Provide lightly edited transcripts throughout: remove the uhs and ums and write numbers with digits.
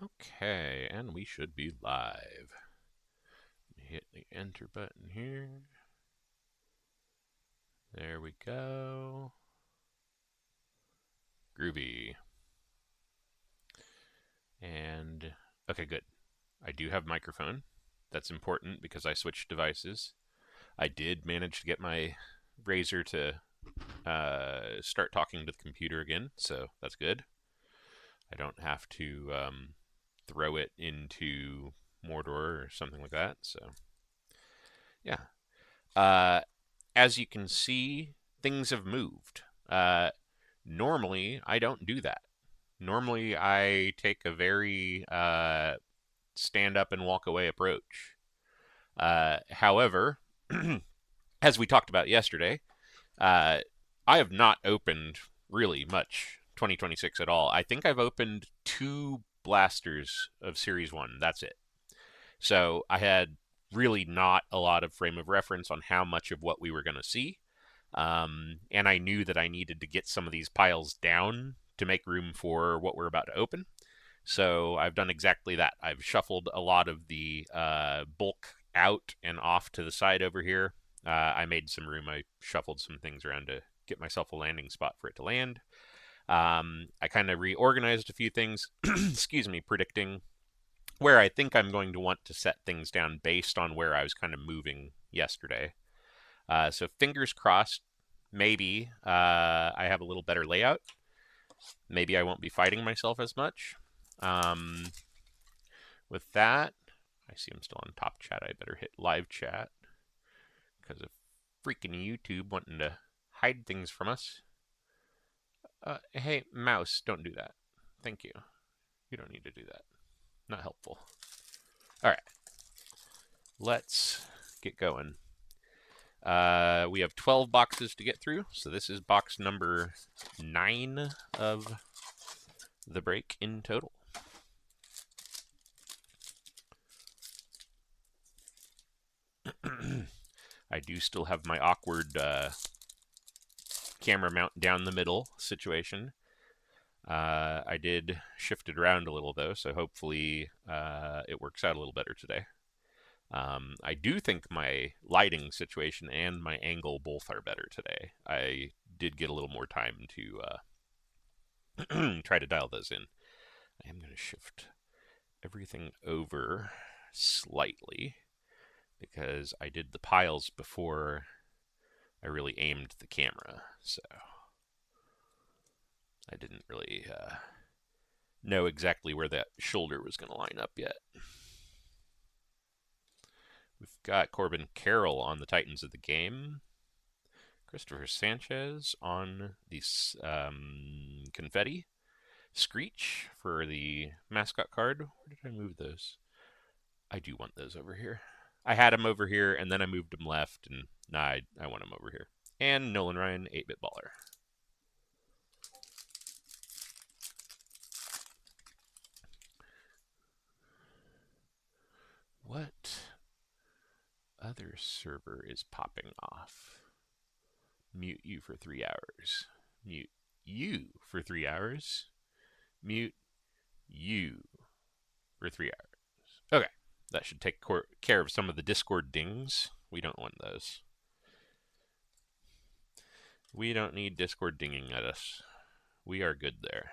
Okay, and we should be live. Hit the enter button here. There we go. Groovy. And okay, good. I do have microphone. That's important because I switched devices. I did manage to get my Razer to start talking to the computer again, so that's good. I don't have to throw it into Mordor or something like that. So yeah. Uh, as you can see, things have moved. Normally, I don't do that. Normally, I take a very stand up and walk away approach. However, as we talked about yesterday, uh, I have not opened really much 2026 at all. I think I've opened two blasters of Series 1. That's it. So I had really not a lot of frame of reference on how much of what we were going to see. And I knew that I needed to get some of these piles down to make room for what we're about to open. So I've done exactly that. I've shuffled a lot of the bulk out and off to the side over here. I made some room. I shuffled some things around to get myself a landing spot for it to land. I kind of reorganized a few things, excuse me, predicting where I think I'm going to want to set things down based on where I was kind of moving yesterday. So fingers crossed, maybe I have a little better layout. Maybe I won't be fighting myself as much. With that, I see I'm still on top chat. I better hit live chat because of freaking YouTube wanting to hide things from us. Hey, mouse, don't do that. Thank you. You don't need to do that. Not helpful. All right, let's get going. We have 12 boxes to get through, so this is box number 9 of the break in total. I do still have my awkward camera mount down the middle situation. I did shift it around a little though, so hopefully it works out a little better today. I do think my lighting situation and my angle both are better today. I did get a little more time to try to dial those in. I am going to shift everything over slightly because I did the piles before I really aimed the camera, so I didn't really know exactly where that shoulder was going to line up yet. We've got Corbin Carroll on the Titans of the Game. Christopher Sanchez on the Confetti. Screech for the mascot card. Where did I move those? I do want those over here. I had them over here, and then I moved them left, and nah, I want them over here. And Nolan Ryan, 8-bit baller. What other server is popping off? Mute you for 3 hours. Mute you for 3 hours. Mute you for 3 hours. Okay, that should take care of some of the Discord dings. We don't want those. We don't need Discord dinging at us. We are good there.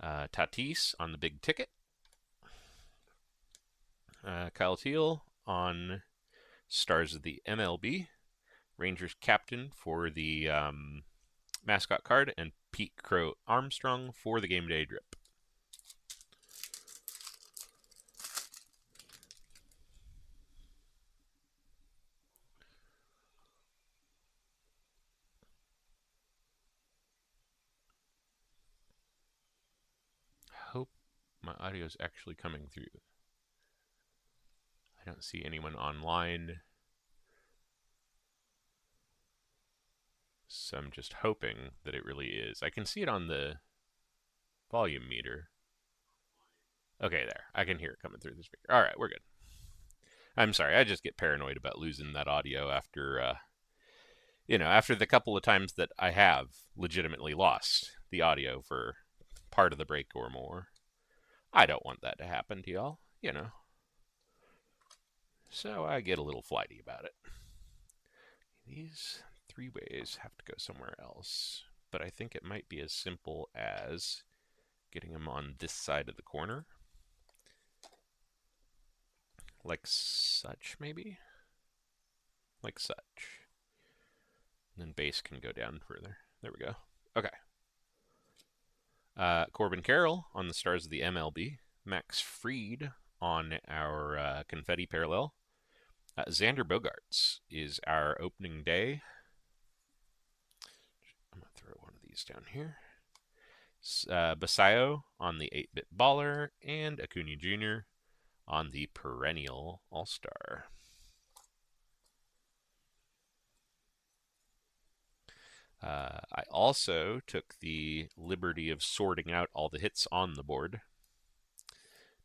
Tatis on the big ticket. Kyle Teal on Stars of the MLB. Rangers captain for the mascot card, and Pete Crow Armstrong for the game day drip. Hope my audio is actually coming through. I don't see anyone online, so I'm just hoping that it really is. I can see it on the volume meter. Okay, there. I can hear it coming through the speaker. All right, we're good. I'm sorry. I just get paranoid about losing that audio after, after the couple of times that I have legitimately lost the audio for part of the break or more. I don't want that to happen to y'all, you know. So I get a little flighty about it. These three-ways have to go somewhere else, but I think it might be as simple as getting them on this side of the corner. Like such, maybe? Like such. And then base can go down further. There we go. Okay. Corbin Carroll on the stars of the MLB. Max Fried on our confetti parallel. Xander Bogaerts is our opening day. I'm going to throw one of these down here. Basayo on the 8-bit baller. And Acuna Jr. on the perennial all-star. I also took the liberty of sorting out all the hits on the board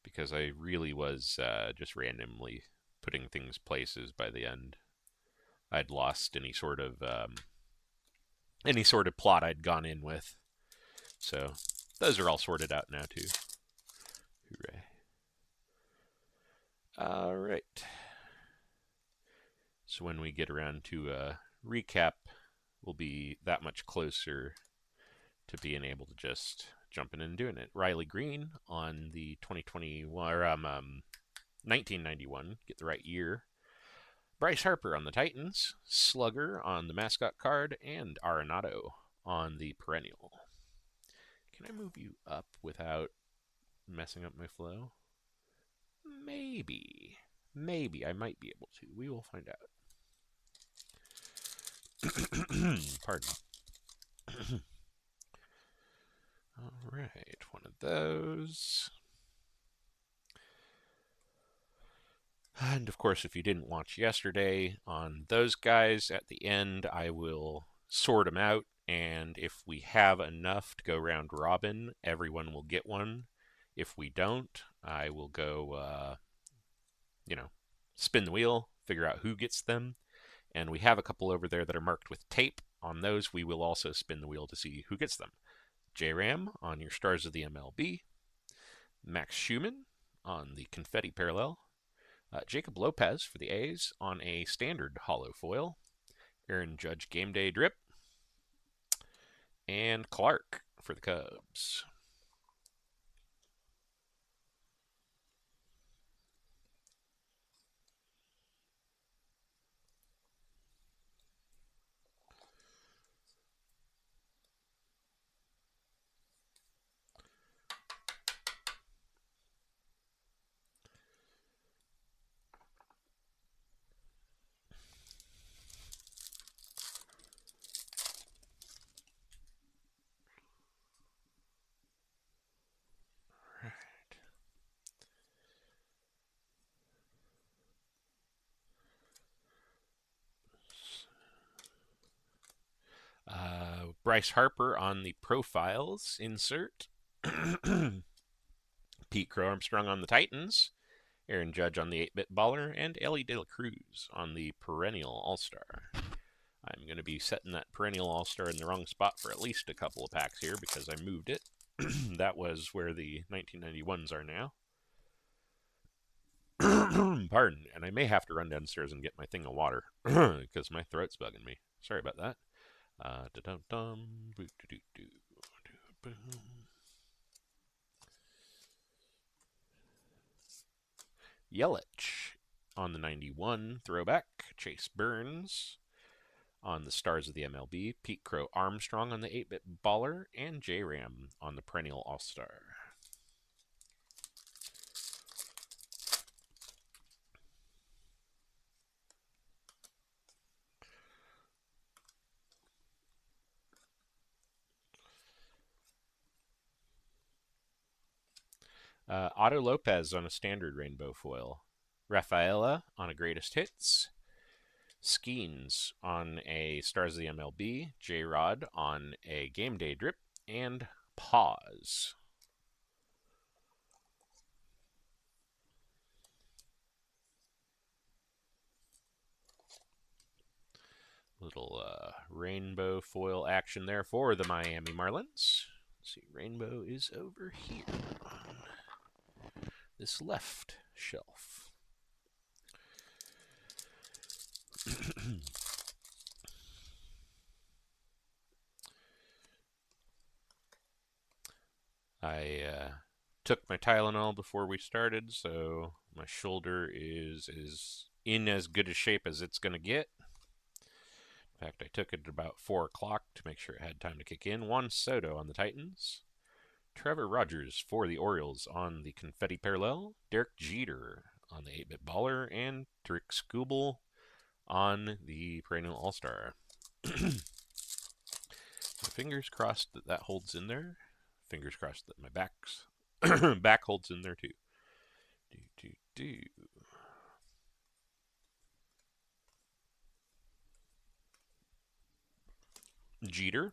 because I really was just randomly putting things places by the end. I'd lost any sort of plot I'd gone in with. So those are all sorted out now too. Hooray. All right. So when we get around to recap, we'll be that much closer to being able to just jump in and doing it. Riley Green on the 1991, get the right year. Bryce Harper on the Titans, Slugger on the mascot card, and Arenado on the perennial. Can I move you up without messing up my flow? Maybe. Maybe I might be able to. We will find out. Pardon. All right, one of those. And of course, if you didn't watch yesterday on those guys, at the end I will sort them out, and if we have enough to go round robin, everyone will get one. If we don't, I will go, spin the wheel, figure out who gets them. And we have a couple over there that are marked with tape. On those, we will also spin the wheel to see who gets them. J-Ram on your stars of the MLB. Max Schumann on the confetti parallel. Jacob Lopez for the A's on a standard hollow foil. Aaron Judge game day drip. And Clark for the Cubs. Bryce Harper on the profiles insert. Pete Crow Armstrong on the Titans. Aaron Judge on the 8-bit baller. And Ellie De La Cruz on the perennial all-star. I'm going to be setting that perennial all-star in the wrong spot for at least a couple of packs here because I moved it. That was where the 1991s are now. Pardon. And I may have to run downstairs and get my thing of water because my throat's bugging me. Sorry about that. Yelich on the 91 throwback. Chase Burns on the stars of the MLB. Pete Crow Armstrong on the 8-bit baller. And J-Ram on the perennial all-star. Otto Lopez on a standard rainbow foil. Rafaela on a greatest hits. Skeens on a stars of the MLB. J-Rod on a game day drip. And Pause. Little rainbow foil action there for the Miami Marlins. Let's see, rainbow is over here on this left shelf. I took my Tylenol before we started, so my shoulder is in as good a shape as it's going to get. In fact, I took it at about 4 o'clock to make sure it had time to kick in. Juan Soto on the Titans. Trevor Rogers for the Orioles on the Confetti Parallel. Derek Jeter on the 8-Bit Baller. And Tarik Skubal on the Perennial All-Star. Fingers crossed that that holds in there. Fingers crossed that my back holds in there too. Jeter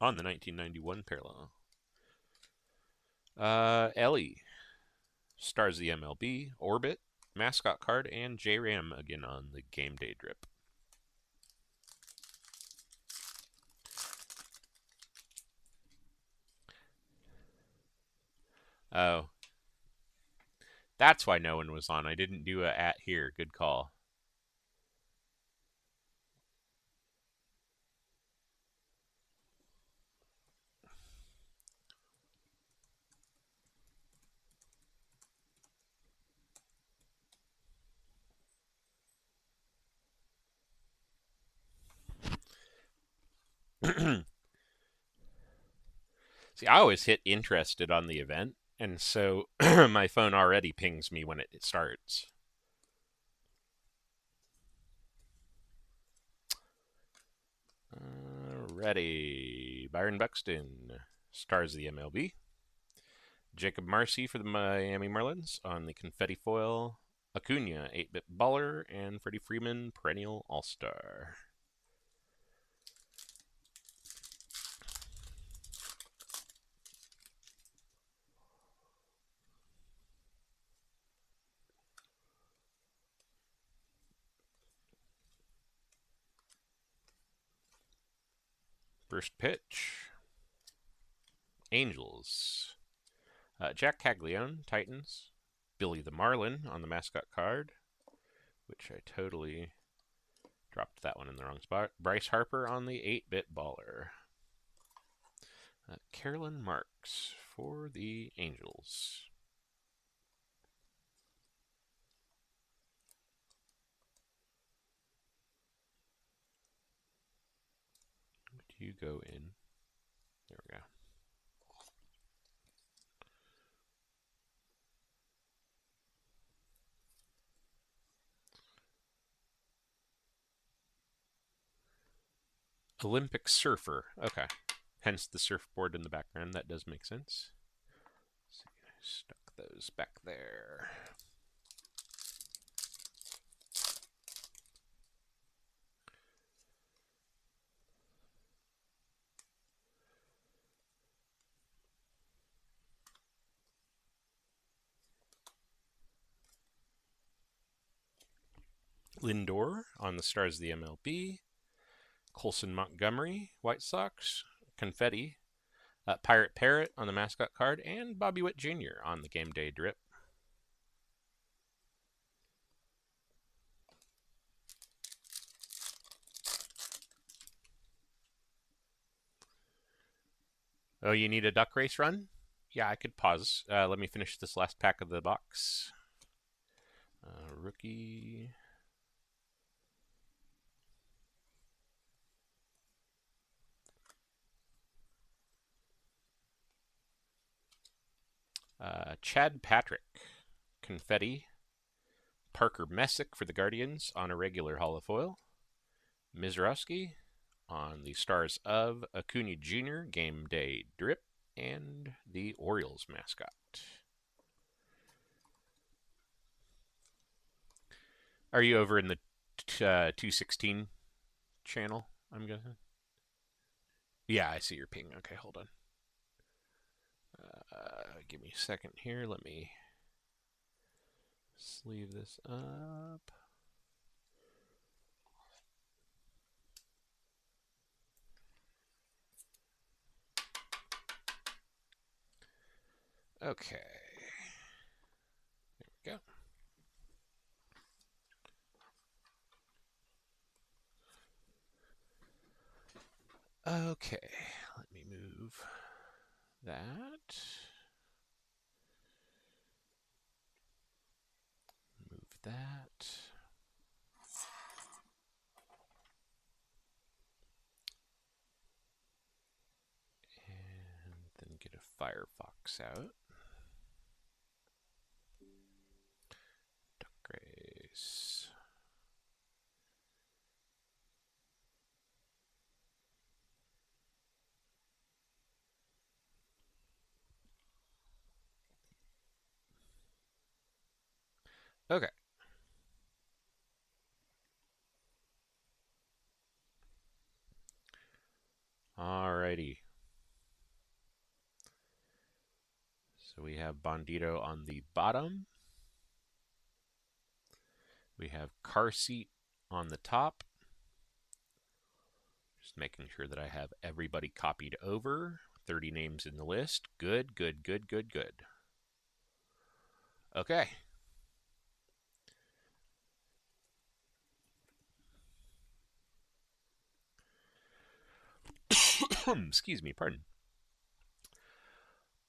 on the 1991 parallel. Ellie, Stars of the MLB, Orbit, mascot card, and J-Ram again on the game day drip. Oh. That's why no one was on. I didn't do a at here. Good call. See, I always hit interested on the event, and so my phone already pings me when it starts. Ready. Byron Buxton, Stars of the MLB. Jacob Marcy for the Miami Marlins on the Confetti Foil. Acuna, 8-Bit Baller, and Freddie Freeman, Perennial All-Star. First pitch. Angels. Jack Caglione, Titans. Billy the Marlin on the mascot card, which I totally dropped that one in the wrong spot. Bryce Harper on the 8-Bit Baller. Carolyn Marks for the Angels. Do you go in? There we go. Olympic surfer. Okay. Hence the surfboard in the background. That does make sense. Let's see, I stuck those back there. Lindor on the Stars of the MLB. Colson Montgomery, White Sox. Confetti. Pirate Parrot on the mascot card. And Bobby Witt Jr. on the game day drip. Oh, you need a duck race run? Yeah, I could pause. Let me finish this last pack of the box. Rookie. Chad Patrick, Confetti. Parker Messick for the Guardians on a regular holofoil. Mizrowski on the Stars of Acuna Jr. game day drip. And the Orioles mascot. Are you over in the 216 channel? I'm guessing. Yeah, I see your ping. Okay, hold on. Give me a second here. Let me sleeve this up. Okay. There we go. Okay, let me move that. Move that. And then get a Firefox out. Duck Race. Okay. Alrighty. So we have Bandito on the bottom. We have Car Seat on the top. Just making sure that I have everybody copied over. 30 names in the list. Good, good, good, good, good. Okay. Excuse me, pardon.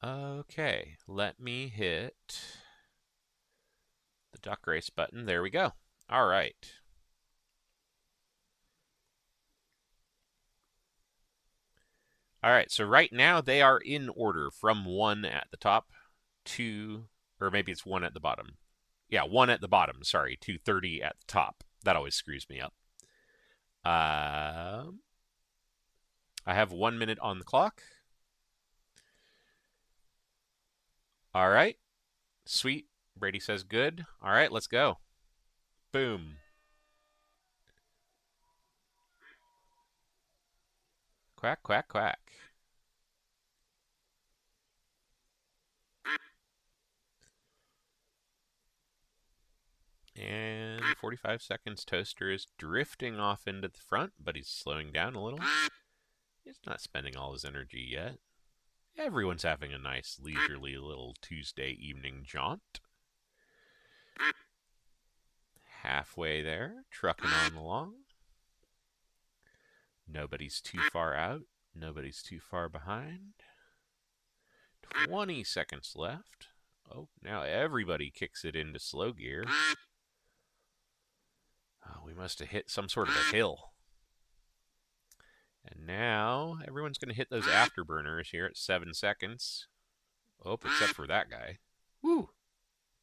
Okay, let me hit the Duck Race button. There we go. All right. All right, so right now they are in order from 1 at the top to, or maybe it's 1 at the bottom. Yeah, 1 at the bottom, sorry, to 30 at the top. That always screws me up. I have 1 minute on the clock. All right. Sweet. Brady says good. All right, let's go. Boom. Quack, quack, quack. And 45 seconds. Toaster is drifting off into the front, but he's slowing down a little. He's not spending all his energy yet. Everyone's having a nice, leisurely little Tuesday evening jaunt. Halfway there, trucking on along. Nobody's too far out. Nobody's too far behind. 20 seconds left. Oh, now everybody kicks it into slow gear. Oh, we must have hit some sort of a hill. And now everyone's going to hit those afterburners here at 7 seconds. Oh, except for that guy. Woo!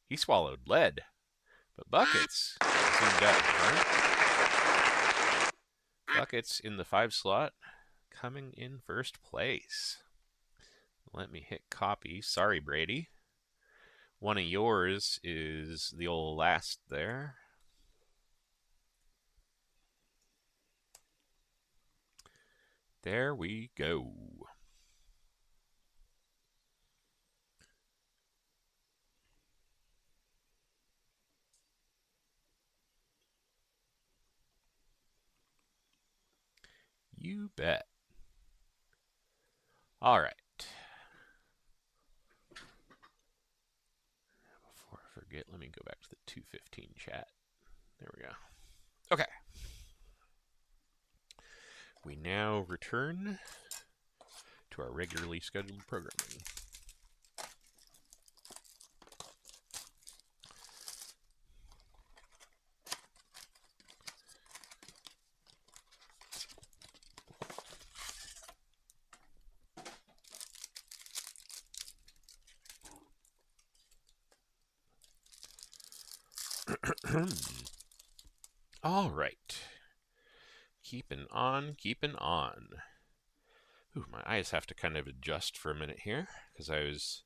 He swallowed lead. But Buckets zoomed out front. Buckets in the 5 slot, coming in first place. Let me hit copy. Sorry, Brady. One of yours is the old last there. There we go. You bet. All right. Before I forget, let me go back to the 2:15 chat. There we go. Okay. We now return to our regularly scheduled programming. All right. Keeping on, keeping on. Ooh, my eyes have to kind of adjust for a minute here because I was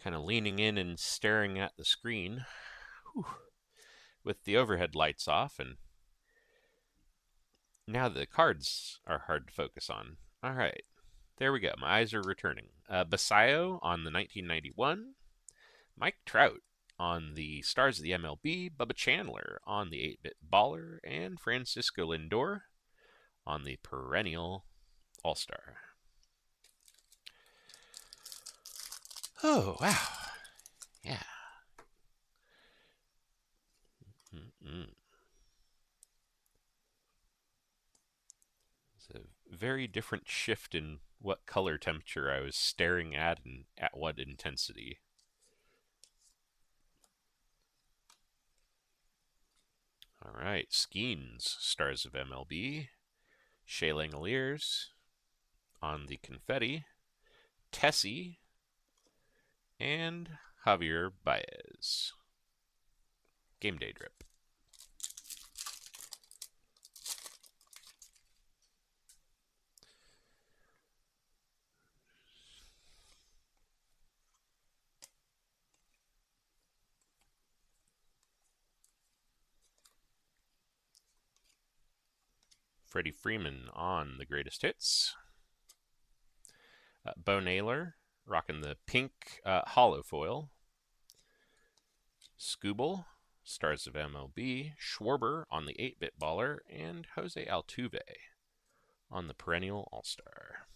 kind of leaning in and staring at the screen with the overhead lights off, and now the cards are hard to focus on. All right. There we go. My eyes are returning. Basayo on the 1991. Mike Trout on the Stars of the MLB. Bubba Chandler on the 8-Bit Baller. And Francisco Lindor on the Perennial All-Star. Oh, wow. Yeah. Mm-mm. It's a very different shift in what color temperature I was staring at and at what intensity. All right, Skeens, Stars of MLB, Shea Langoliers on the Confetti, Tessie, and Javier Baez. Game day drip. Freddie Freeman on the greatest hits. Bo Naylor rocking the pink hollow foil. Scooble, Stars of MLB, Schwarber on the 8-bit baller, and Jose Altuve on the perennial all-star.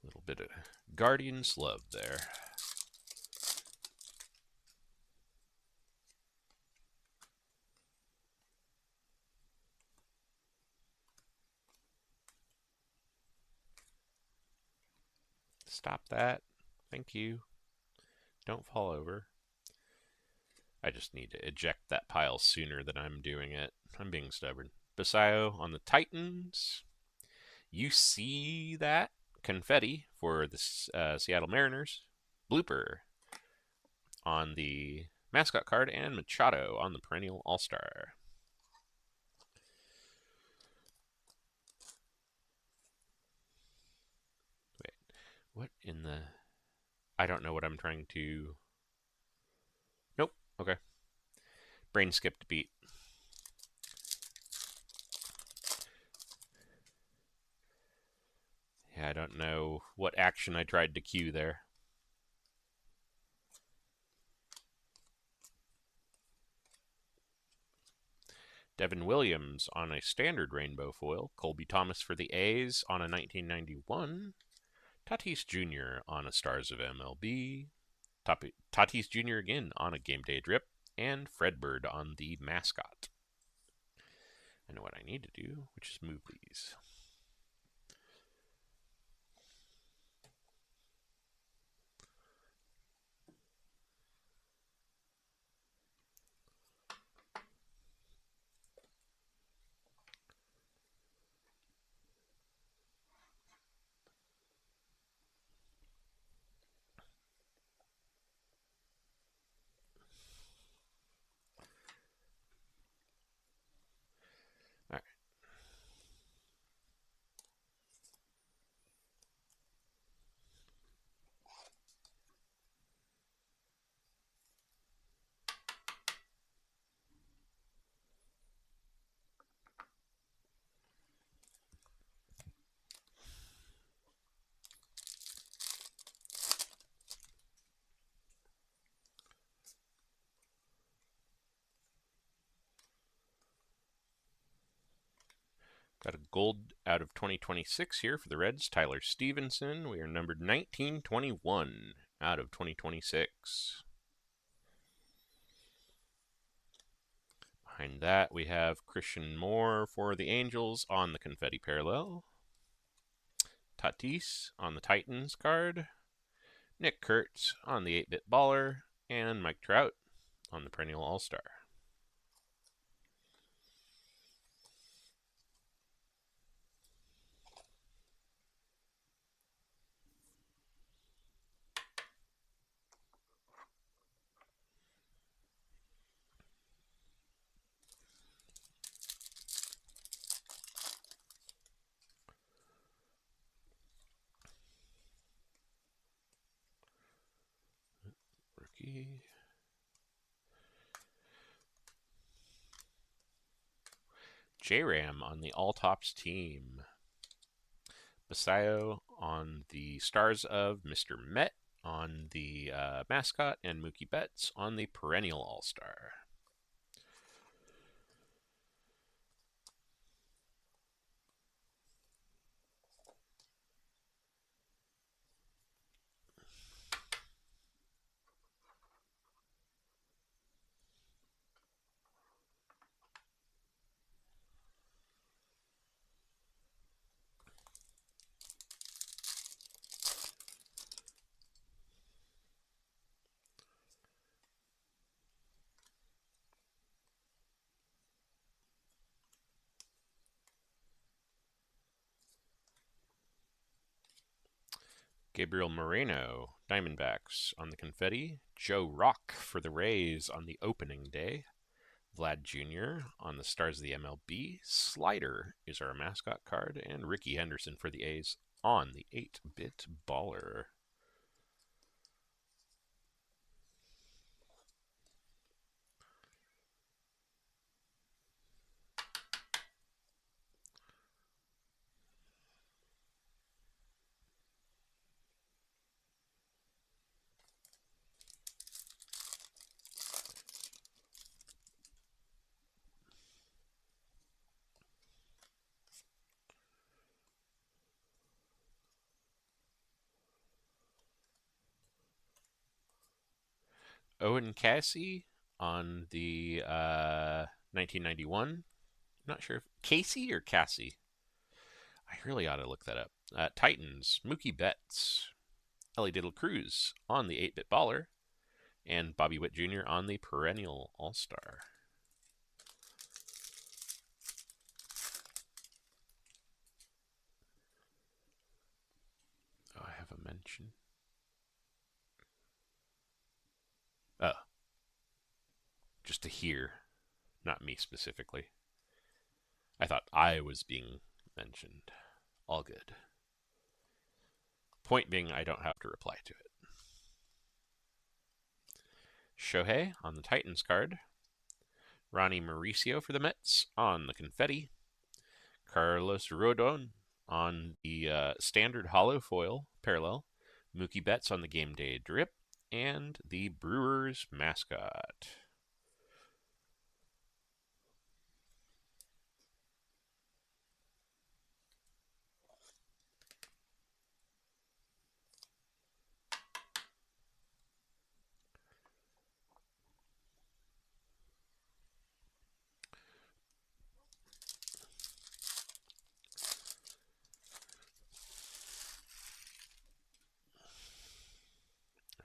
A little bit of Guardians love there. Stop that. Thank you. Don't fall over. I just need to eject that pile sooner than I'm doing it. I'm being stubborn. Basayo on the Titans. You see that? Confetti for the Seattle Mariners. Blooper on the mascot card, and Machado on the perennial all-star. Wait, what in the... I don't know what I'm trying to... Nope, okay. Brain skipped a beat. Yeah, I don't know what action I tried to cue there. Devin Williams on a standard rainbow foil. Colby Thomas for the A's on a 1991. Tatis Jr. on a Stars of MLB. Tatis Jr. again on a Game Day drip. And Fred Bird on the mascot. I know what I need to do, which is move these. All right. Got a gold out of 2026 here for the Reds. Tyler Stevenson. We are numbered 1921 out of 2026. Behind that, we have Christian Moore for the Angels on the Confetti Parallel. Tatis on the Titans card. Nick Kurtz on the 8-bit baller. And Mike Trout on the perennial all-star. Rookie. J-Ram on the All-Tops team. Basayo on the Stars of Mr. Met on the mascot, and Mookie Betts on the perennial all-star. Gabriel Moreno, Diamondbacks on the confetti. Joe Rock for the Rays on the opening day. Vlad Jr. on the Stars of the MLB. Slider is our mascot card. And Ricky Henderson for the A's on the 8-bit baller. Owen Cassie on the 1991. I'm not sure if Casey or Cassie. I really ought to look that up. Titans, Mookie Betts, Ellie Diddle Cruz on the 8-bit baller, and Bobby Witt Jr. on the perennial all-star. Oh, I have a mention. Oh, just to hear, not me specifically. I thought I was being mentioned. All good. Point being, I don't have to reply to it. Shohei on the Titans card. Ronnie Mauricio for the Mets on the confetti. Carlos Rodon on the standard hollow foil parallel. Mookie Betts on the game day drip. And the Brewers mascot.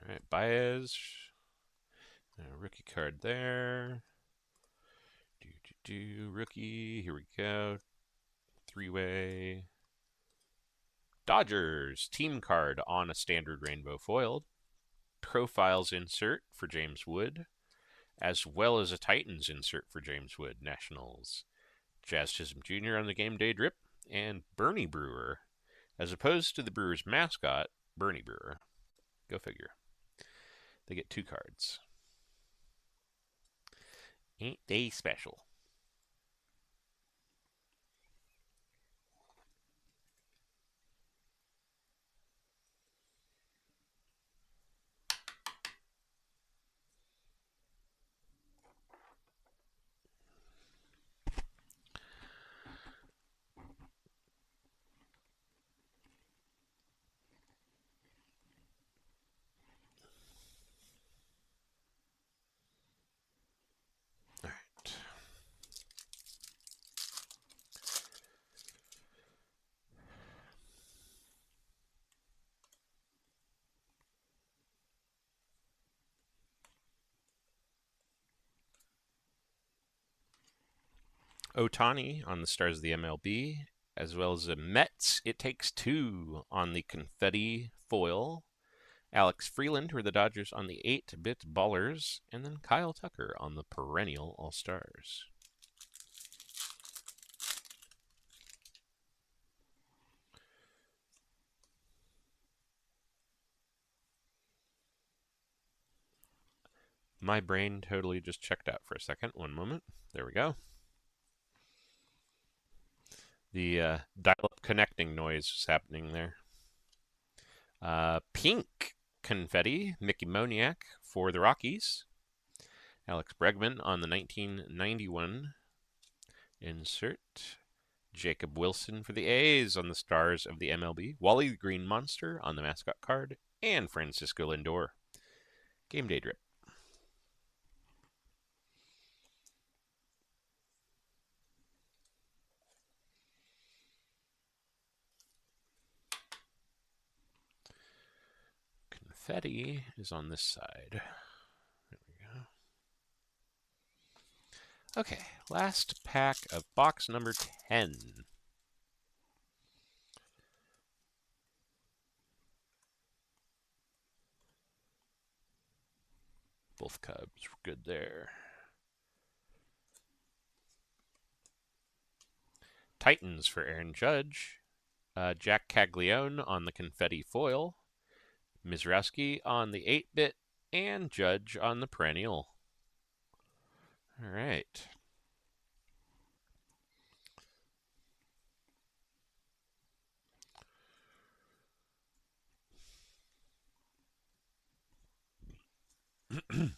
All right, Baez. Rookie card there. Rookie. Here we go. Three-way. Dodgers team card on a standard rainbow foiled. Profiles insert for James Wood, as well as a Titans insert for James Wood. Nationals. Jazz Chisholm Jr. on the game day drip, and Bernie Brewer, as opposed to the Brewers mascot, Bernie Brewer. Go figure. They get 2 cards. Ain't they special? Ohtani on the Stars of the MLB, as well as the Mets. It takes 2 on the confetti foil. Alex Freeland for the Dodgers on the 8-bit ballers, and then Kyle Tucker on the perennial all-stars. My brain totally just checked out for a second. One moment. There we go. The dial-up connecting noise is happening there. Pink Confetti, Mickey Moniak for the Rockies. Alex Bregman on the 1991 insert. Jacob Wilson for the A's on the Stars of the MLB. Wally the Green Monster on the mascot card. And Francisco Lindor. Game day drip. Confetti is on this side. There we go. Okay, last pack of box number 10. Both Cubs were good there. Titans for Aaron Judge. Jack Caglione on the Confetti foil. Mizraski on the 8-bit. And Judge on the perennial. All right. Pardon.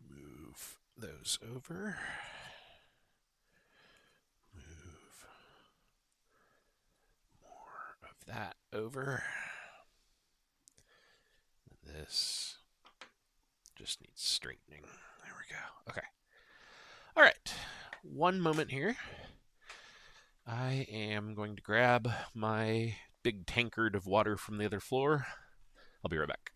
Move those over. Move more of that over. This just needs straightening. There we go. Okay. All right. One moment here. I am going to grab my big tankard of water from the other floor. I'll be right back.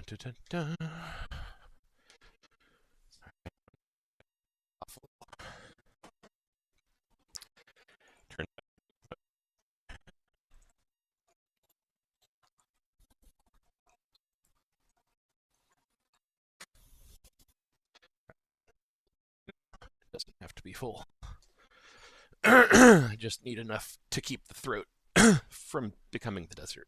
Da-da-da. Turn. Doesn't have to be full. I just need enough to keep the throat from becoming the desert.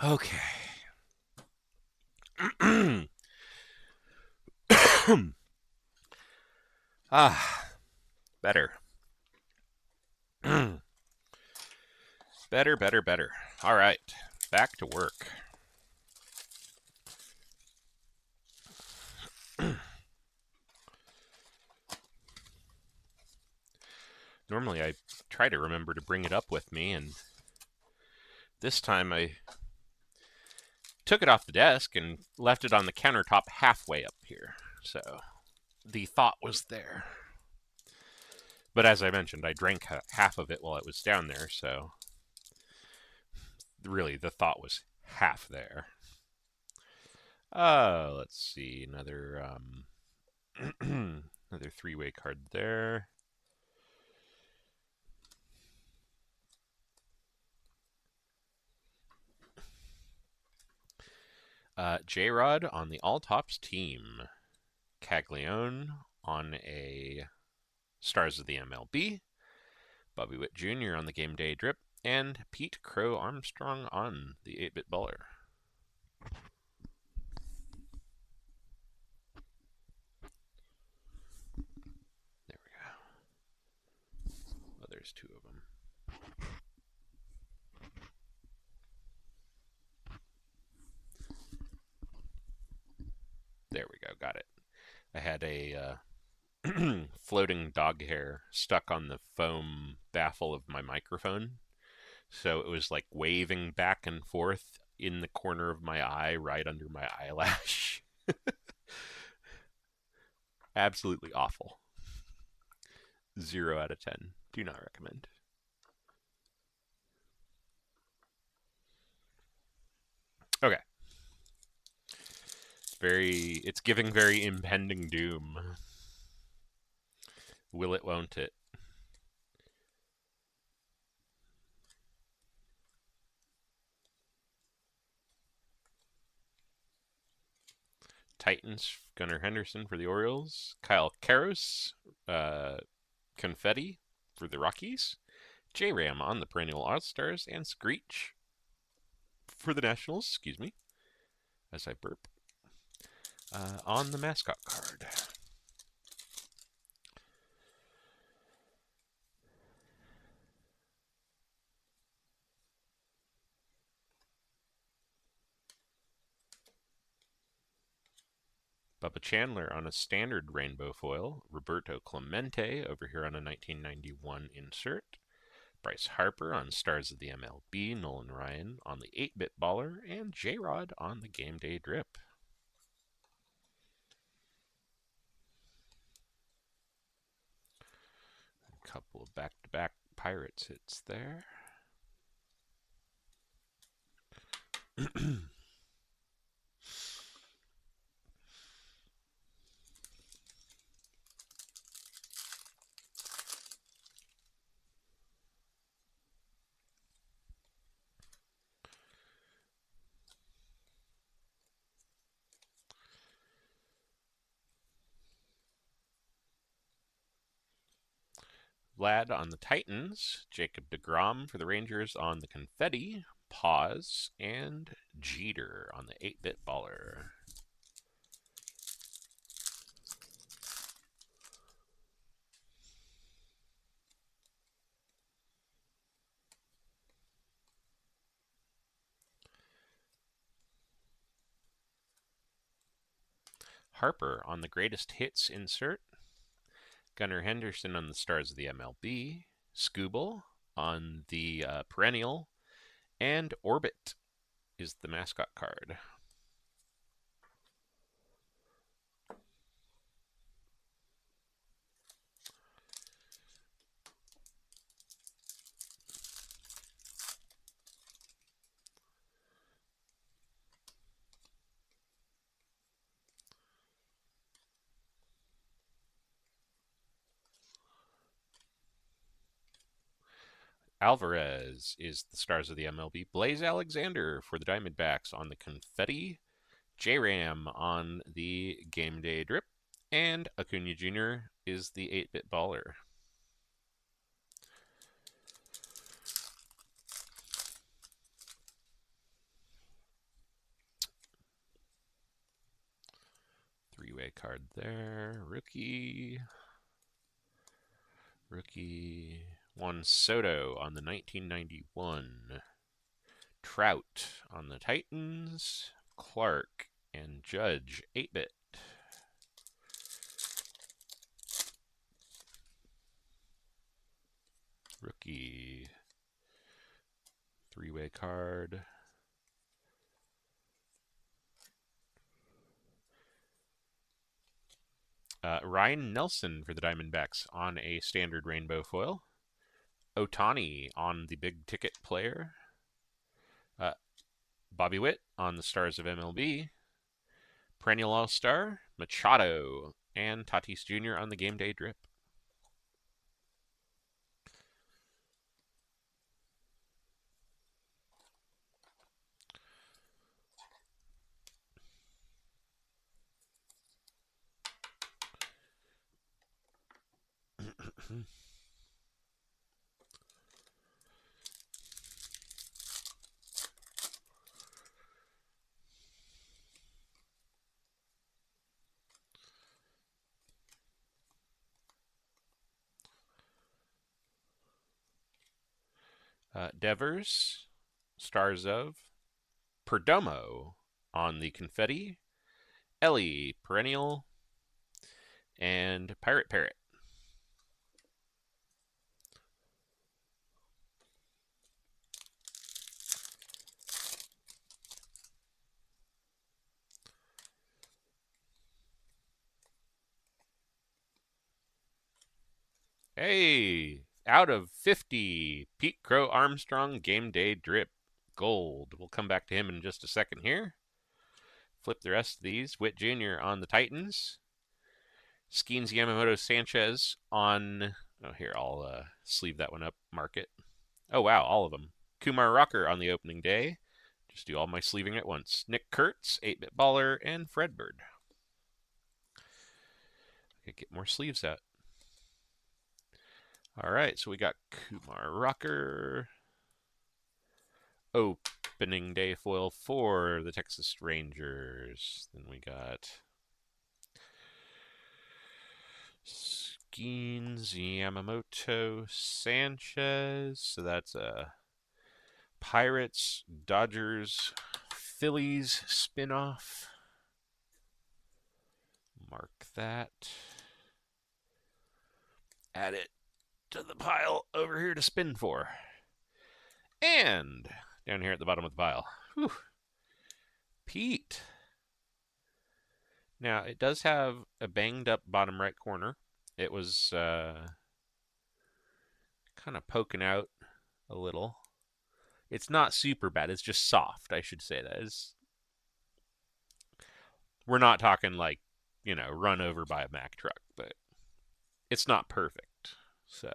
Okay. Better. Better. All right, back to work. Normally I try to remember to bring it up with me, and this time I took it off the desk and left it on the countertop halfway up here. So the thought was there. But as I mentioned, I drank half of it while it was down there, so really the thought was half there. Let's see, another another three-way card there. J-Rod on the All Tops team. Caglione on a Stars of the MLB. Bobby Witt Jr. on the Game Day Drip. And Pete Crow Armstrong on the 8-bit baller. There we go. Oh, there's two of them. There we go, got it. I had a floating dog hair stuck on the foam baffle of my microphone, So it was like waving back and forth in the corner of my eye, right under my eyelash. Absolutely awful. 0 out of 10. Do not recommend. Okay. It's giving very impending doom. Will it, won't it? Titans, Gunnar Henderson for the Orioles. Kyle Karros, Confetti for the Rockies. J-Ram on the perennial All-Stars. And Screech for the Nationals, excuse me, as I burp, on the mascot card. Bubba Chandler on a standard rainbow foil. Roberto Clemente over here on a 1991 insert. Bryce Harper on Stars of the MLB. Nolan Ryan on the 8-bit baller. And J-Rod on the Game Day drip. A couple of back-to-back Pirates hits there. Vlad on the Titans, Jacob deGrom for the Rangers on the Confetti, Pause, and Jeter on the 8-bit baller. Harper on the greatest hits insert. Gunnar Henderson on the Stars of the MLB. Scooble on the perennial. And Orbit is the mascot card. Alvarez is the Stars of the MLB. Blaze Alexander for the Diamondbacks on the Confetti. J-Ram on the Game Day drip. And Acuna Jr. is the 8-bit baller. Three-way card there. Rookie. Juan Soto on the 1991. Trout on the Titans. Clark and Judge 8-bit. Rookie. Three-way card. Ryan Nelson for the Diamondbacks on a standard rainbow foil. Ohtani on the big ticket player. Bobby Witt on the Stars of MLB. Perennial All-Star, Machado, and Tatis Jr. on the Game Day drip. Devers, Stars of, Perdomo on the Confetti, Ellie, Perennial, and Pirate Parrot. Hey, out of 50, Pete Crow Armstrong Game Day Drip Gold. We'll come back to him in just a second here. Flip the rest of these. Witt Jr. on the Titans. Skeens Yamamoto Sanchez on. Oh, here, I'll sleeve that one up, mark it. Oh, wow, all of them. Kumar Rocker on the opening day. Just do all my sleeving at once. Nick Kurtz, 8-Bit Baller, and Fredbird. I could get more sleeves out. All right, so we got Kumar Rocker. Opening day foil for the Texas Rangers. Then we got Skeens Yamamoto Sanchez. So that's a Pirates, Dodgers, Phillies spinoff. Mark that. Add it to the pile over here to spin for. And down here at the bottom of the pile, whew, Pete. Now, it does have a banged up bottom right corner. It was kind of poking out a little. It's not super bad. It's just soft, I should say. That is. We're not talking like, run over by a Mack truck, but it's not perfect. So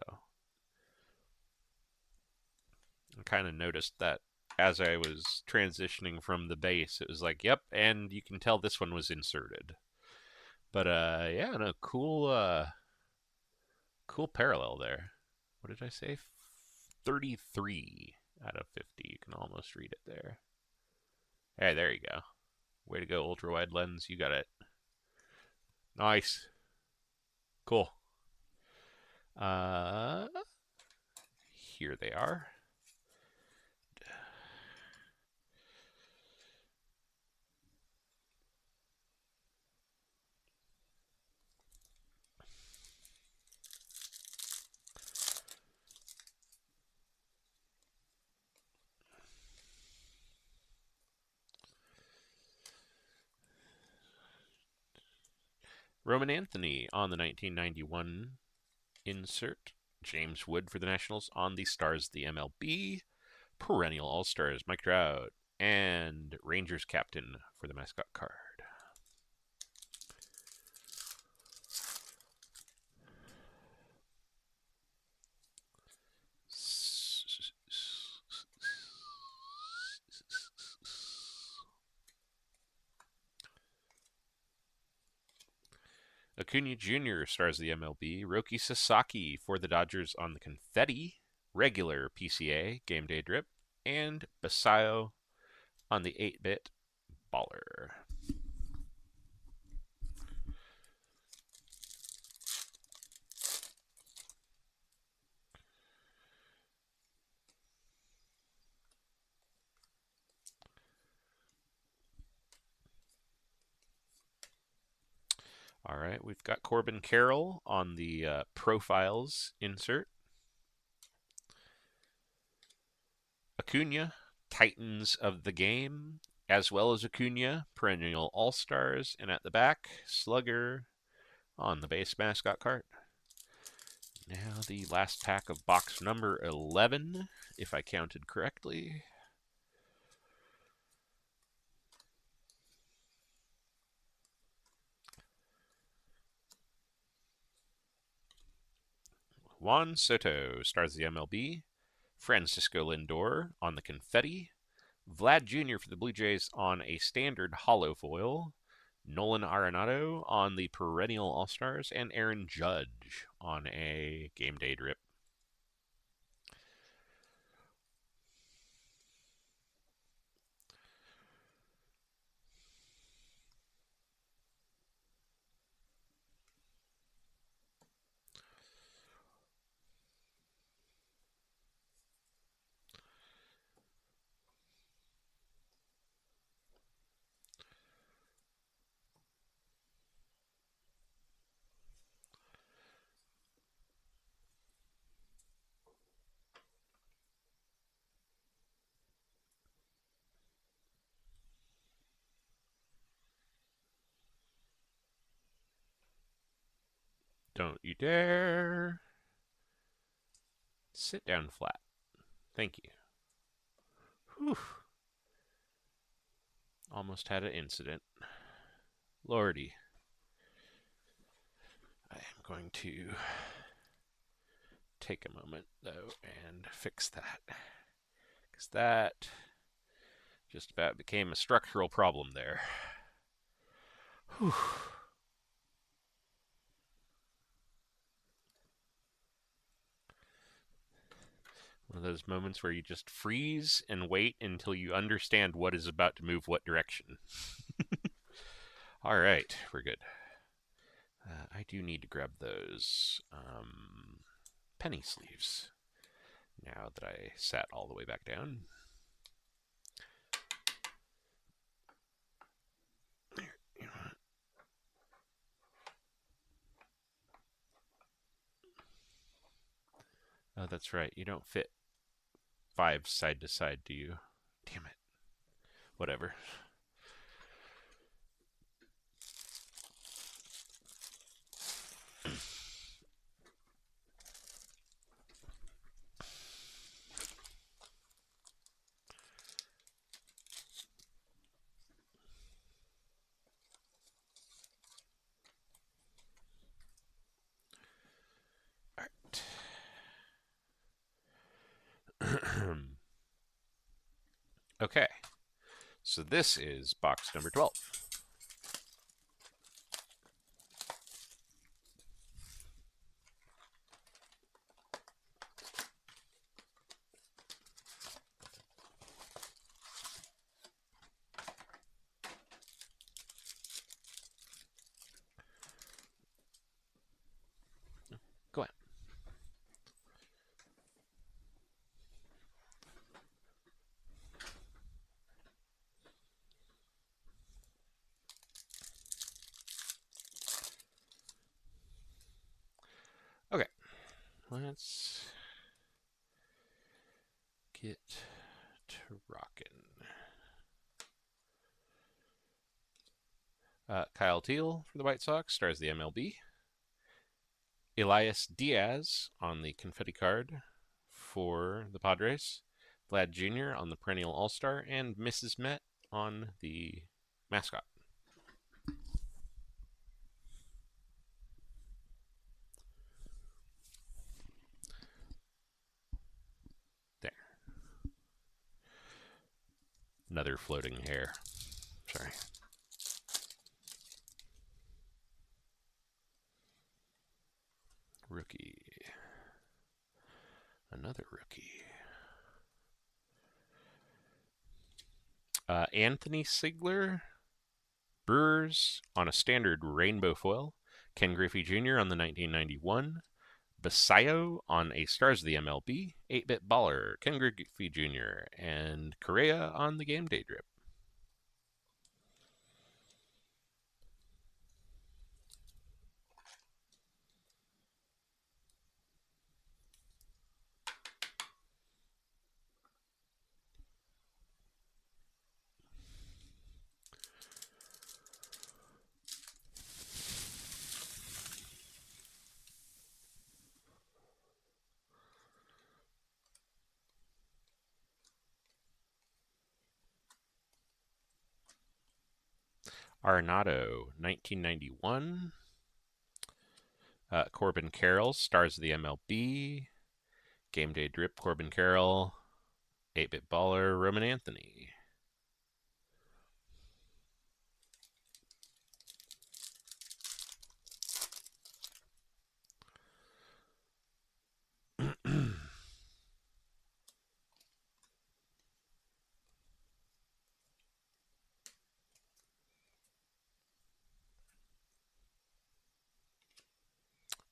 I kind of noticed that as I was transitioning from the base, it was like, yep, and you can tell this one was inserted. But yeah, no, cool parallel there. What did I say? 33 out of 50. You can almost read it there. Hey, there you go. Way to go, ultra wide lens. You got it. Nice. Cool. Here they are. Roman Anthony on the 1991 insert. James Wood for the Nationals on the Stars of the MLB. Perennial All-Stars Mike Trout. And Rangers captain for the mascot card. Acuna Jr. stars the MLB. Roki Sasaki for the Dodgers on the Confetti. Regular PCA Game Day Drip. And Basayo on the 8-Bit Baller. All right, we've got Corbin Carroll on the profiles insert. Acuna, Titans of the game, as well as Acuna, perennial All-Stars, and at the back, Slugger on the base mascot card. Now the last pack of box number 11, if I counted correctly. Juan Soto stars the MLB. Francisco Lindor on the Confetti. Vlad Jr. for the Blue Jays on a standard hollow foil. Nolan Arenado on the perennial All-Stars. And Aaron Judge on a Game Day Drip. Don't you dare. Sit down flat. Thank you. Whew. Almost had an incident. Lordy. I am going to take a moment, though, and fix that. Because that just about became a structural problem there. Whew. One of those moments where you just freeze and wait until you understand what is about to move what direction. All right, we're good. I do need to grab those penny sleeves now that I sat all the way back down. Oh, that's right. You don't fit 5 side to side, do you? Damn it. Whatever. All right. Okay. So this is box number 12. Go ahead. Okay. Let's get to rockin'. Kyle Teal for the White Sox stars the MLB. Elias Diaz on the confetti card for the Padres. Vlad Jr. on the perennial All-Star, and Mrs. Met on the mascot. There. Another floating hair. Sorry. Rookie. Another rookie. Anthony Sigler, Brewers on a standard rainbow foil. Ken Griffey Jr. on the 1991. Basayo on a Stars of the MLB. 8-Bit Baller, Ken Griffey Jr. And Correa on the Game Day drip. Arenado, 1991. Corbin Carroll, Stars of the MLB. Game Day drip, Corbin Carroll. 8-Bit Baller, Roman Anthony.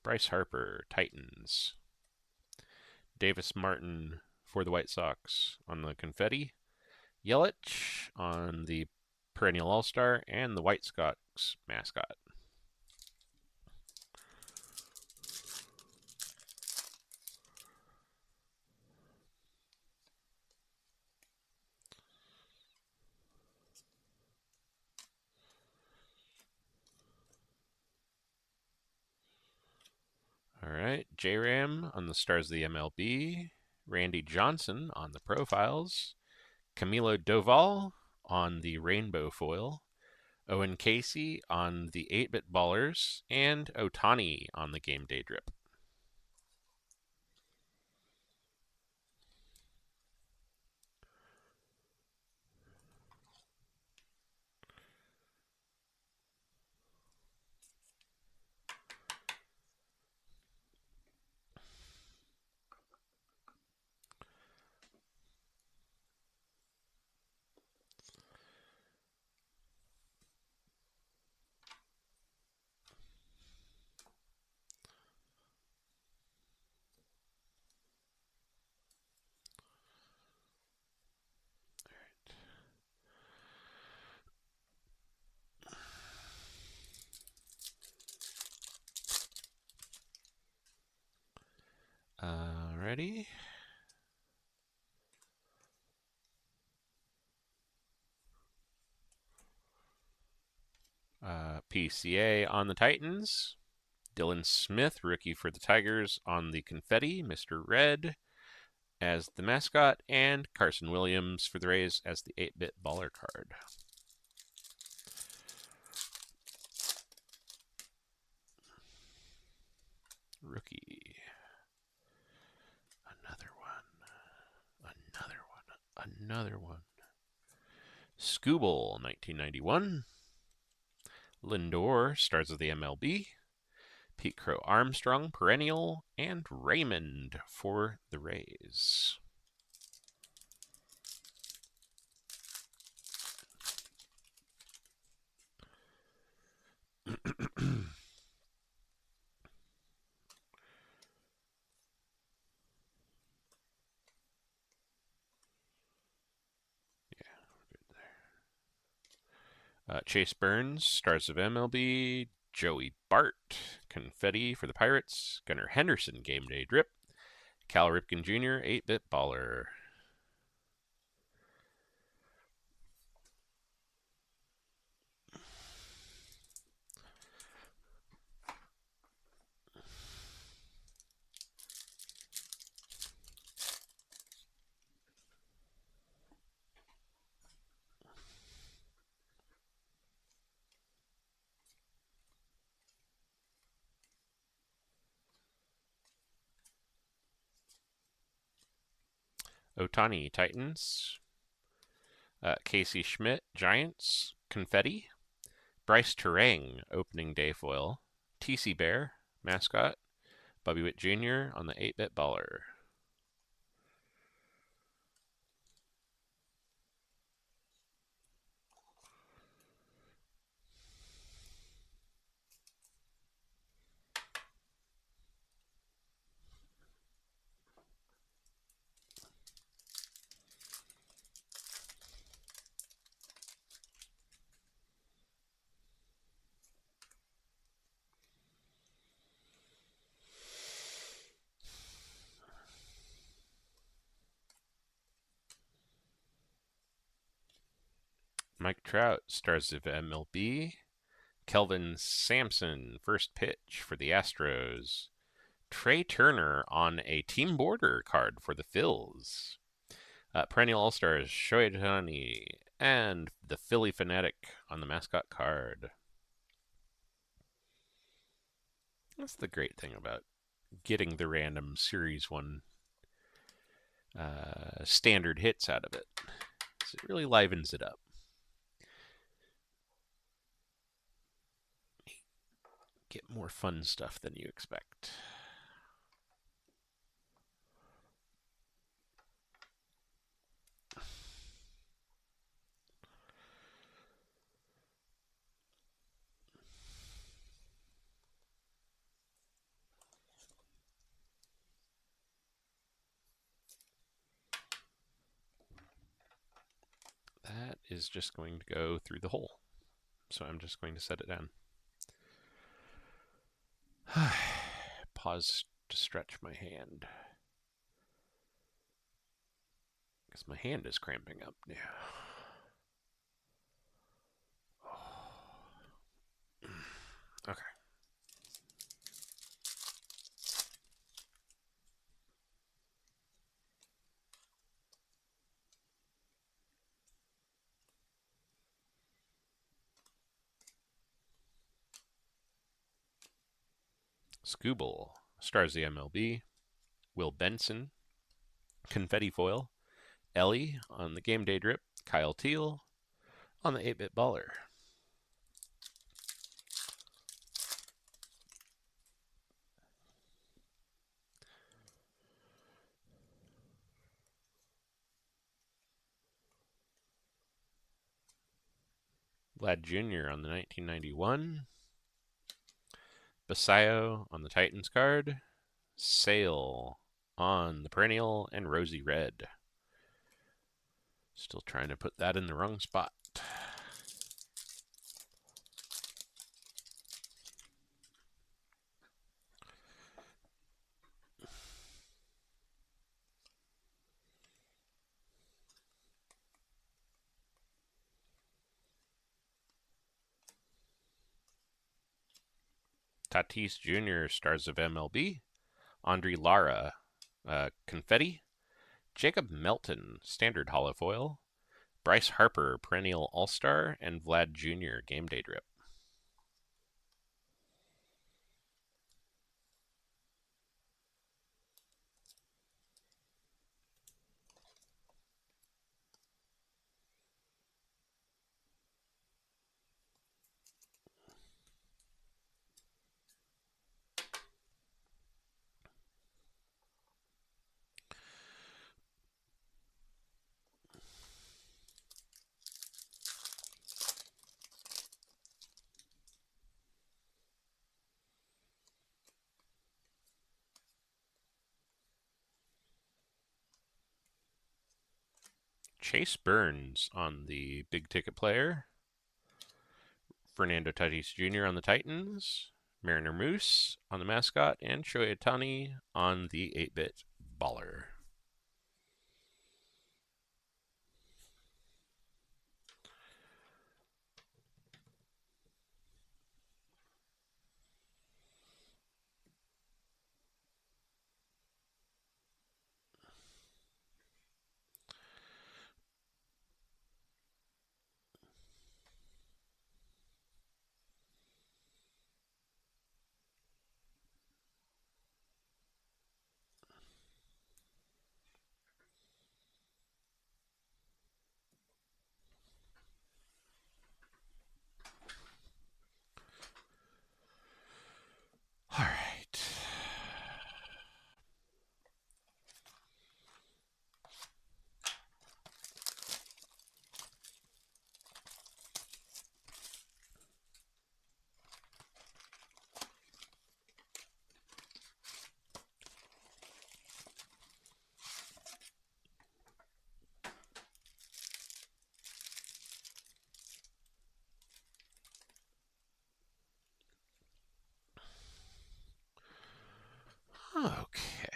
Bryce Harper, Titans. Davis Martin for the White Sox on the confetti. Yelich on the perennial All-Star and the White Sox mascot. All right. right, J-Ram on the Stars of the MLB, Randy Johnson on the Profiles, Camilo Doval on the Rainbow Foil, Owen Casey on the 8-Bit Ballers, and Otani on the Game Day Drip. Ready? PCA on the Titans, Dylan Smith, rookie for the Tigers, on the Confetti, Mr. Red as the mascot, and Carson Williams for the Rays as the 8-Bit Baller card. Rookie. Another one. Skubal, 1991. Lindor, Stars of the MLB. Pete Crow Armstrong, Perennial, and Raymond for the Rays. Chase Burns, Stars of MLB. Joey Bart, Confetti for the Pirates. Gunnar Henderson, Game Day Drip. Cal Ripken Jr., 8-Bit Baller. Otani, Titans. Casey Schmidt, Giants. Confetti. Bryce Terang, opening day foil. TC Bear, mascot. Bobby Witt Jr. on the 8-Bit Baller. Mike Trout, Stars of MLB. Kelvin Sampson, first pitch for the Astros. Trey Turner on a team border card for the Phils. Perennial All-Stars, Shohei Ohtani, and the Philly Fanatic on the mascot card. That's the great thing about getting the random Series 1 standard hits out of it. It really livens it up. Get more fun stuff than you expect. That is just going to go through the hole. So I'm just going to set it down. Pause to stretch my hand. Because my hand is cramping up now. Okay. Scooble, stars the MLB. Will Benson, confetti foil. Ellie on the game day drip. Kyle Teal on the 8-bit baller. Vlad Jr. on the 1991. Basayo on the Titans card. Sale on the perennial and Rosy Red. Still trying to put that in the wrong spot. Tatis Jr., stars of MLB. Andre Lara, confetti. Jacob Melton, standard holofoil. Bryce Harper, perennial all-star. And Vlad Jr., game day drip. Chase Burns on the big ticket player. Fernando Tatis Jr. on the Titans. Mariner Moose on the mascot. And Shohei Ohtani on the 8-bit baller. All right. Okay.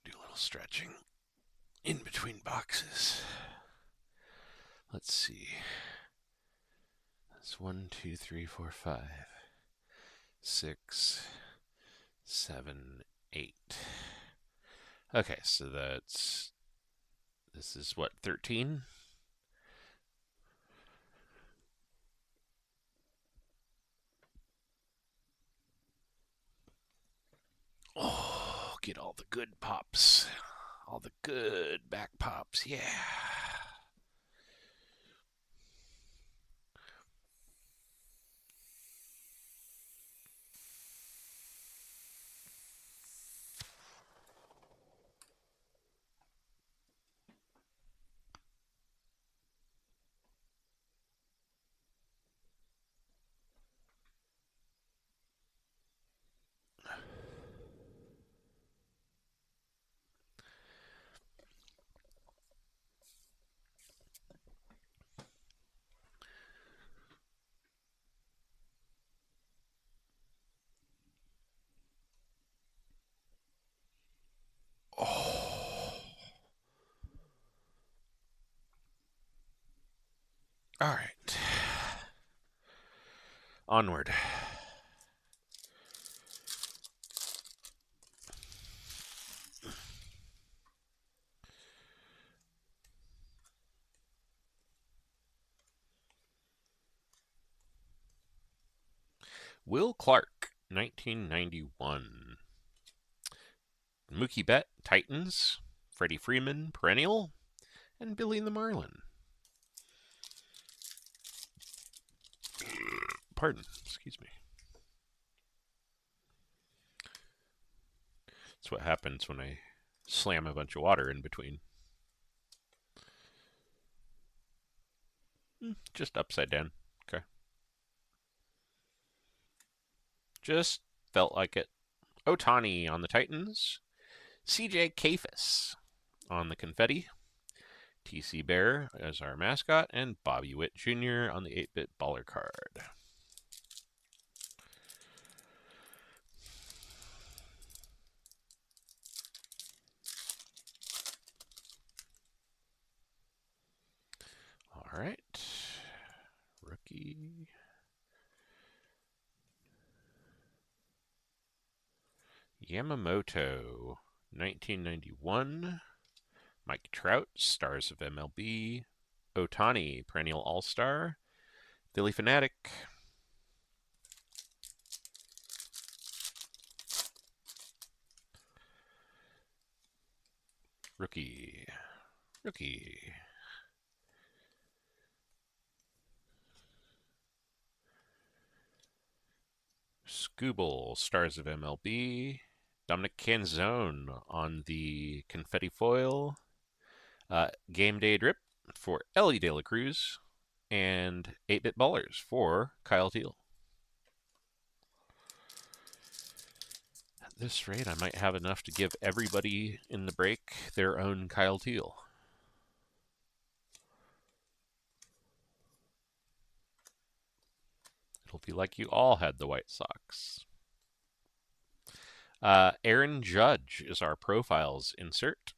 Do a little stretching in between boxes. Let's see. That's 1, 2, 3, 4, 5, 6, 7, 8. Okay, so this is what, 13? Oh, get all the good pops. All the good back pops, yeah. Oh. All right. Onward. Will Clark, 1991. Mookie Betts, Titans. Freddie Freeman, Perennial. And Billy the Marlin. Pardon, excuse me. That's what happens when I slam a bunch of water in between. Just upside down. Okay. Just felt like it. Ohtani on the Titans. CJ Kayfus on the Confetti. TC Bear as our mascot. And Bobby Witt Jr. on the 8-bit baller card. All right. Rookie. Yamamoto, 1991. Mike Trout, Stars of MLB. Ohtani, Perennial All-Star. Philly Fanatic. Rookie. Scooble, Stars of MLB. Dominic Canzone on the Confetti Foil. Game Day Drip for Elly De La Cruz. And 8-bit Ballers for Kyle Teel. At this rate, I might have enough to give everybody in the break their own Kyle Teel. It'll be like you all had the White Sox. Aaron Judge is our profiles insert.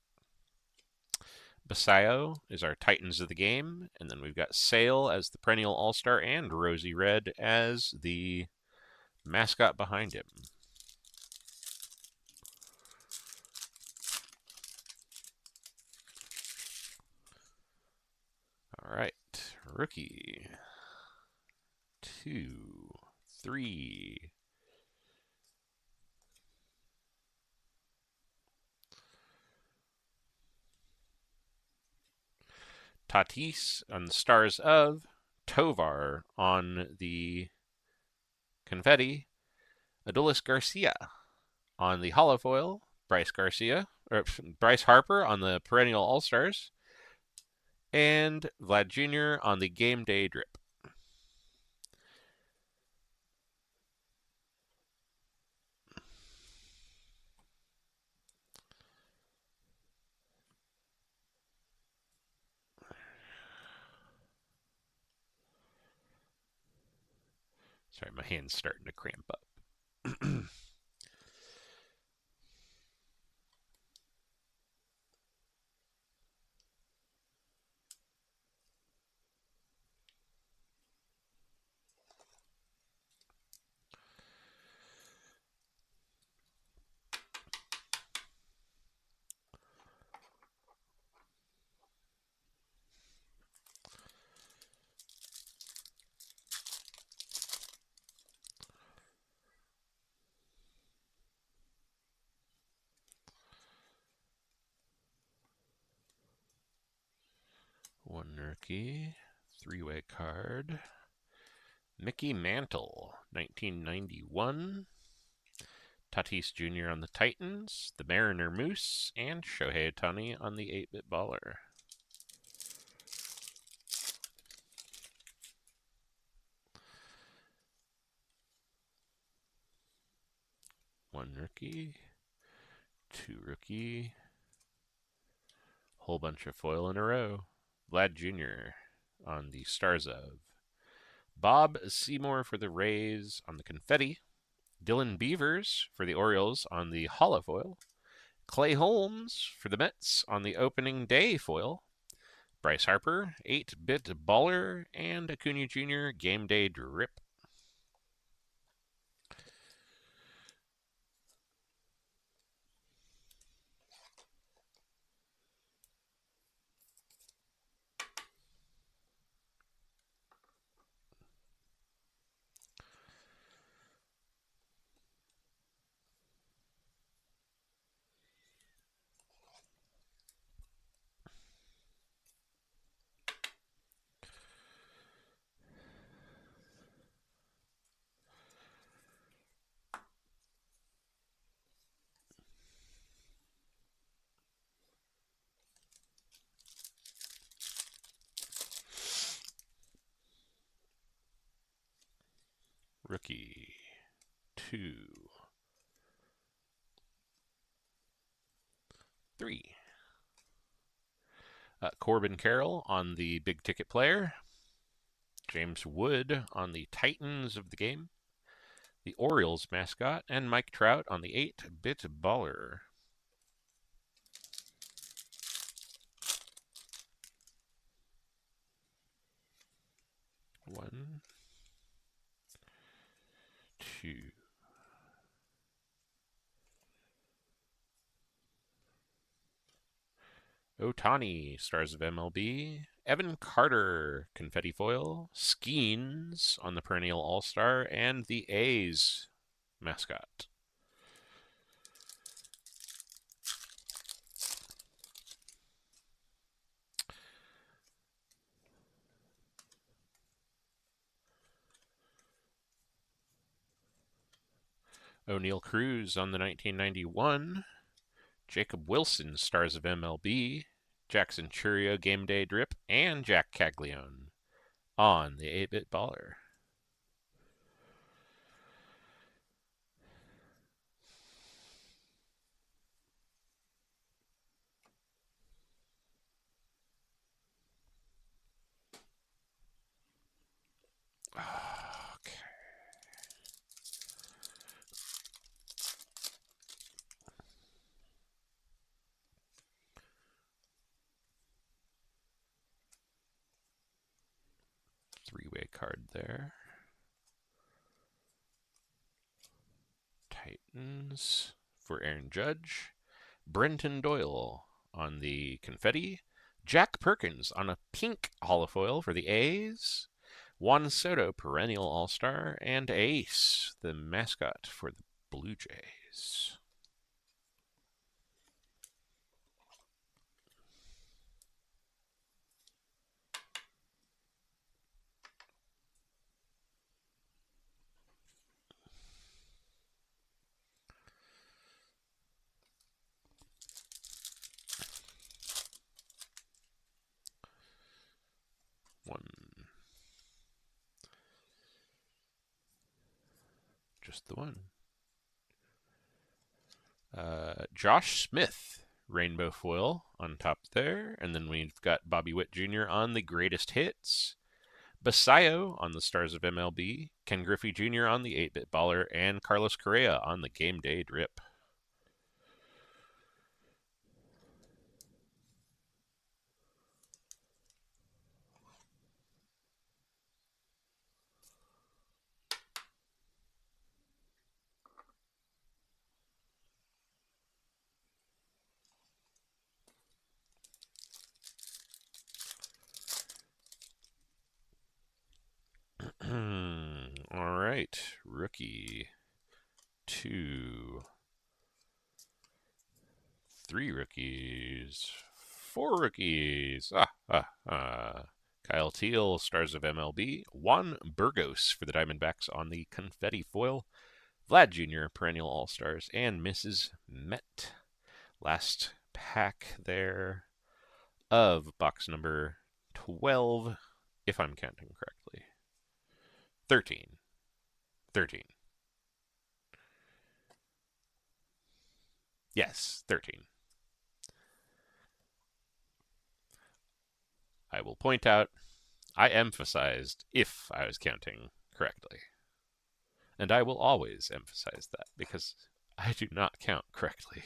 Basayo is our Titans of the game. And then we've got Sale as the Perennial All-Star and Rosie Red as the mascot behind him. All right, rookie. 2, 3. Tatis on the Stars of. Tovar on the Confetti. Adolis Garcia on the holofoil. Bryce Harper on the Perennial All-Stars. And Vlad Jr. on the Game Day Drip. Sorry, my hand's starting to cramp up. One rookie, 3-way card. Mickey Mantle, 1991. Tatis Jr. on the Titans, the Mariner Moose, and Shohei Ohtani on the 8-bit baller. One rookie, 2 rookie, whole bunch of foil in a row. Vlad Jr. on the Stars of. Bob Seymour for the Rays on the Confetti. Dylan Beavers for the Orioles on the holofoil. Clay Holmes for the Mets on the opening day foil. Bryce Harper, 8-bit baller, and Acuna Jr. Game Day Drip. Rookie 2, 3. Corbin Carroll on the big ticket player. James Wood on the Titans of the game. The Orioles mascot. And Mike Trout on the 8-bit baller. One, two. Ohtani, Stars of MLB. Evan Carter, Confetti Foil. Skeens on the Perennial All-Star. And the A's mascot. O'Neill Cruz on the 1991. Jacob Wilson, Stars of MLB. Jackson Churia, Game Day Drip. And Jack Caglione on the 8-bit baller. Okay. Three-way card there. Titans for Aaron Judge. Brenton Doyle on the confetti. Jack Perkins on a pink holofoil for the A's. Juan Soto, perennial all-star. And Ace, the mascot for the Blue Jays. One. Just the one. Josh Smith, rainbow foil on top there. And then we've got Bobby Witt Jr. on the greatest hits. Basayo on the Stars of MLB. Ken Griffey Jr. on the 8-bit baller. And Carlos Correa on the Game Day Drip. All right, rookie 2, 3 rookies, 4 rookies. Kyle Teal, Stars of MLB. Juan Burgos for the Diamondbacks on the confetti foil. Vlad Jr., perennial all-stars, and Mrs. Met. Last pack there of box number 12, if I'm counting correctly. 13. 13. Yes, 13. I will point out, I emphasized if I was counting correctly. And I will always emphasize that because I do not count correctly.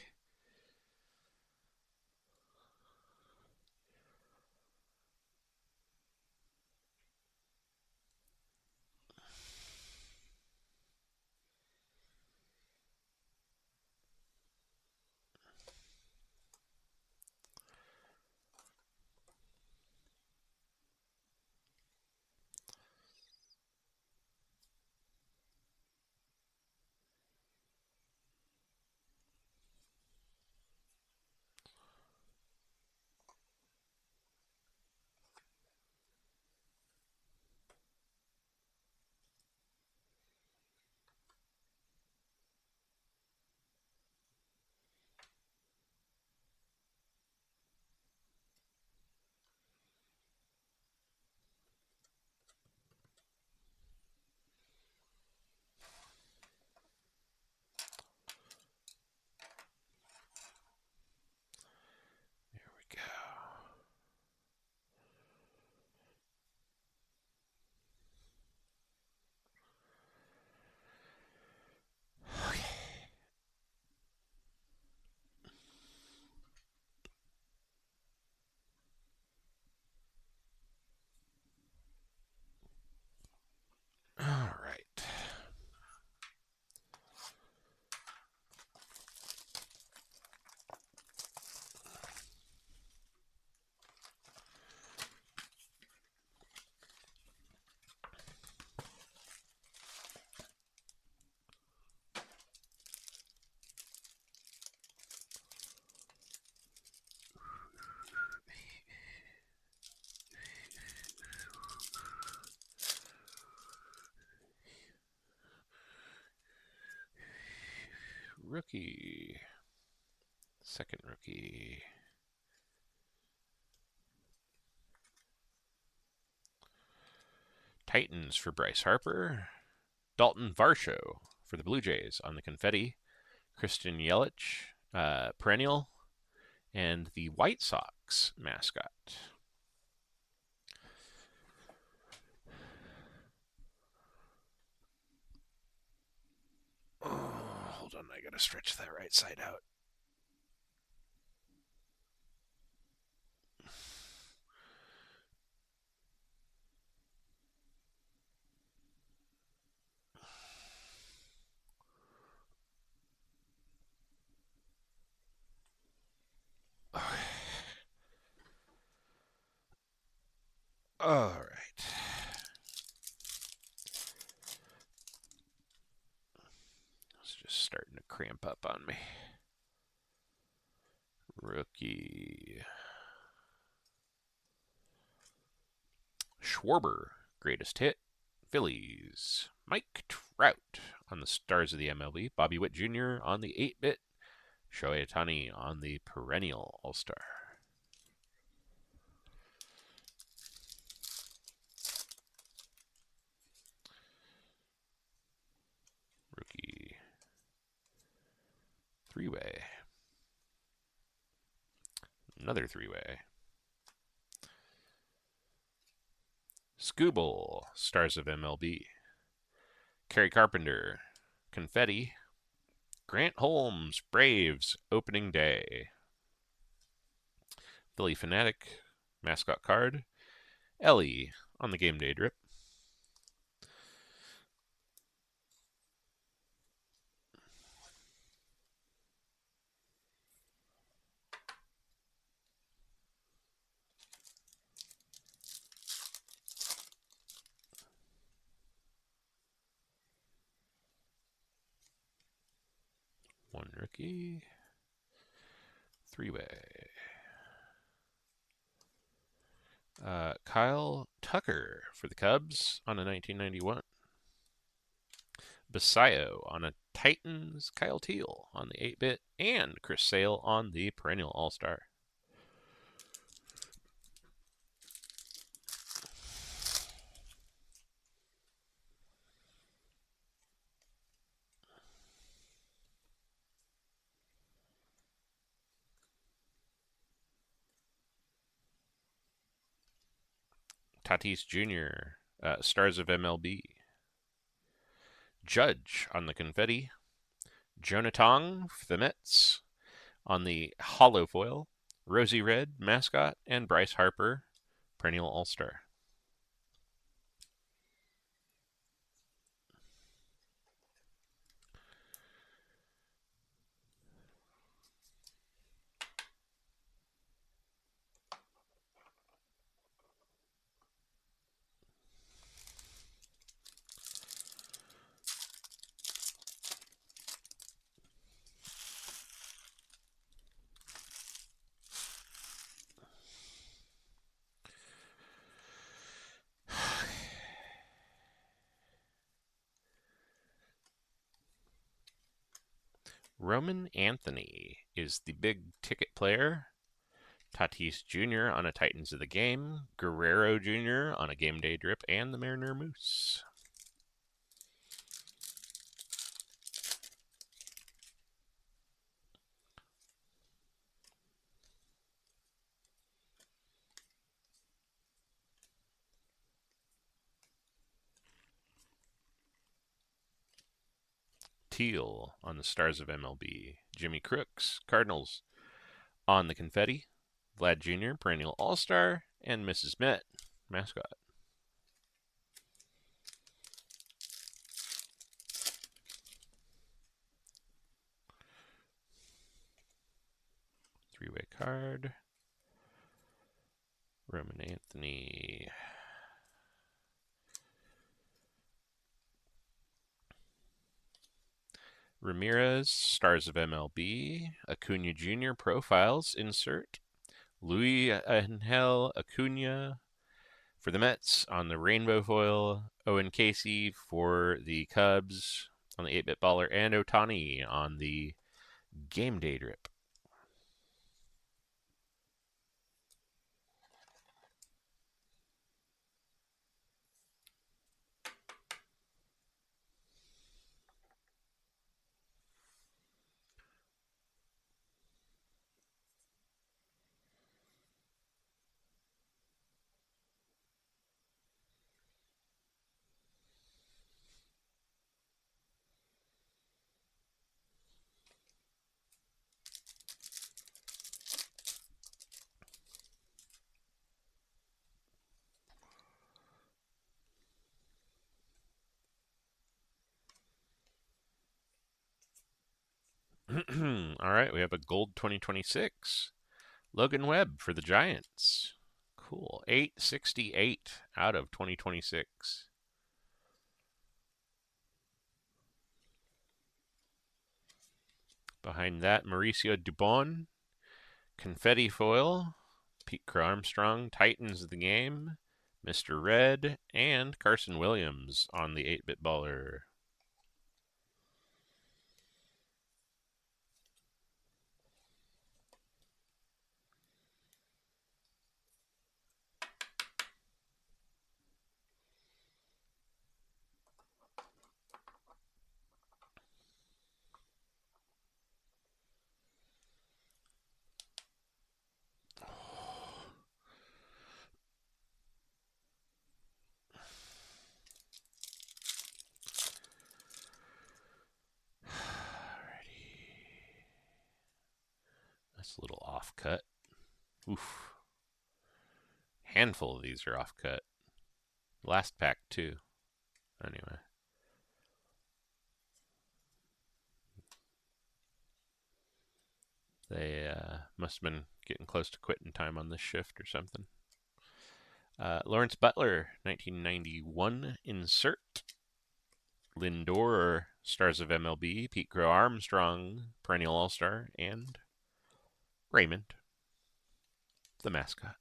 rookie. Second rookie. Titans for Bryce Harper. Dalton Varsho for the Blue Jays on the confetti. Christian Yelich, perennial. And the White Sox mascot. Oh, hold on, I gotta stretch that right side out. All right. It's just starting to cramp up on me. Rookie. Schwarber, greatest hit. Phillies. Mike Trout on the Stars of the MLB. Bobby Witt Jr. on the 8-bit. Shohei Ohtani on the perennial All-Star. Rookie. Three-way. Another three-way. Scooble, Stars of MLB. Kerry Carpenter, Confetti. Grant Holmes, Braves, opening day. Phillie Phanatic, mascot card. Ellie on the game day drip. One rookie. Three-way. Kyle Tucker for the Cubs on a 1991. Basayo on a Titans. Kyle Teal on the 8-bit. And Chris Sale on the perennial All-Star. Tatis Jr., Stars of MLB. Judge on the confetti. Jonah Tong for the Mets on the hollow foil. Rosie Red, mascot, and Bryce Harper, perennial All-Star. Roman Anthony is the big ticket player. Tatis Jr. on a Titans of the Game. Guerrero Jr. on a game day drip. And the Mariner Moose. Teal on the Stars of MLB. Jimmy Crooks, Cardinals on the confetti. Vlad Jr., perennial All-Star, and Mrs. Met, mascot. Three-way card. Roman Anthony. Ramirez, Stars of MLB. Acuna Jr. Profiles, insert. Luis Angel Acuna for the Mets on the rainbow foil. Owen Casey for the Cubs on the 8-bit baller. And Ohtani on the Game Day Drip. All right, we have a gold 2026. Logan Webb for the Giants. Cool. 868 out of 2026. Behind that, Mauricio Dubon. Confetti Foil. Pete Crow Armstrong. Titans of the Game. Mr. Red. And Carson Williams on the 8-bit baller. That's a little off cut. Oof. Handful of these are off cut. Last pack, too. Anyway. They must have been getting close to quitting time on this shift or something. Lawrence Butler, 1991 insert. Lindor, Stars of MLB. Pete Crow Armstrong, perennial All-Star. And Raymond, the mascot.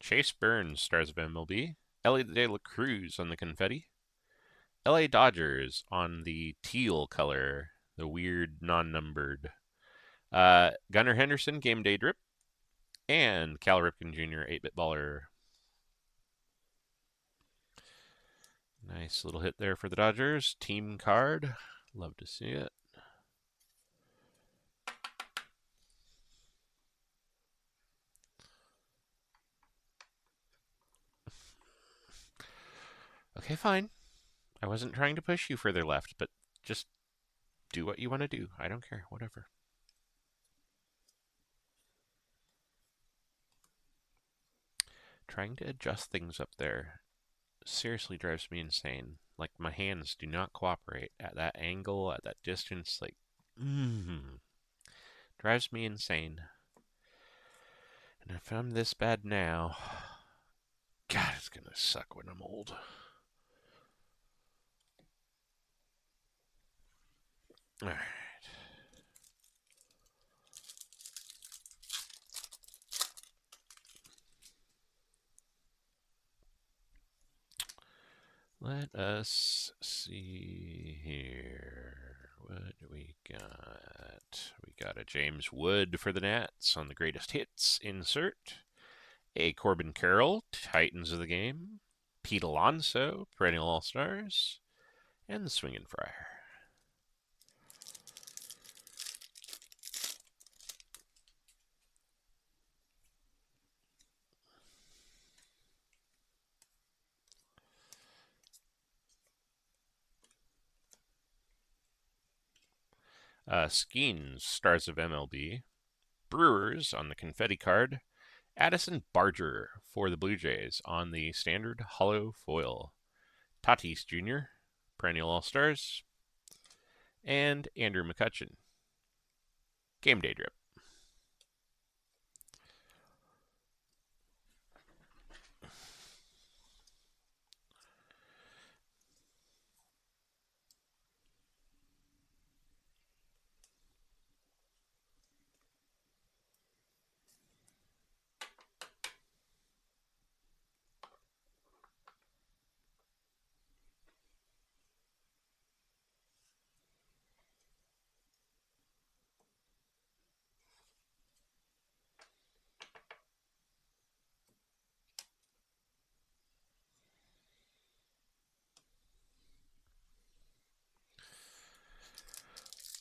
Chase Burns, Stars of MLB. Elly De La Cruz on the confetti. LA Dodgers on the teal color, the weird non-numbered. Gunnar Henderson, Game Day Drip. And Cal Ripken Jr., 8-bit baller. Nice little hit there for the Dodgers. Team card. Love to see it. Okay, fine. I wasn't trying to push you further left, but just do what you want to do. I don't care. Whatever. Trying to adjust things up there seriously drives me insane. Like, my hands do not cooperate at that angle, at that distance. Like, drives me insane. And if I'm this bad now, God, it's gonna suck when I'm old. All right. Let us see here. What do we got? We got a James Wood for the Nats on the greatest hits insert. A Corbin Carroll, Titans of the Game. Pete Alonso, perennial All-Stars. And the Swingin' Friar. Skeens, Stars of MLB. Brewers on the confetti card. Addison Barger for the Blue Jays on the standard hollow foil. Tatis Jr., perennial All-Stars. And Andrew McCutchen. Game Day Drip.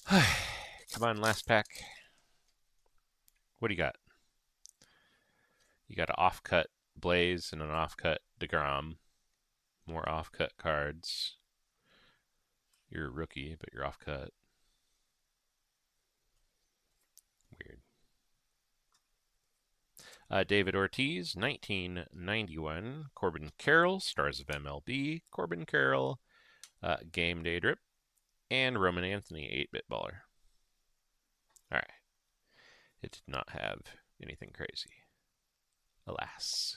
Come on, last pack. What do you got? You got an off-cut Blaze and an off-cut DeGrom. More off-cut cards. You're a rookie, but you're off-cut. Weird. David Ortiz, 1991. Corbin Carroll, Stars of MLB. Corbin Carroll, Game Day Drip. And Roman Anthony, 8-bit baller. All right. It did not have anything crazy. Alas.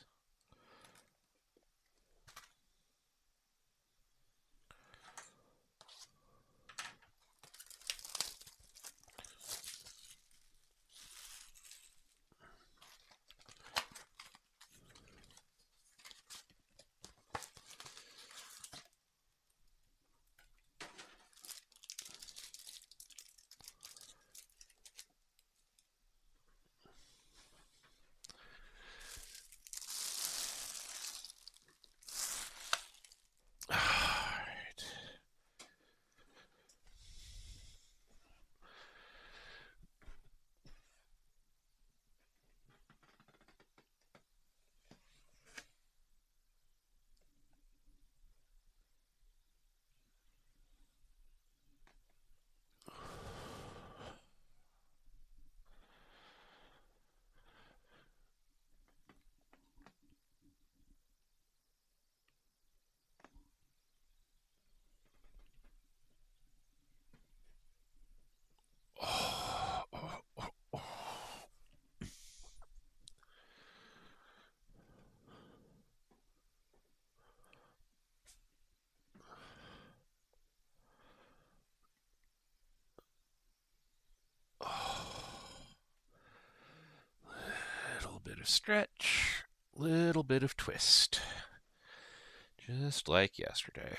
Little bit of stretch, little bit of twist. Just like yesterday.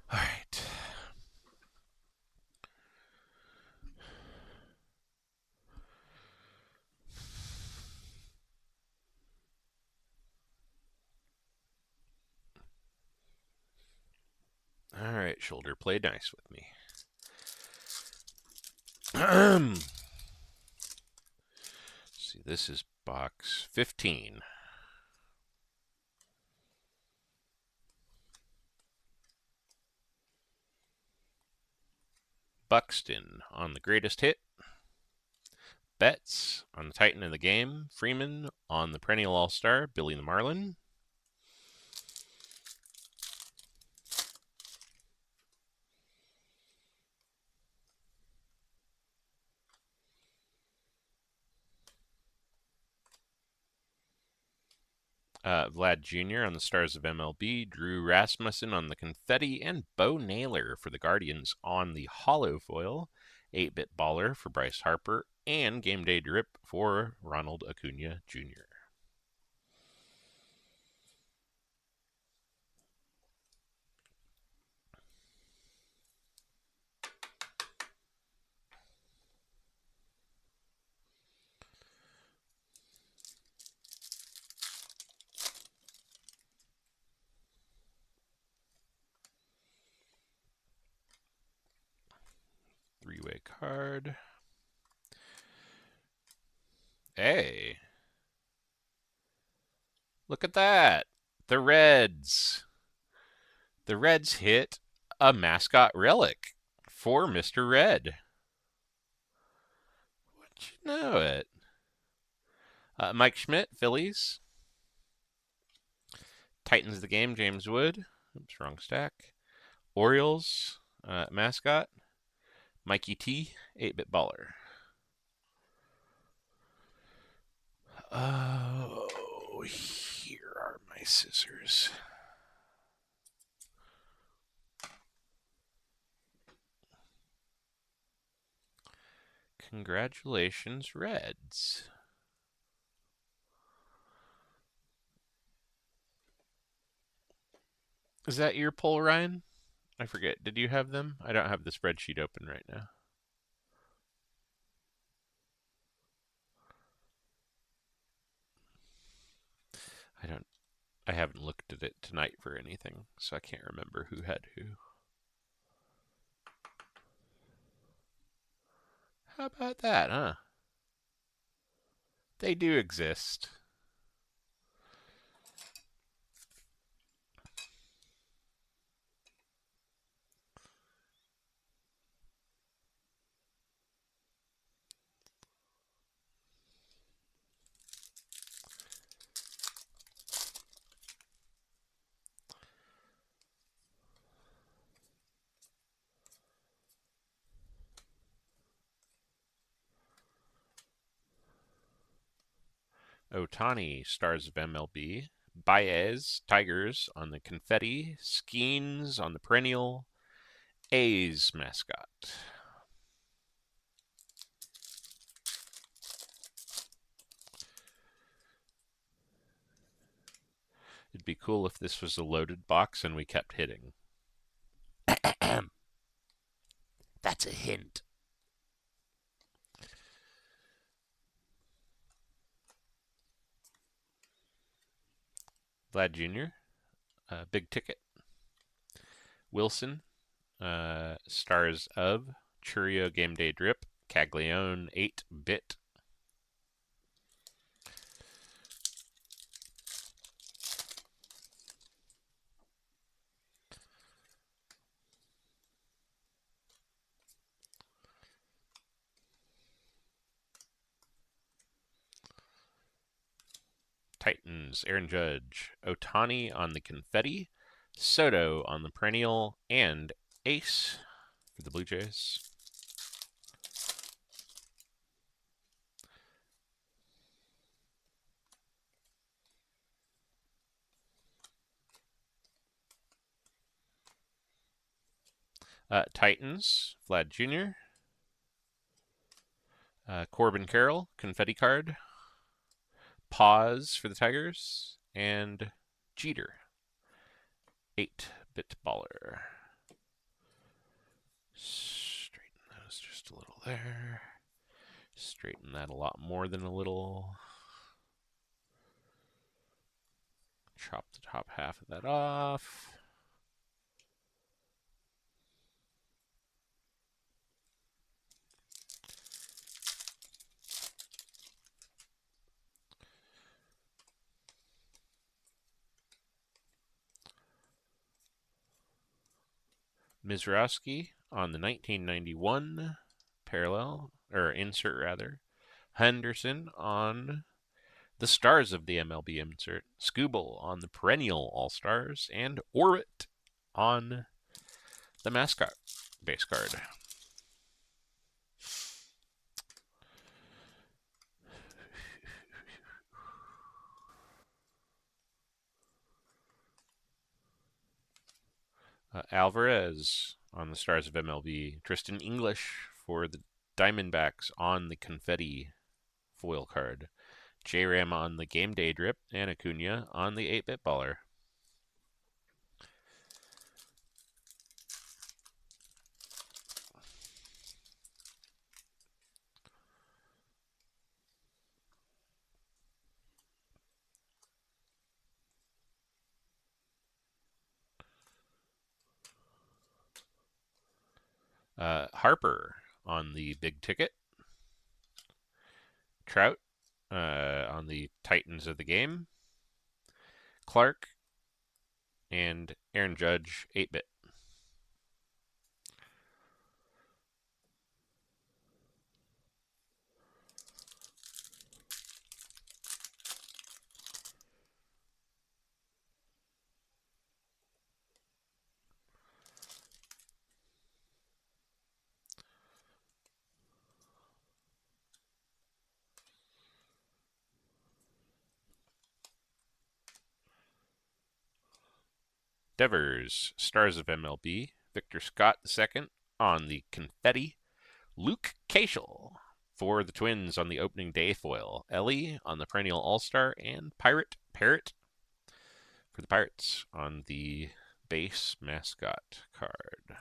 All right. All right, shoulder, play nice with me. See, this is box 15. Buxton on the greatest hit. Betts on the Titan of the game. Freeman on the perennial all-star, Billy the Marlin. Vlad Jr. on the Stars of MLB, Drew Rasmussen on the Confetti, and Bo Naylor for the Guardians on the Hollow Foil, 8-bit baller for Bryce Harper, and Game Day Drip for Ronald Acuna Jr. Three-way card. Hey. Look at that. The Reds. The Reds hit a mascot relic for Mr. Red. Would you know it? Mike Schmidt, Phillies. Titans of the game, James Wood. Oops, wrong stack. Orioles, mascot. Mikey T, 8-bit baller. Oh, here are my scissors. Congratulations, Reds. Is that your poll, Ryan? I forget. Did you have them? I don't have the spreadsheet open right now. I don't. I haven't looked at it tonight for anything, so I can't remember who had who. How about that, huh? They do exist. Otani, Stars of MLB. Baez, Tigers on the confetti. Skeens on the perennial. A's mascot. It'd be cool if this was a loaded box and we kept hitting. That's a hint. Vlad Jr., big ticket. Wilson, Stars of, Churio Game Day Drip, Caglione 8-bit. Titans, Aaron Judge, Otani on the confetti, Soto on the perennial, and Ace for the Blue Jays. Titans, Vlad Jr., Corbin Carroll, confetti card, Pause for the Tigers, and Jeter, 8-bit baller. Straighten those just a little there. Straighten that a lot more than a little. Chop the top half of that off. Mizrowski on the 1991 parallel, or insert rather. Henderson on the Stars of the MLB insert. Skubal on the perennial All-Stars. And Orbit on the mascot base card. Alvarez on the Stars of MLB. Tristan English for the Diamondbacks on the confetti foil card. J-Ram on the Game Day drip. And Acuna on the 8-bit baller. Harper on the big ticket. Trout on the Titans of the game. Clark and Aaron Judge, 8-bit. Devers, Stars of MLB. Victor Scott II on the confetti. Luke Cashel For the Twins on the opening day foil, Ellie on the perennial All-Star, and Pirate Parrot for the Pirates on the base mascot card.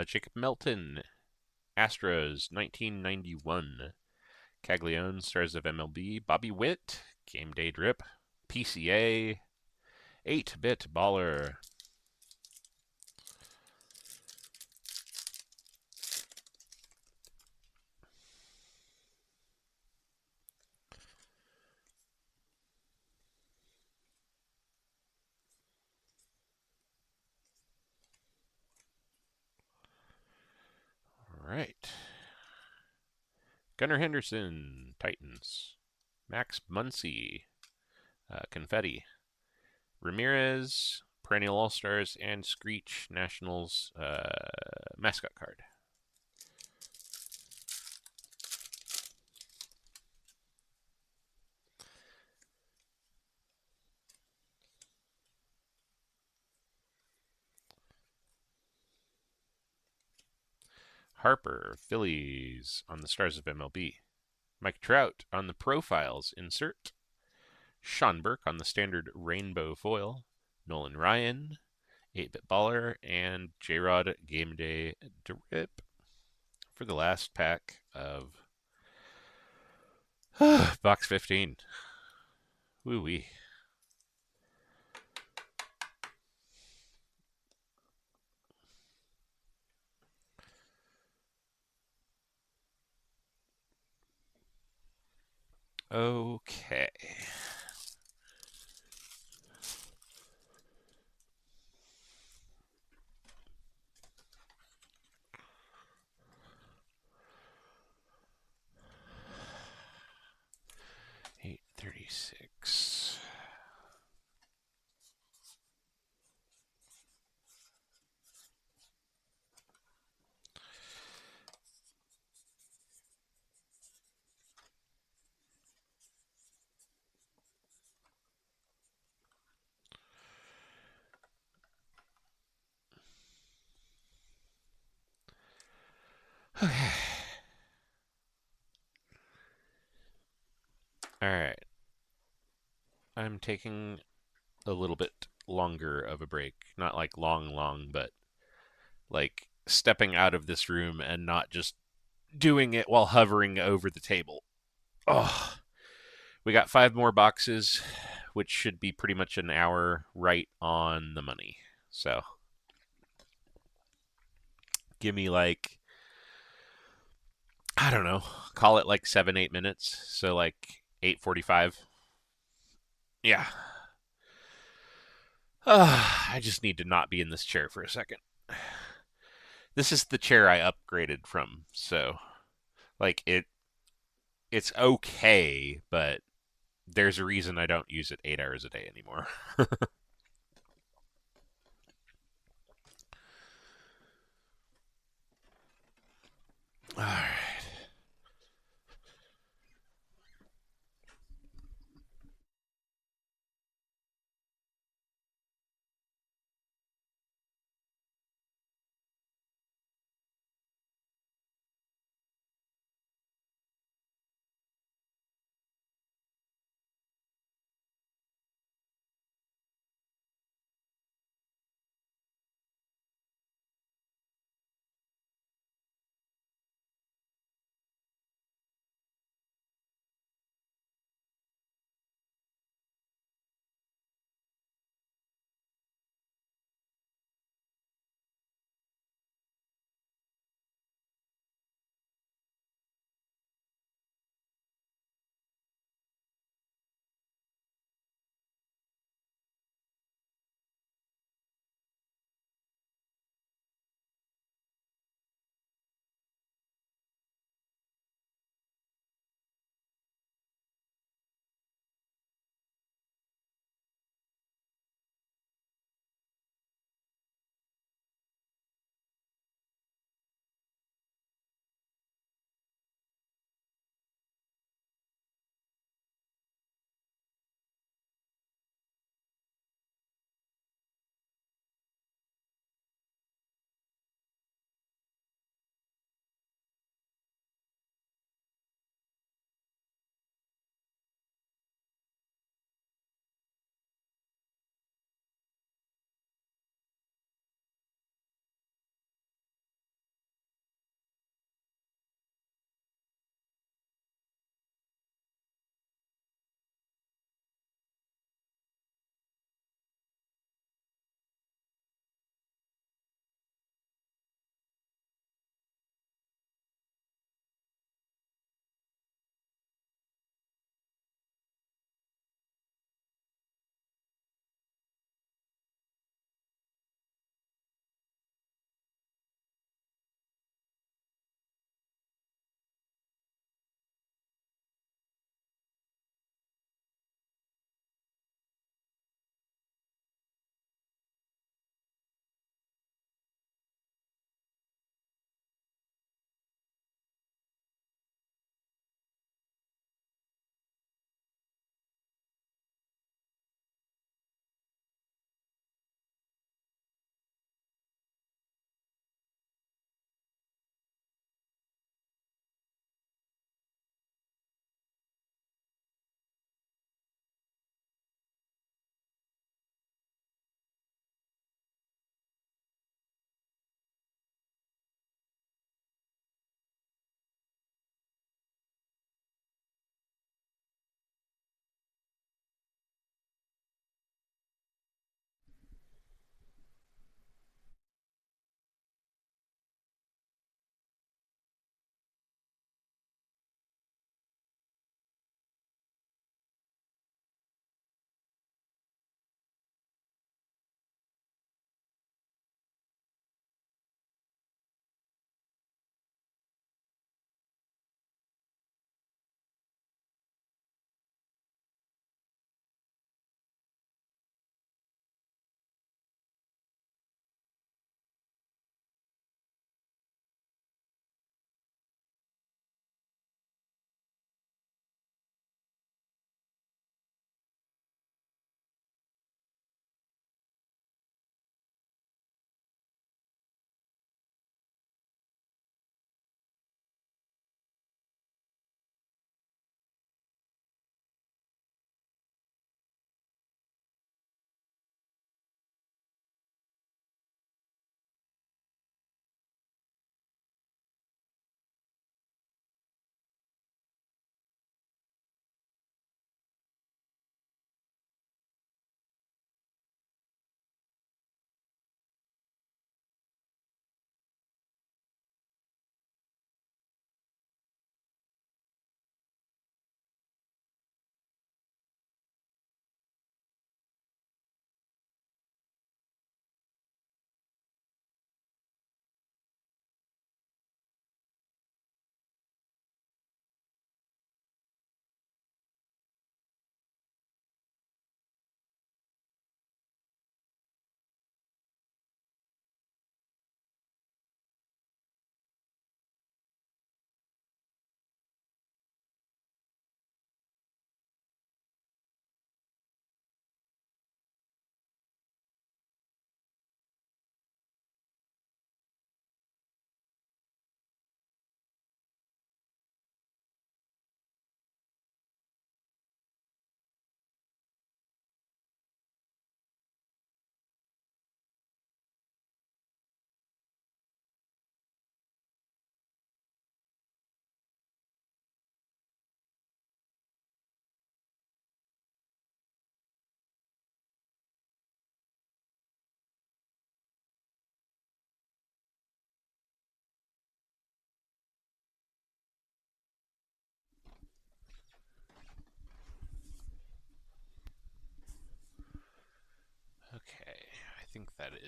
Jacob Melton, Astros, 1991. Caglione, Stars of MLB. Bobby Witt, Game Day Drip. PCA, 8-Bit Baller. All right. Gunnar Henderson, Titans. Max Muncy, Confetti. Ramirez, Perennial All-Stars, and Screech, Nationals mascot card. Harper, Phillies on the Stars of MLB. Mike Trout on the Profiles insert. Sean Burke on the standard rainbow foil. Nolan Ryan, 8-Bit Baller, and J-Rod Game Day Drip for the last pack of box 15. Woo-wee. Okay. $8.36. Okay. All right. I'm taking a little bit longer of a break. Not like long, but like stepping out of this room and not just doing it while hovering over the table. Oh, we got 5 more boxes, which should be pretty much an hour right on the money. So, give me like, I don't know, call it like 7-8 minutes. So like 8:45. Yeah. I just need to not be in this chair for a second. This is the chair I upgraded from, so like it's okay, but there's a reason I don't use it 8 hours a day anymore. All right.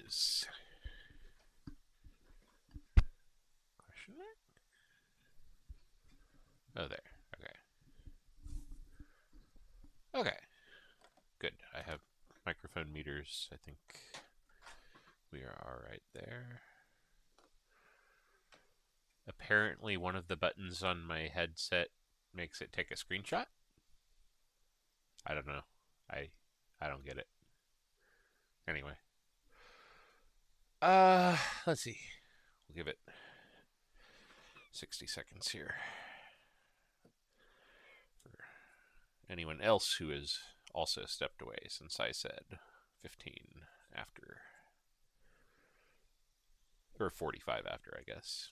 is? Question mark? Oh, there. Okay. Okay. Good. I have microphone meters. I think we are all right there. Apparently, one of the buttons on my headset makes it take a screenshot. I don't know. I don't get it. Anyway. Let's see. We'll give it 60 seconds here. For anyone else who has also stepped away since I said 15 after. Or 45 after, I guess.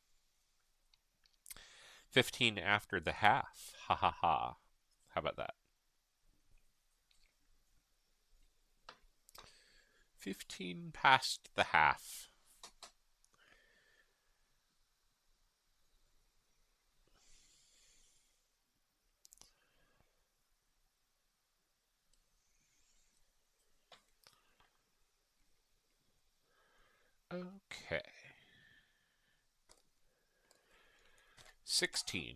15 after the half. Ha ha ha. How about that? 15 past the half. Okay. 16.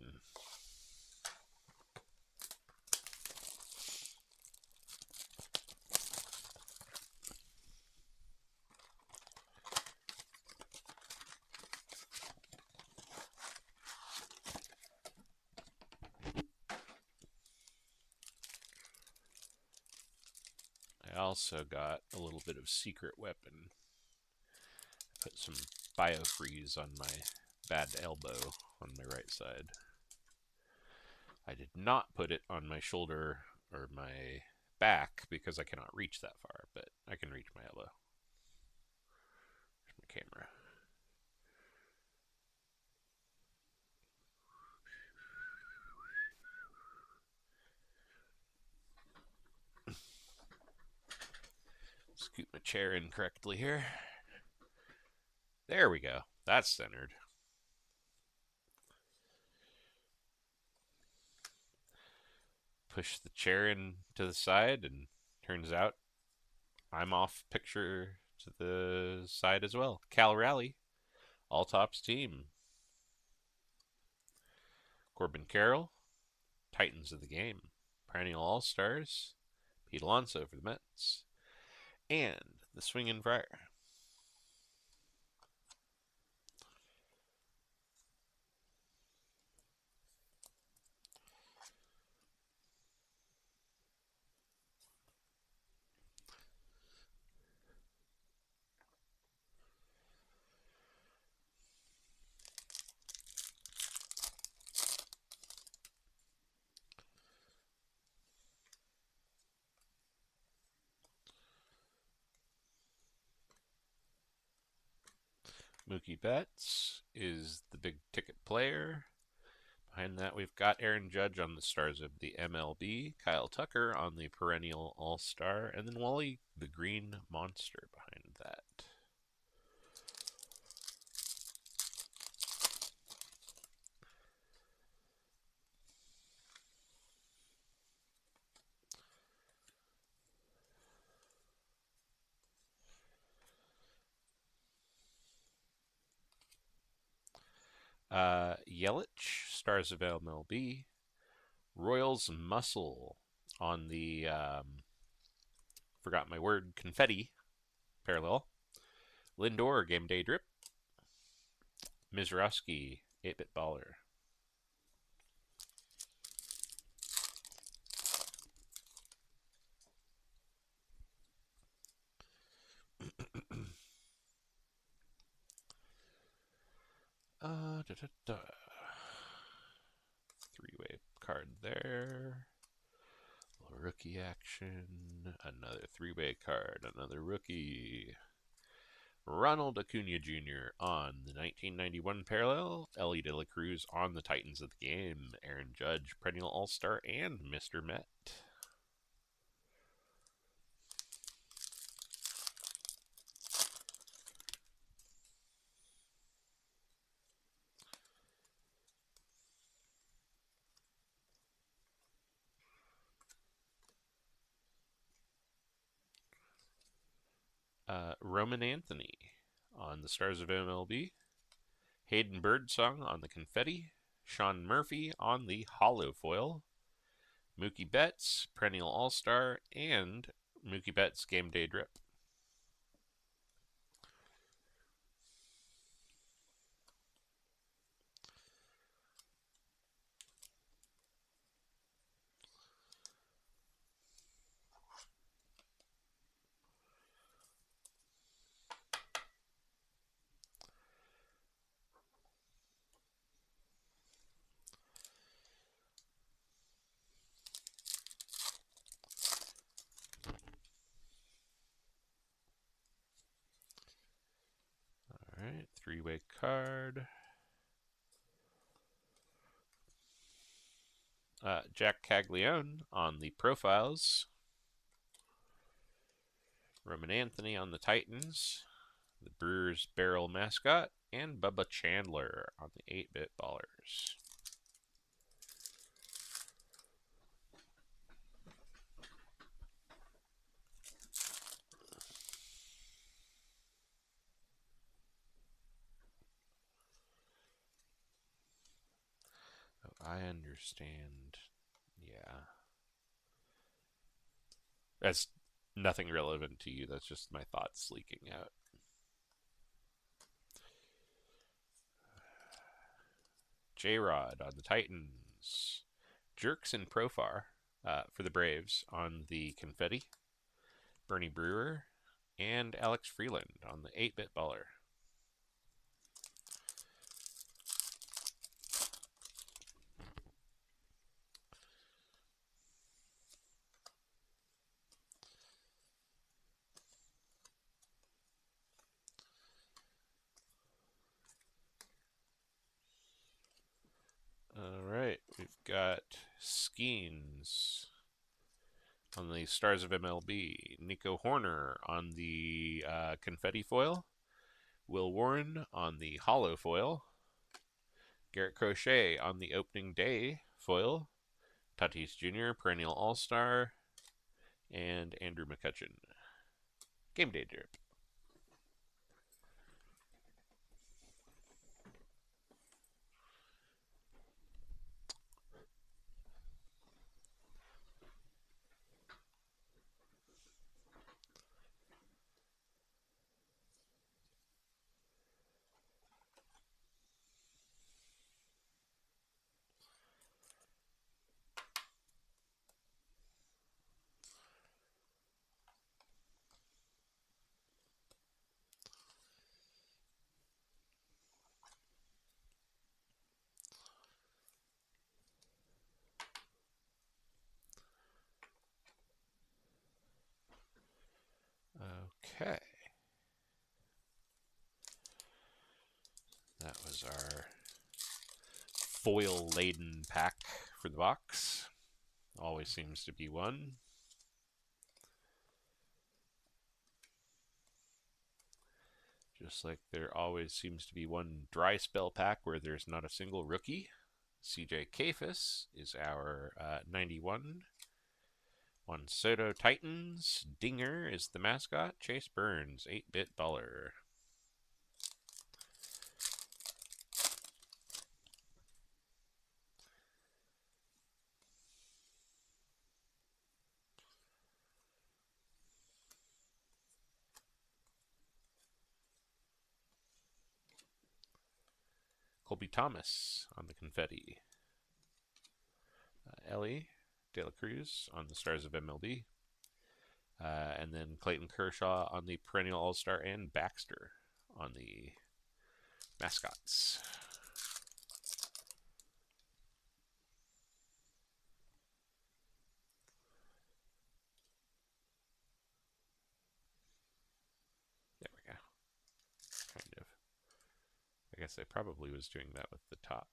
I also got a little bit of secret weapon. Put some biofreeze on my bad elbow on my right side. I did not put it on my shoulder or my back because I cannot reach that far, but I can reach my elbow. There's my camera. Scoot my chair in correctly here. There we go. That's centered. Push the chair in to the side, and turns out I'm off picture to the side as well. Cal Rally, all tops team. Corbin Carroll, Titans of the game. Perennial All Stars, Pete Alonso for the Mets. And the Swingin' Friar. Mookie Betts is the big ticket player. Behind that, we've got Aaron Judge on the Stars of the MLB, Kyle Tucker on the Perennial All-Star, and then Wally the Green Monster behind that. Yelich, Stars of MLB, Royals Muscle on the, forgot my word, confetti parallel, Lindor Game Day Drip, Mizrowski 8-Bit Baller. Three-way card there. Rookie action. Another three-way card. Another rookie. Ronald Acuna Jr. on the 1991 parallel. Elly De La Cruz on the Titans of the game. Aaron Judge, Perennial All-Star, and Mr. Met. Roman Anthony on the Stars of MLB. Hayden Birdsong on the Confetti. Sean Murphy on the Hollow Foil. Mookie Betts, Perennial All-Star, and Mookie Betts Game Day Drip. All right, three-way card. Jack Caglione on the Profiles. Roman Anthony on the Titans. The Brewers Barrel Mascot. And Bubba Chandler on the 8-Bit Ballers. Oh, I understand. Yeah. That's nothing relevant to you. That's just my thoughts leaking out. J-Rod on the Titans. Jerks and Profar for the Braves on the Confetti. Bernie Brewer. And Alex Freeland on the 8-Bit Baller. All right, we've got Skeens on the Stars of MLB. Nico Horner on the Confetti Foil. Will Warren on the Hollow Foil. Garrett Crochet on the Opening Day Foil. Tatis Jr., Perennial All-Star. And Andrew McCutchen. Game Day Drip. Okay. That was our foil-laden pack for the box. Always seems to be one. Just like there always seems to be one dry spell pack where there's not a single rookie. CJ Kafis is our 91. Juan Soto Titans. Dinger is the mascot. Chase Burns, 8-Bit Baller. Colby Thomas on the Confetti. Ellie De La Cruz on the Stars of MLB. And then Clayton Kershaw on the Perennial All-Star and Baxter on the mascots. There we go. Kind of. I guess I probably was doing that with the top.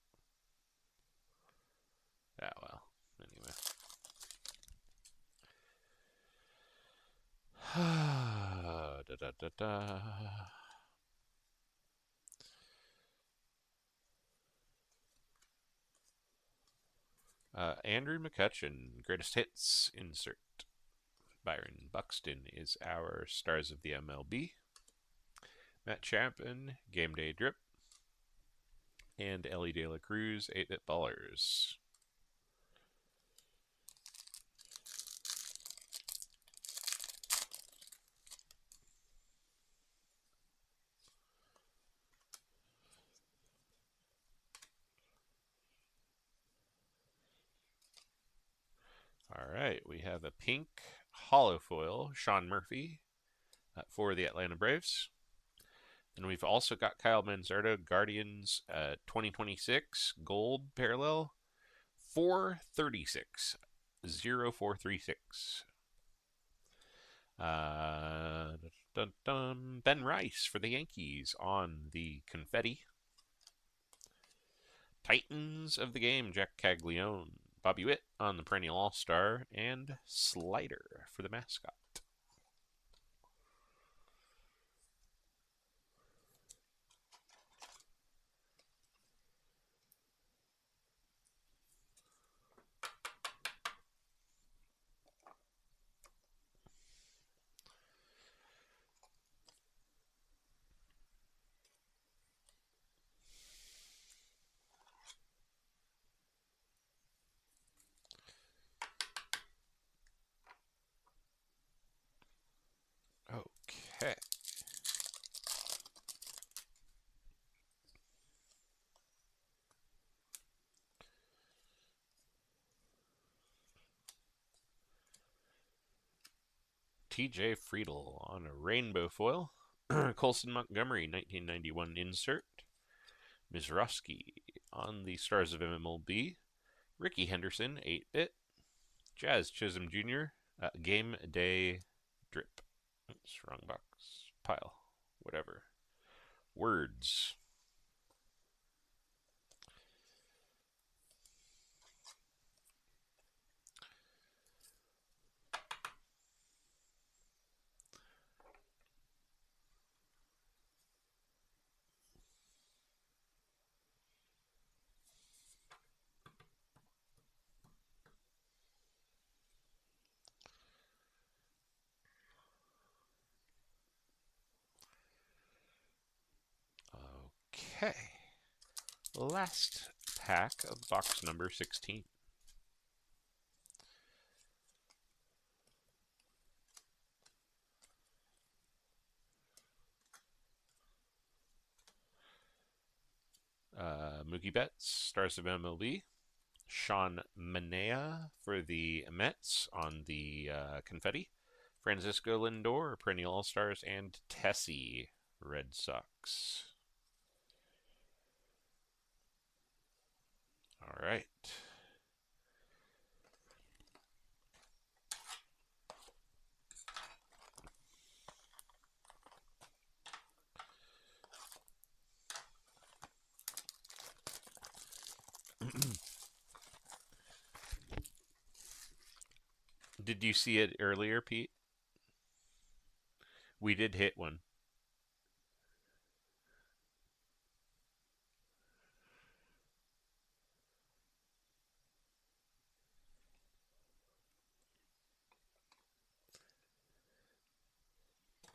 Ah, well. Anyway. da, da, da, da. Andrew McCutchen, greatest hits insert Byron Buxton is our Stars of the MLB. Matt Chapman, Game Day Drip. And Ellie De La Cruz, 8-Bit Ballers. All right, we have a pink hollow foil, Sean Murphy, for the Atlanta Braves. And we've also got Kyle Manzardo, Guardians 2026 gold parallel, 436, 0436. Dun, dun, Ben Rice for the Yankees on the confetti. Titans of the game, Jack Caglione, Bobby Witt on the perennial all-star, and Slider for the mascot. Okay. TJ Friedel on a rainbow foil. Colson Montgomery, 1991 insert. Mizrowski on the Stars of MLB. Ricky Henderson, 8-bit. Jazz Chisholm Jr., Game Day Drip. Oops, wrong box. Pile. Whatever. Words. Okay. Last pack of box number 16. Mookie Betts, Stars of MLB. Sean Manaea for the Mets on the confetti. Francisco Lindor, perennial all-stars, and Tessie, Red Sox. All right. Did you see it earlier, Pete? We did hit one.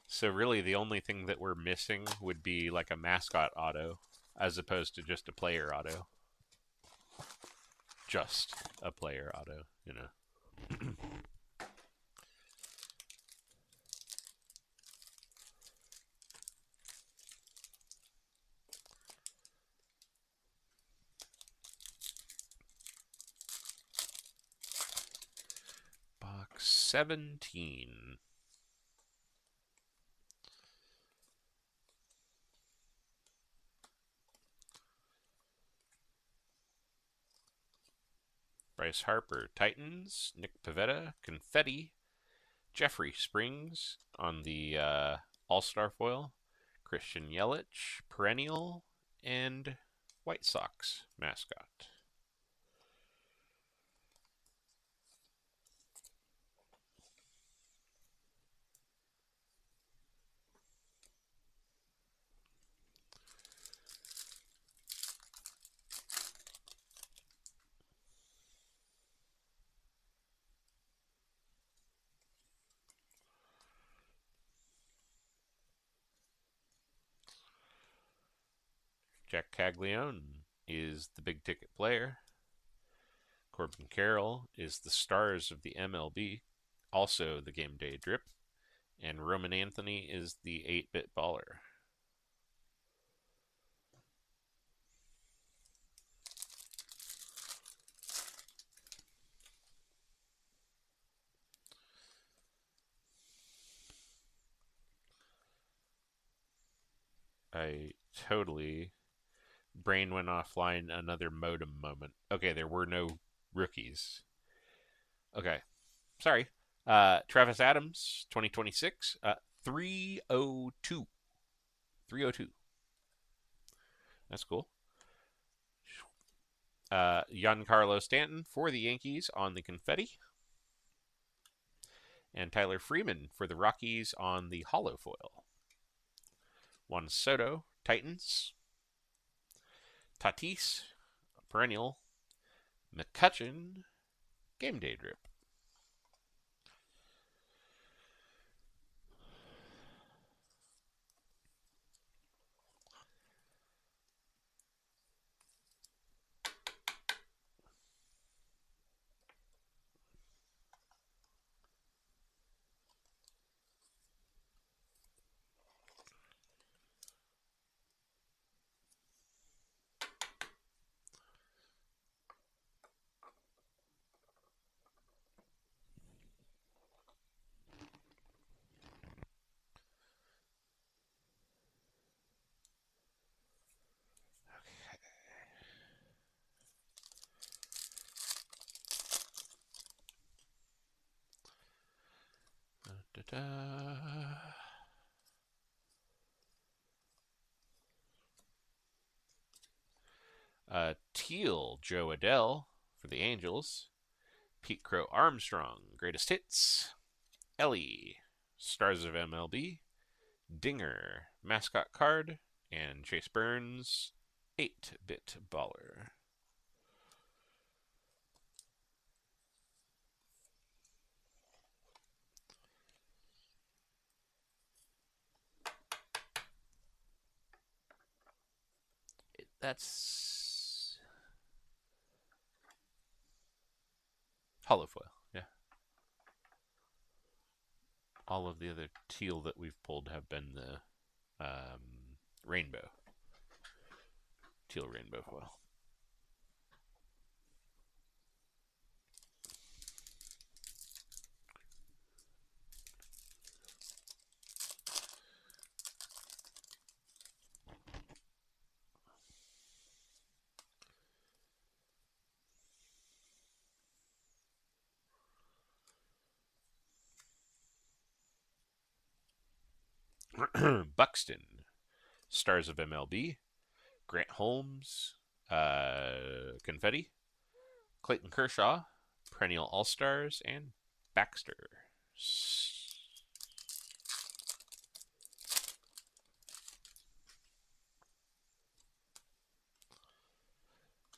So really the only thing that we're missing would be like a mascot auto as opposed to just a player auto. Just a player auto, you know. Box 17. Bryce Harper, Titans. Nick Pivetta, Confetti. Jeffrey Springs on the All-Star foil. Christian Yelich, Perennial. And White Sox mascot. Jack Caglione is the big ticket player. Corbin Carroll is the stars of the MLB, also the game day drip. And Roman Anthony is the 8-bit baller. I totally brain went offline. Another modem moment. Okay, there were no rookies. Okay, sorry. Travis Adams, 2026, 302. 302. That's cool. Giancarlo Stanton for the Yankees on the confetti. And Tyler Freeman for the Rockies on the hollow foil. Juan Soto, Titans. Tatis, perennial. McCutchen, game day drip. Teal, Joe Adele for the Angels. Pete Crow Armstrong, greatest hits. Ellie, stars of MLB. Dinger, mascot card. And Chase Burns, 8-bit baller. That's hollow foil, yeah. All of the other teal that we've pulled have been the rainbow. Teal rainbow foil. Buxton, stars of MLB. Grant Holmes, confetti. Clayton Kershaw, perennial all stars, and Baxter.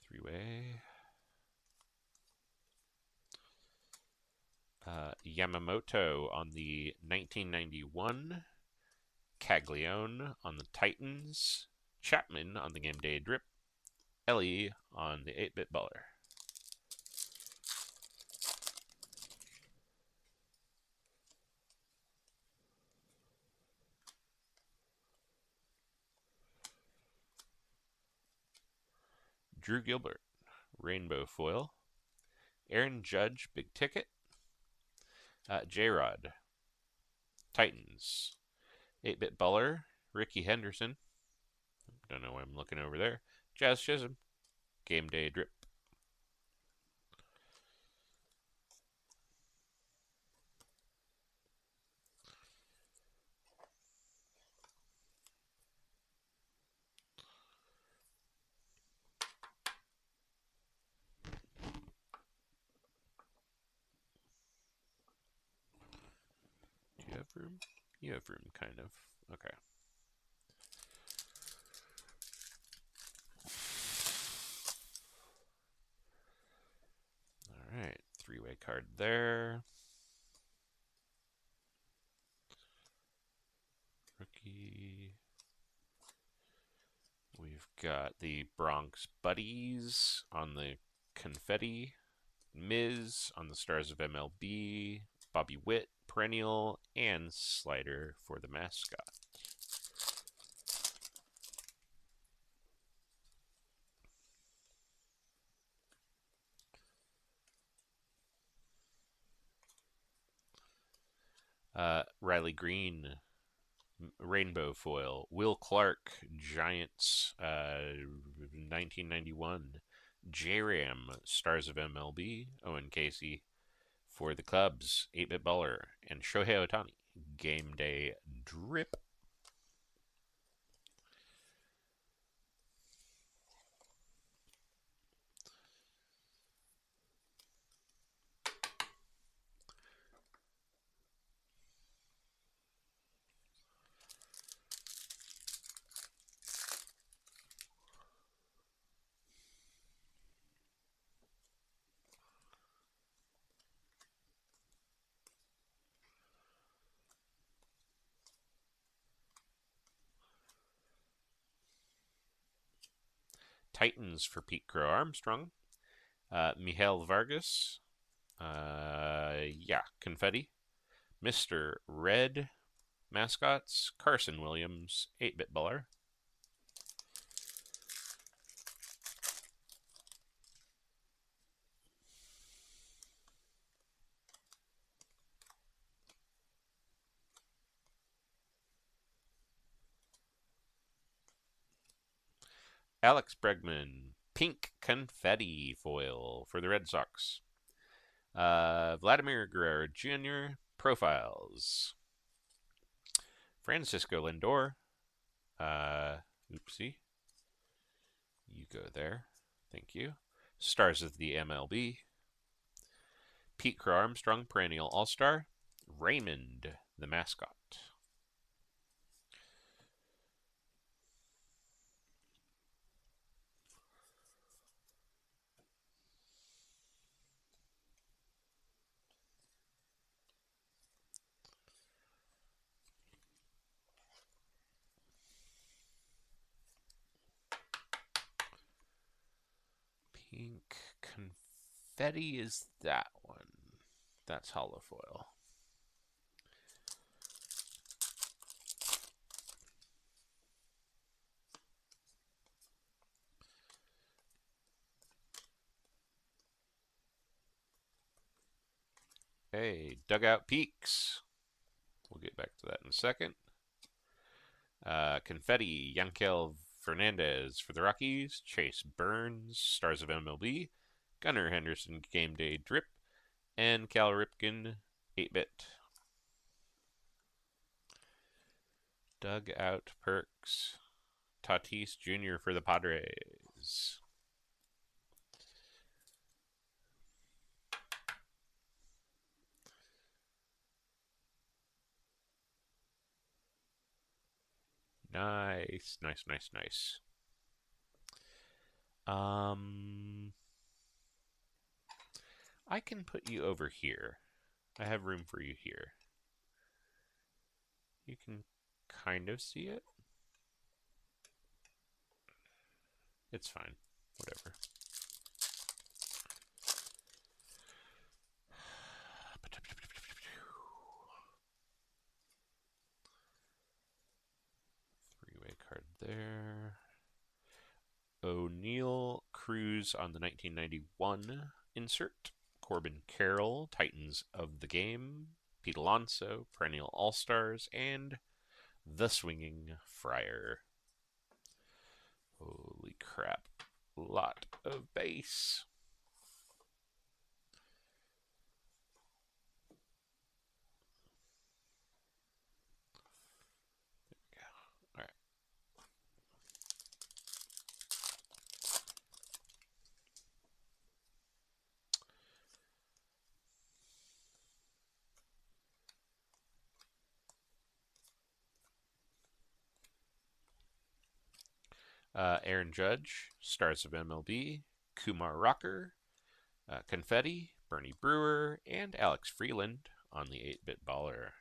Three-way. Yamamoto on the 1991. Caglione on the Titans. Chapman on the game day drip. Ellie on the 8-bit baller. Drew Gilbert, rainbow foil. Aaron Judge, big ticket. J-Rod, Titans. 8-bit baller, Ricky Henderson. Don't know why I'm looking over there. Jazz Chisholm, game day drip. Do you have room? You have room, kind of. Okay. All right, three-way card there. Rookie. We've Got the Bronx Buddies on the confetti. Miz on the Stars of MLB. Bobby Witt, perennial, and slider for the mascot. Riley Green, rainbow foil. Will Clark, Giants, 1991. J-Ram, Stars of MLB. Owen Casey for the Cubs, 8-bit baller. And Shohei Ohtani, game day drip. Titans for Pete Crow Armstrong. Mihail Vargas. Confetti. Mr. Red. Mascots. Carson Williams, 8-bit baller. Alex Bregman, pink confetti foil for the Red Sox. Vladimir Guerrero Jr., profiles. Francisco Lindor. Oopsie. You go there. Thank you. Stars of the MLB. Pete Crow Armstrong, perennial all-star. Raymond, the mascot. Pink confetti is that one. That's hollow foil. Hey, Dugout Peaks. We'll get back to that in a second. Confetti, Yankel Fernandez for the Rockies. Chase Burns, Stars of MLB. Gunnar Henderson, Game Day Drip. And Cal Ripken, 8-bit. Dugout Perks. Tatis Jr. for the Padres. Nice, nice, nice, nice. I can put you over here. I have room for you here. You can kind of see it. It's fine. Whatever. Three-way card there. O'Neill, Cruz on the 1991 insert. Corbin Carroll, Titans of the Game. Pete Alonso, perennial All-Stars. And the Swinging Friar. Holy crap. Lot of base. Aaron Judge, Stars of MLB, Kumar Rocker, Confetti, Bernie Brewer, and Alex Freeland on the 8-bit baller.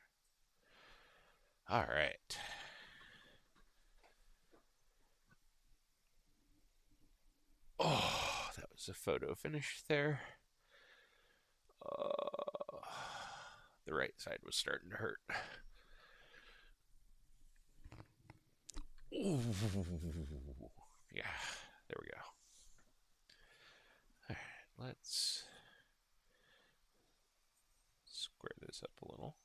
All right. Oh, that was a photo finish there. Uh, the right side was starting to hurt. Ooh. Yeah, there we go. All right, let's square this up a little.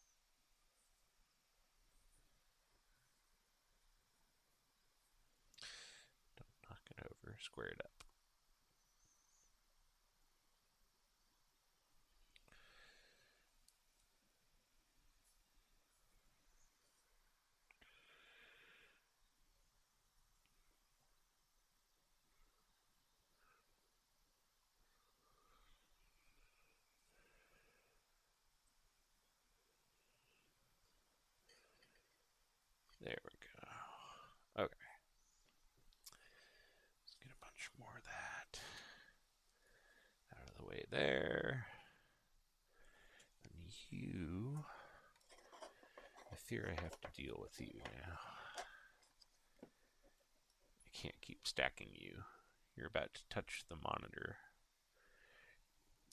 Don't knock it over, square it up. There we go. Okay. Let's get a bunch more of that out of the way there. And you, I fear I have to deal with you now. I can't keep stacking you. You're about to touch the monitor.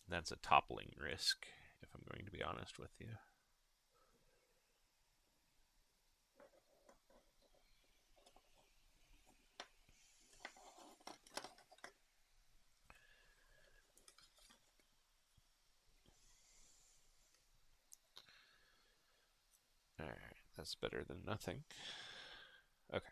That's a toppling risk, if I'm going to be honest with you. Alright, that's better than nothing. Okay.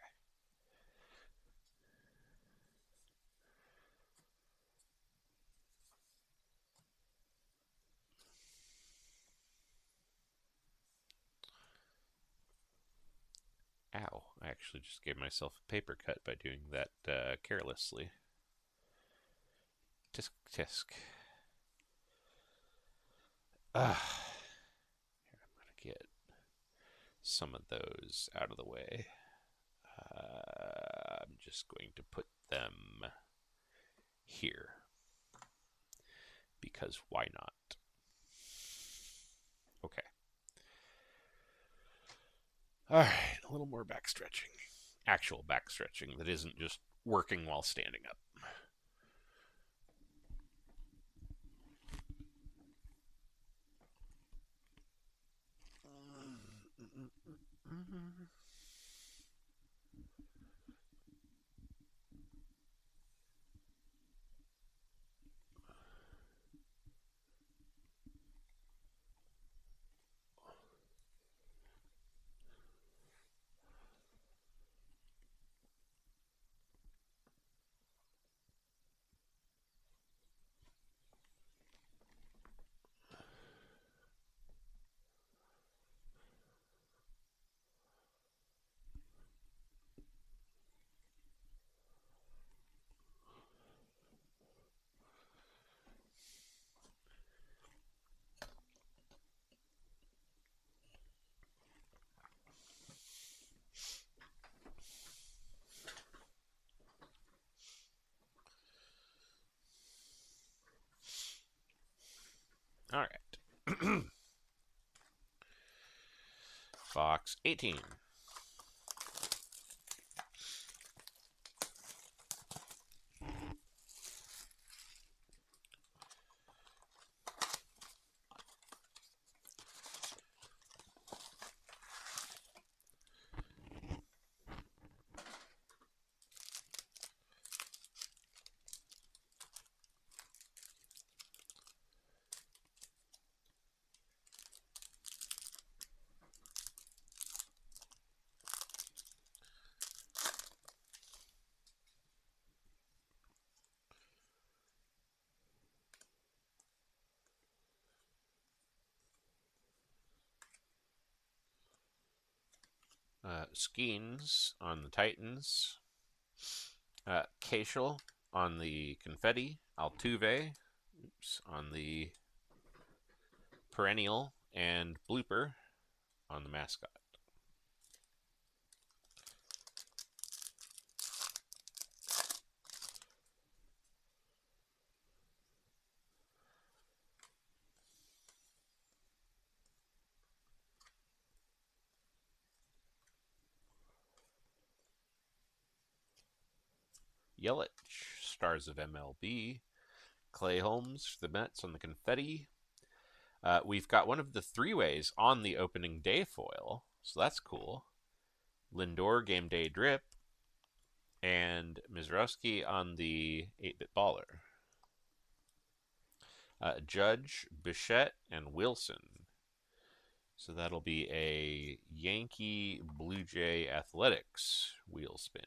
Ow, I actually just gave myself a paper cut by doing that carelessly. Tisk tisk. Ah. Here, I'm going to get some of those out of the way. I'm just going to put them here. Because why not? Okay. Alright, a little more back stretching. Actual back stretching that isn't just working while standing up. All right. Box 18. Skeens on the Titans. Cashel on the Confetti. Altuve on the Perennial. And Blooper on the Mascot. Yelich Stars of MLB. Clay Holmes for the Mets on the confetti. We've got one of the three-ways on the opening day foil, so that's cool. Lindor Game Day Drip, and Mizrowski on the 8-bit baller. Judge, Bichette, and Wilson. So that'll be a Yankee Blue Jay Athletics wheel spin.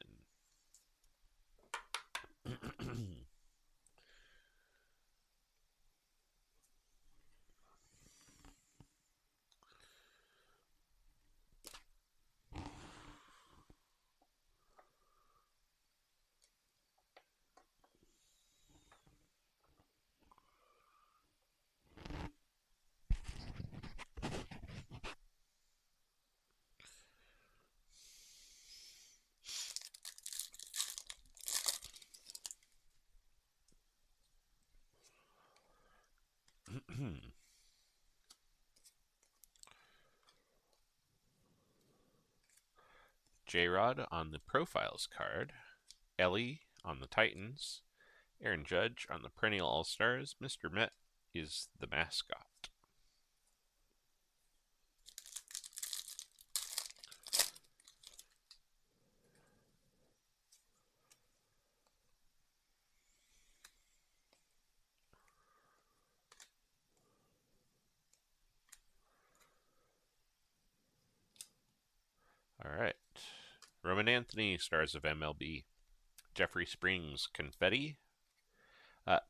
J-Rod on the Profiles card. Ellie on the Titans. Aaron Judge on the Perennial All-Stars. Mr. Met is the mascot. All right. Roman Anthony, Stars of MLB. Jeffrey Springs, Confetti.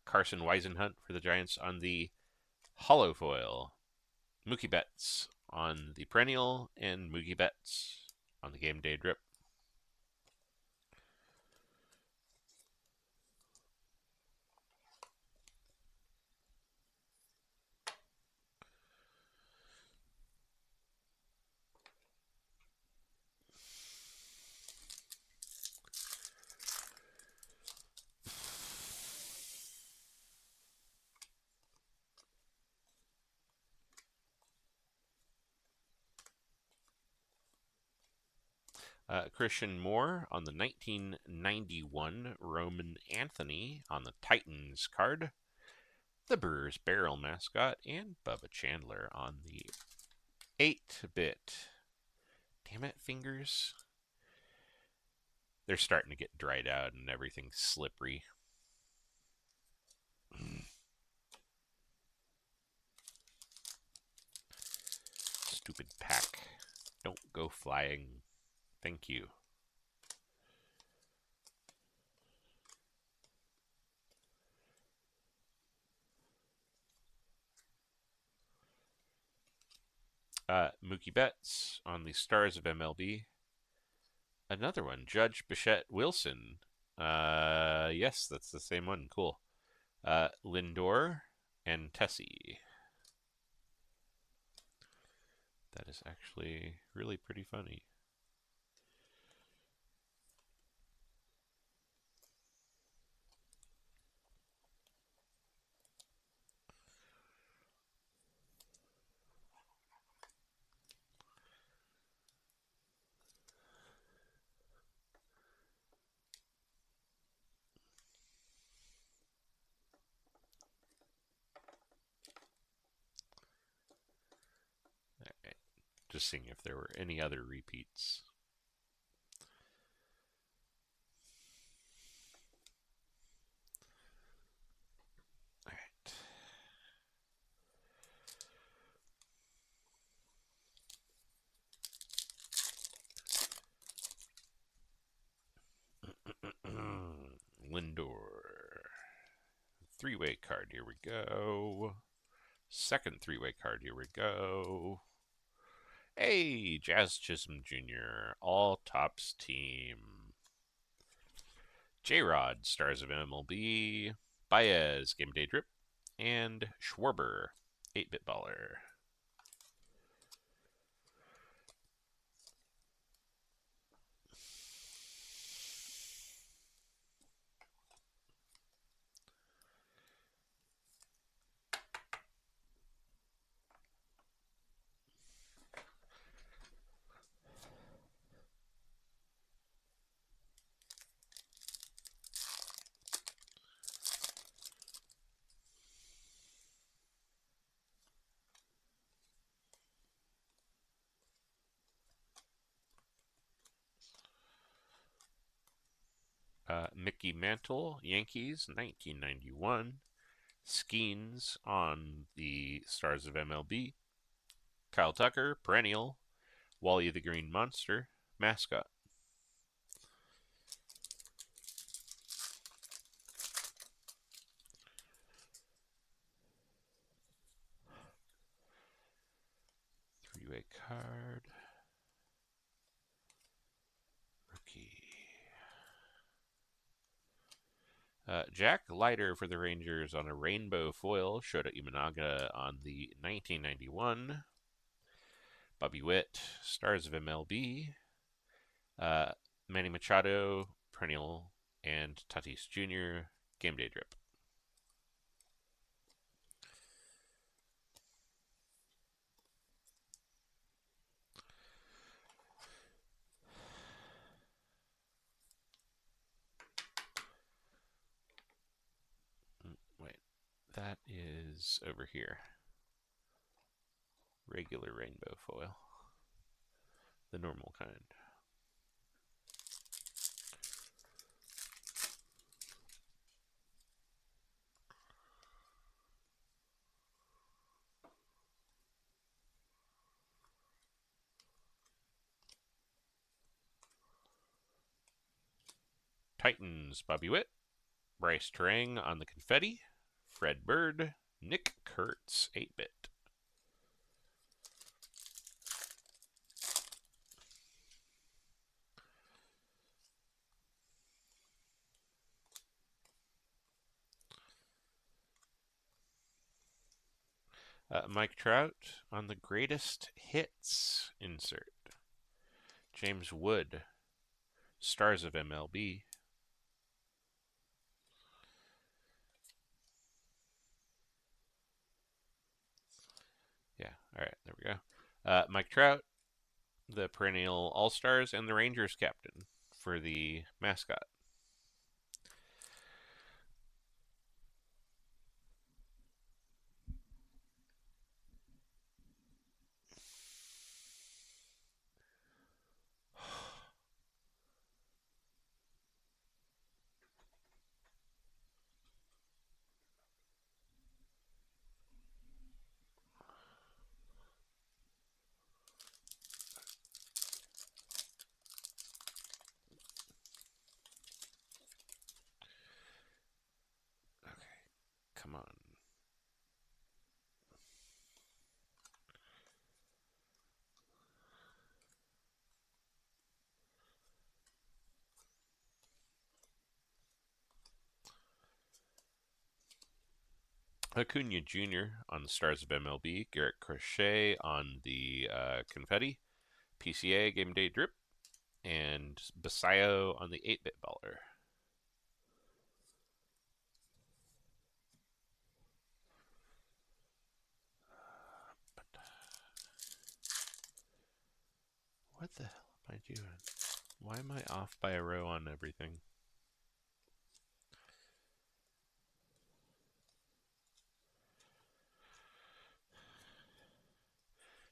Carson Weisenhunt for the Giants on the Hollow Foil. Mookie Betts on the Perennial, and Mookie Betts on the Game Day Drip. Christian Moore on the 1991 Roman Anthony on the Titans card. The Brewers Barrel mascot, and Bubba Chandler on the 8-bit. Damn it, fingers. They're starting to get dried out and everything's slippery. Stupid pack. Don't go flying. Thank you. Mookie Betts on the Stars of MLB. Another one, Judge, Bichette, Wilson. Yes, that's the same one. Cool. Lindor and Tessie. That is actually really pretty funny. Alright. Just seeing if there were any other repeats. Alright. Lindor. Three-way card, here we go. Second three-way card, here we go. Hey, Jazz Chisholm Jr., all tops team. J-Rod, Stars of MLB. Baez, Game Day Drip. And Schwarber, 8-bit baller. Mickey Mantle, Yankees, 1991. Skeens on the Stars of MLB. Kyle Tucker, perennial. Wally the Green Monster, mascot. Three-way card. Rookie. Jack Leiter for the Rangers on a rainbow foil. Shota Imanaga on the 1991. Bobby Witt, Stars of MLB. Manny Machado, perennial, and Tatis Jr., game day drip. Wait, that is over here. Regular rainbow foil. The normal kind. Titans, Bobby Witt. Bryce Terang on the confetti. Fred Bird. Nick Kurtz, 8-bit. Mike Trout on the greatest hits insert. James Wood, Stars of MLB. Yeah, all right, there we go. Mike Trout, the perennial All-Stars, and the Rangers captain for the mascot. Come on. Acuna Jr. on the Stars of MLB. Garrett Crochet on the confetti. PCA Game Day Drip. And Basayo on the 8-bit baller. What the hell am I doing? Why am I off by a row on everything?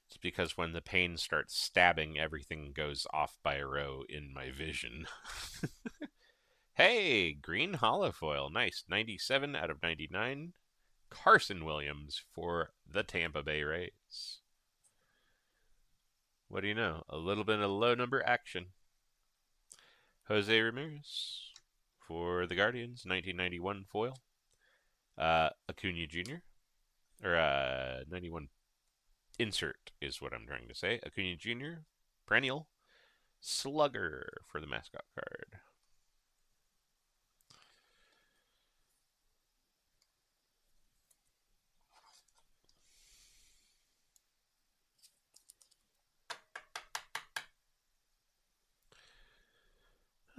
It's because when the pain starts stabbing, everything goes off by a row in my vision. Hey, green holofoil. Nice. 97 out of 99. Carson Williams for the Tampa Bay Rays. What do you know? A little bit of low number action. Jose Ramirez for the Guardians, 1991 foil. Acuna Jr. Or 91 insert is what I'm trying to say. Acuna Jr. Perennial. Slugger for the mascot card.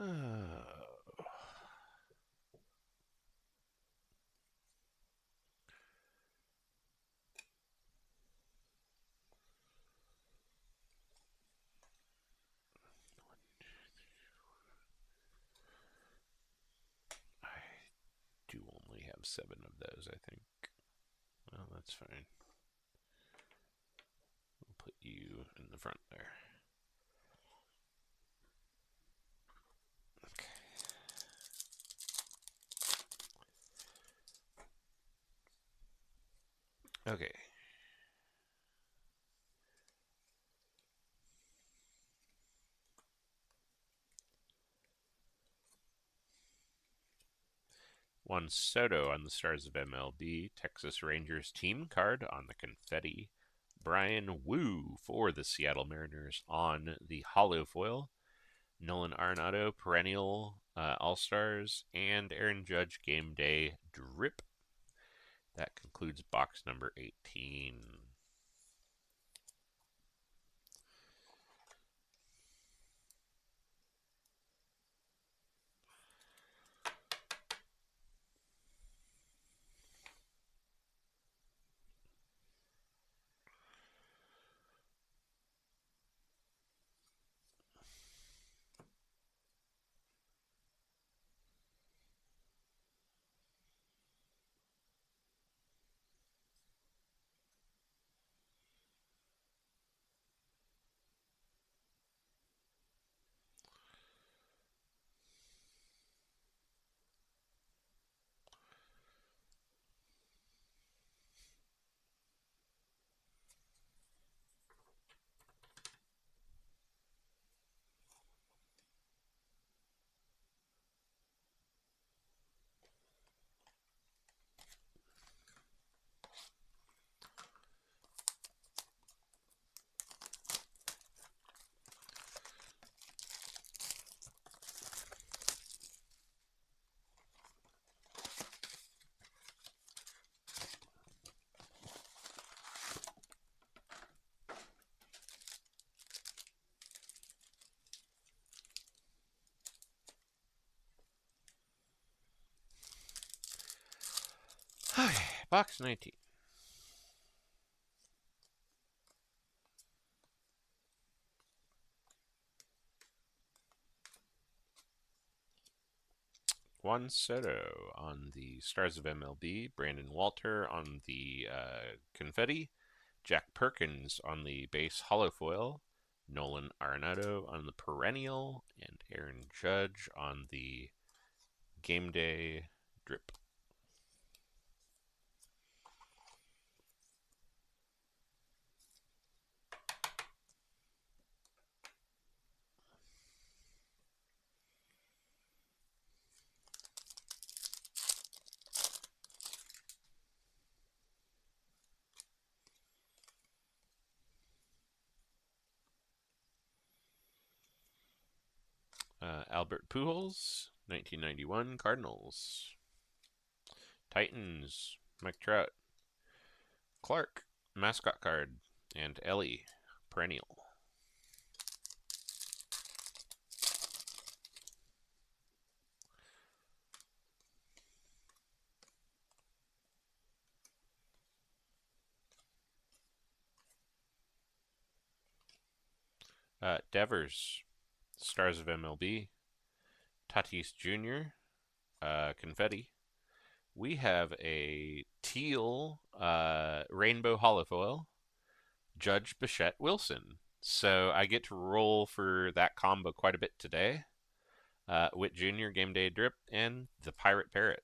I do only have 7 of those, I think. Well, that's fine. We'll put you in the front there. Okay. Okay. Juan Soto on the Stars of MLB. Texas Rangers team card on the confetti. Brian Wu for the Seattle Mariners on the hollow foil. Nolan Arenado, perennial All-Stars, and Aaron Judge game day drip. That concludes box number 18. Okay, box 19. Juan Soto on the Stars of MLB. Brandon Walter on the confetti. Jack Perkins on the base hollow foil. Nolan Arenado on the perennial. And Aaron Judge on the game day drip. Albert Pujols, 1991 Cardinals. Titans, Mike Trout. Clark, mascot card. And Ellie, perennial. Devers, Stars of MLB. Tatis Jr., confetti. We have a teal rainbow holofoil, Judge Bichette Wilson. So I get to roll for that combo quite a bit today. Witt Jr., Game Day Drip, and the Pirate Parrot.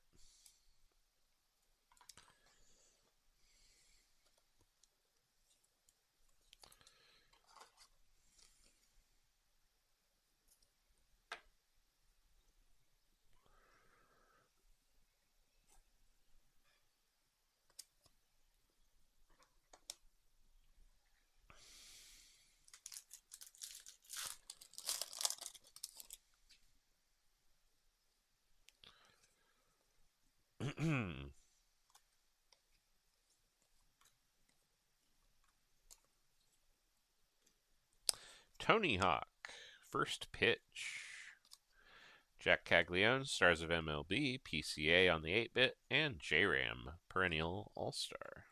Tony Hawk, first pitch. Jack Caglione, Stars of MLB, PCA on the 8-bit, and JRAM, perennial All-Star.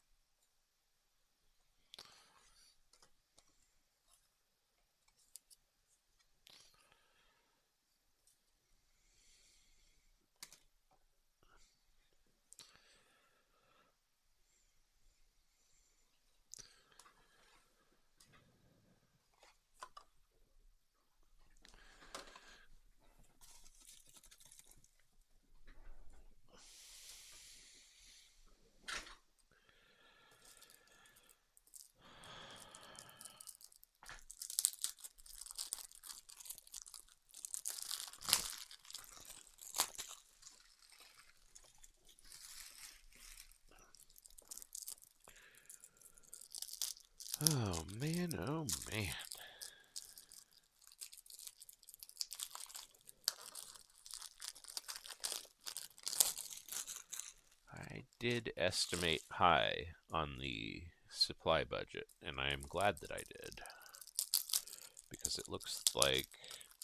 Oh man, oh man. I did estimate high on the supply budget, and I am glad that I did, because it looks like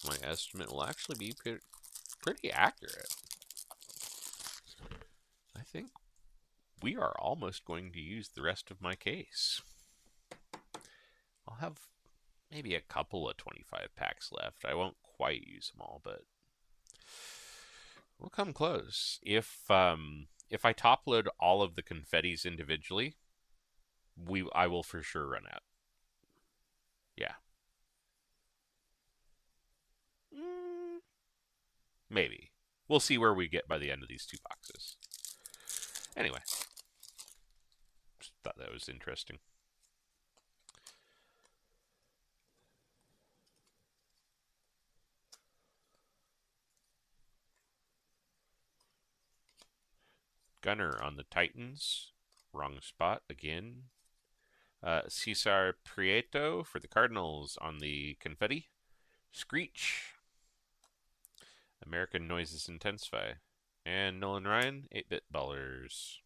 my estimate will actually be pretty accurate. I think we are almost going to use the rest of my case. I'll have maybe a couple of 25 packs left. I won't quite use them all, but we'll come close. If I top load all of the confettis individually, I will for sure run out. Yeah. Maybe. We'll see where we get by the end of these 2 boxes. Anyway, just thought that was interesting. Gunner on the Titans. Wrong spot again. Cesar Prieto for the Cardinals on the Confetti. Screech. American Noises Intensify. And Nolan Ryan, 8-Bit Ballers.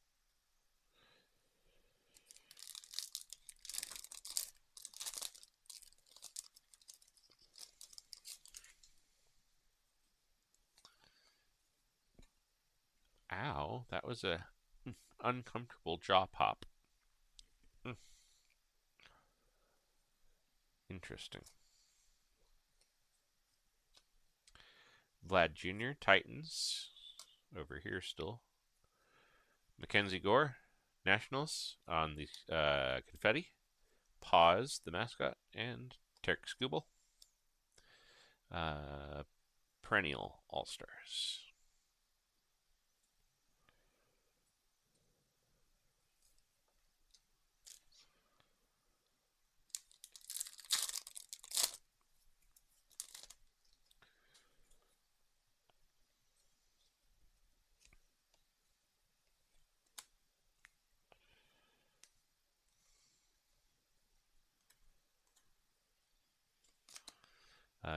Ow, that was a uncomfortable jaw pop. Interesting. Vlad Jr., Titans. Over here still. Mackenzie Gore, Nationals on the Confetti. Pause, the mascot. And Tarek Skubal. Perennial All-Stars.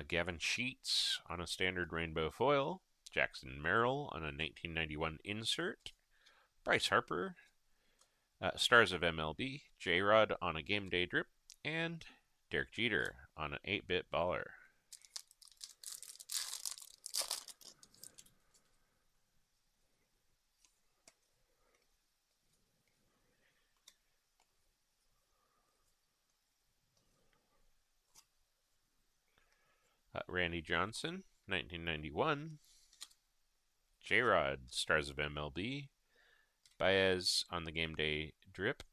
Gavin Sheets on a standard rainbow foil. Jackson Merrill on a 1991 insert. Bryce Harper. Stars of MLB. J-Rod on a game day drip. And Derek Jeter on an 8-bit baller. Randy Johnson, 1991. J-Rod, Stars of MLB. Baez on the game day drip.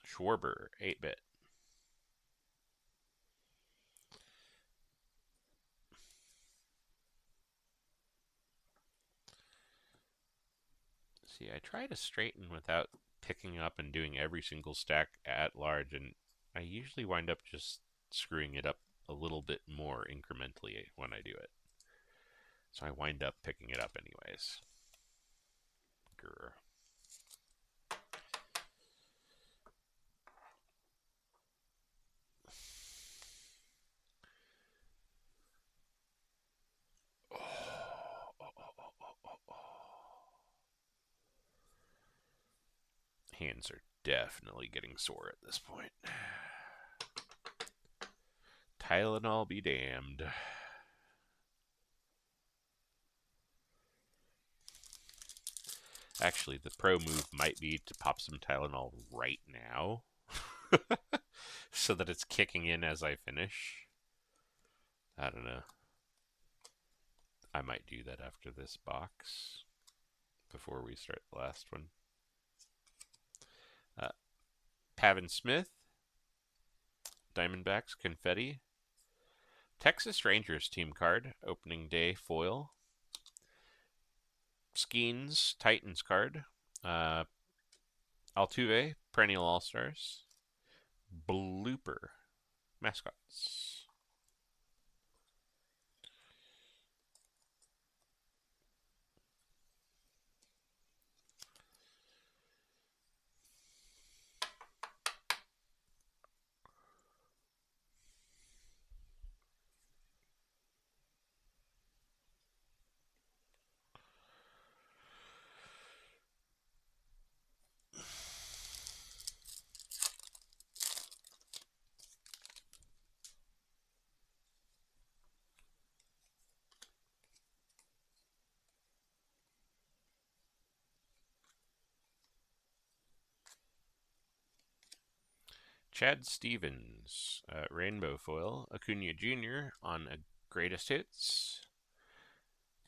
Schwarber, 8-bit. See, I try to straighten without picking up and doing every single stack at large, and I usually wind up just screwing it up a little bit more incrementally when I do it. So I wind up picking it up anyways. Grr. Hands are definitely getting sore at this point. Tylenol be damned. Actually, the pro move might be to pop some Tylenol right now so that it's kicking in as I finish. I don't know. I might do that after this box before we start the last one. Pavin Smith, Diamondbacks Confetti, Texas Rangers team card, opening day foil, Skeens Titans card, Altuve, Perennial All-Stars, Blooper, mascots. Chad Stevens, Rainbow Foil. Acuna Jr. on a Greatest Hits.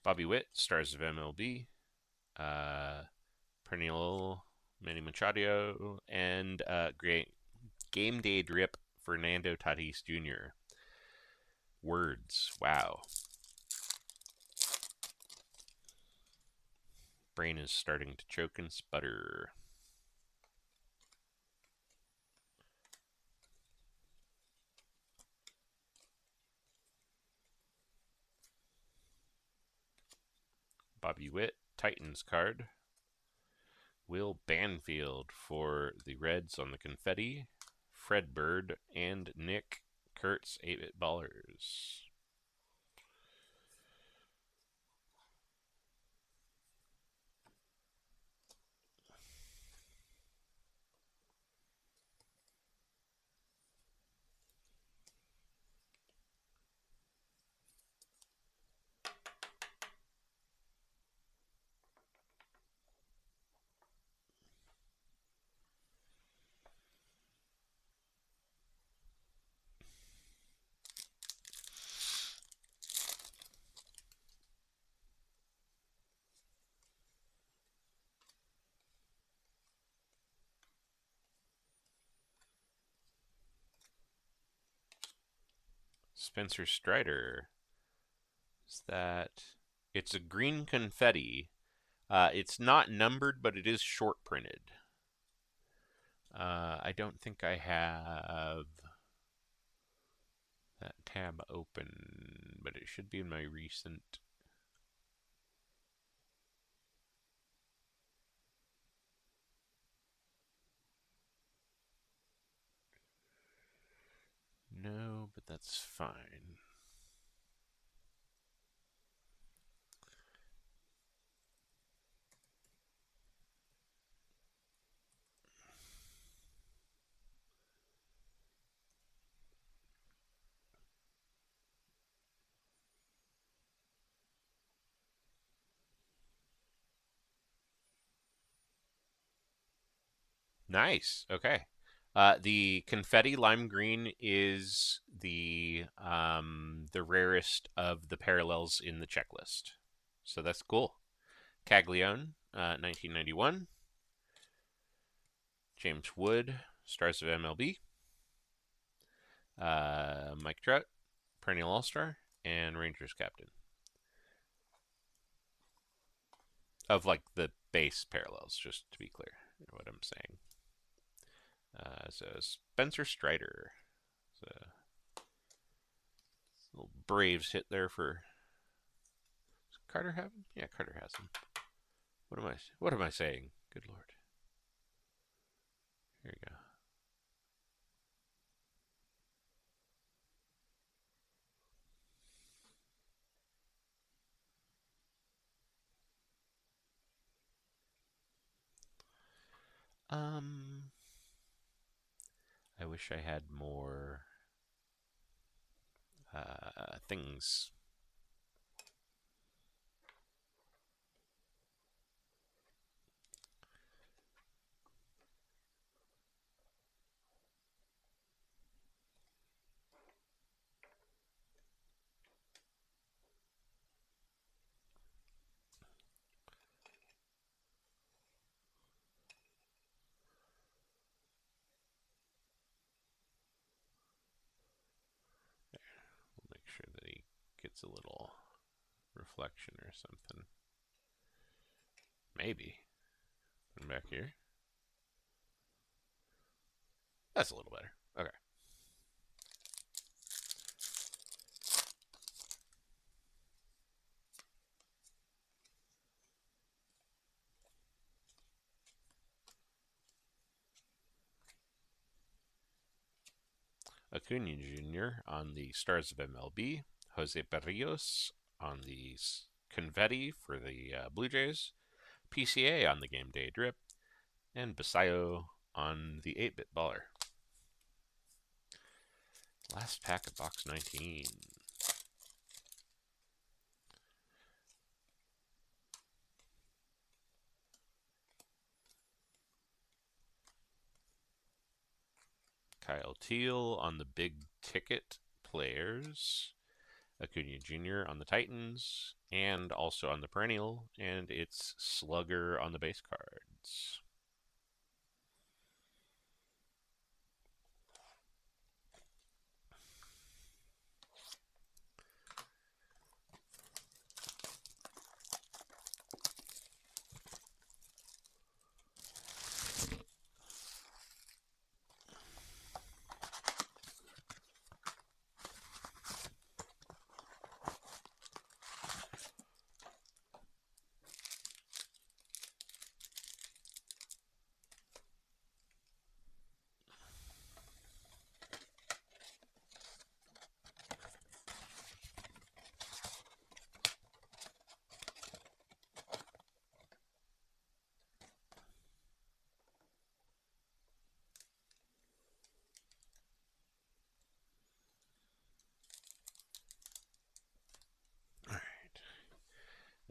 Bobby Witt, Stars of MLB. Perennial Manny Machado. And great Game Day Drip, Fernando Tatis Jr. Words. Wow. Brain is starting to choke and sputter. Bobby Witt, Titans card. Will Banfield for the Reds on the confetti. Fred Bird and Nick Kurtz, 8-Bit Ballers. Spencer Strider. Is that? It's a green confetti. It's not numbered, but it is short printed. I don't think I have that tab open, but it should be in my recent. No, but that's fine. Nice. Okay. The confetti lime green is the rarest of the parallels in the checklist, so that's cool. Caglione, 1991. James Wood, Stars of MLB. Mike Trout, Perennial All-Star, and Rangers captain. Of like the base parallels, just to be clear, what I'm saying. So Spencer Strider. So, little Braves hit there for. Does Carter have him? Yeah, Carter has him. What am I saying? Good lord. Here we go. I wish I had more things. We'll make sure that he gets a little reflection or something. Maybe. Come back here. That's a little better. Okay. Acuna Jr. on the Stars of MLB. Jose Berrios on the confetti for the Blue Jays. PCA on the Game Day Drip. And Basayo on the 8-Bit Baller. Last pack of box 19. Kyle Teal on the big ticket players. Acuna Jr. on the Titans, and also on the perennial, and it's Slugger on the base cards.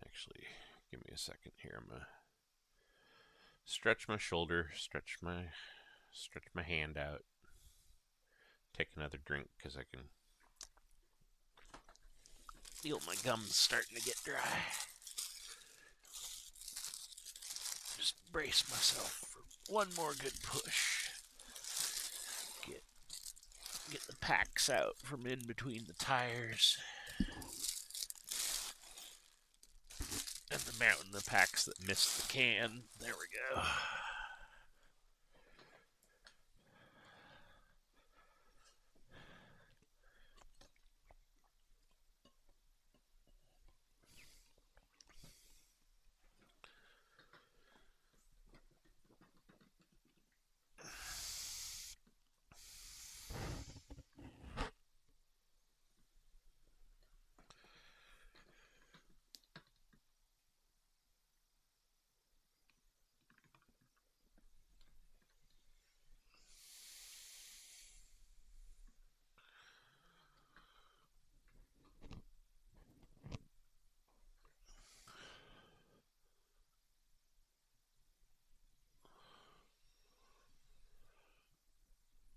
Actually, give me a second here. I'm gonna stretch my shoulder, stretch my hand out, take another drink because I can feel my gums starting to get dry. Just brace myself for one more good push. Get the packs out from in between the tires. And the mountain, the packs that missed the can. There we go.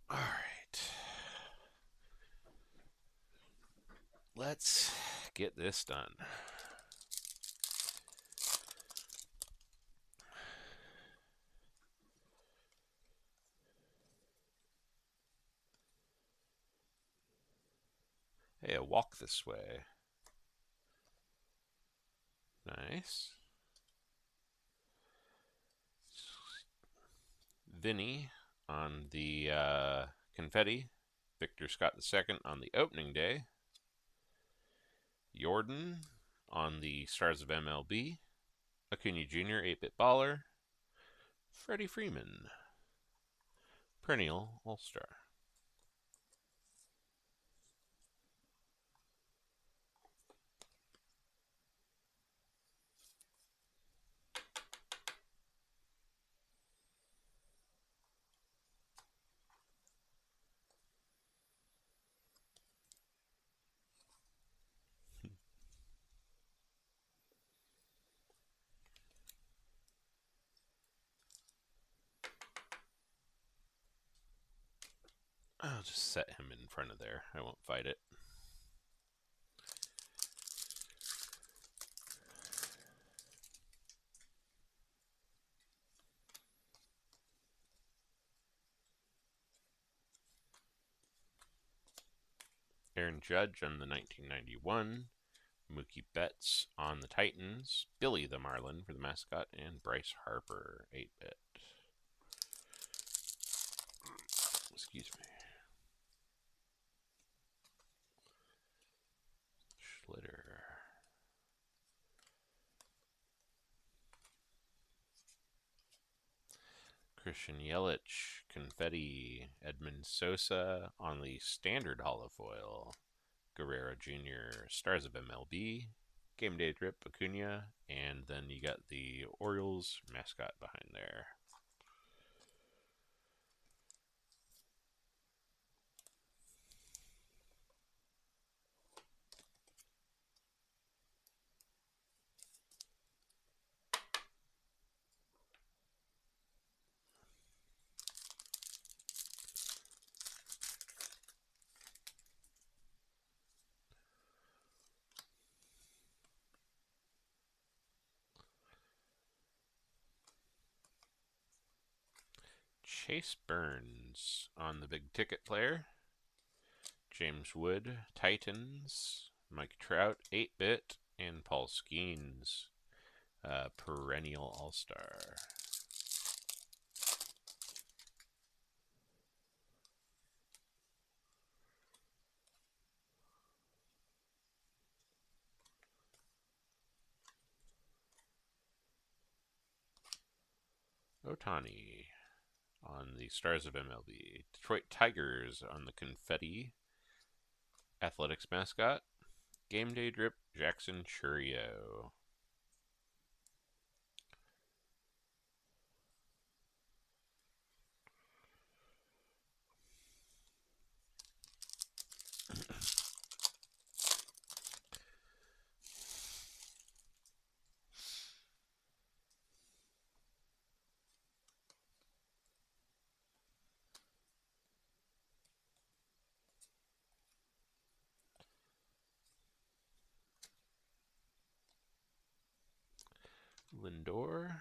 All right. Let's get this done. Hey, a walk this way. Nice. Vinny on the confetti. Victor Scott II on the opening day. Jordan on the Stars of MLB. Acuna Jr., 8-bit baller. Freddie Freeman, perennial All-Star. I'll just set him in front of there. I won't fight it. Aaron Judge on the 1991. Mookie Betts on the Titans. Billy the Marlin for the mascot. And Bryce Harper, 8-bit. Excuse me. Schlitter. Christian Yelich, confetti. Edmund Sosa on the standard holofoil. Guerrero Jr., Stars of MLB. Game Day Drip, Acuna. And then you got the Orioles mascot behind there. Chase Burns on the big ticket player. James Wood, Titans. Mike Trout, 8-bit. And Paul Skeens, perennial all-star. Ohtani on the Stars of MLB. Detroit Tigers on the Confetti Athletics mascot. Game Day Drip, Jackson Chourio. Lindor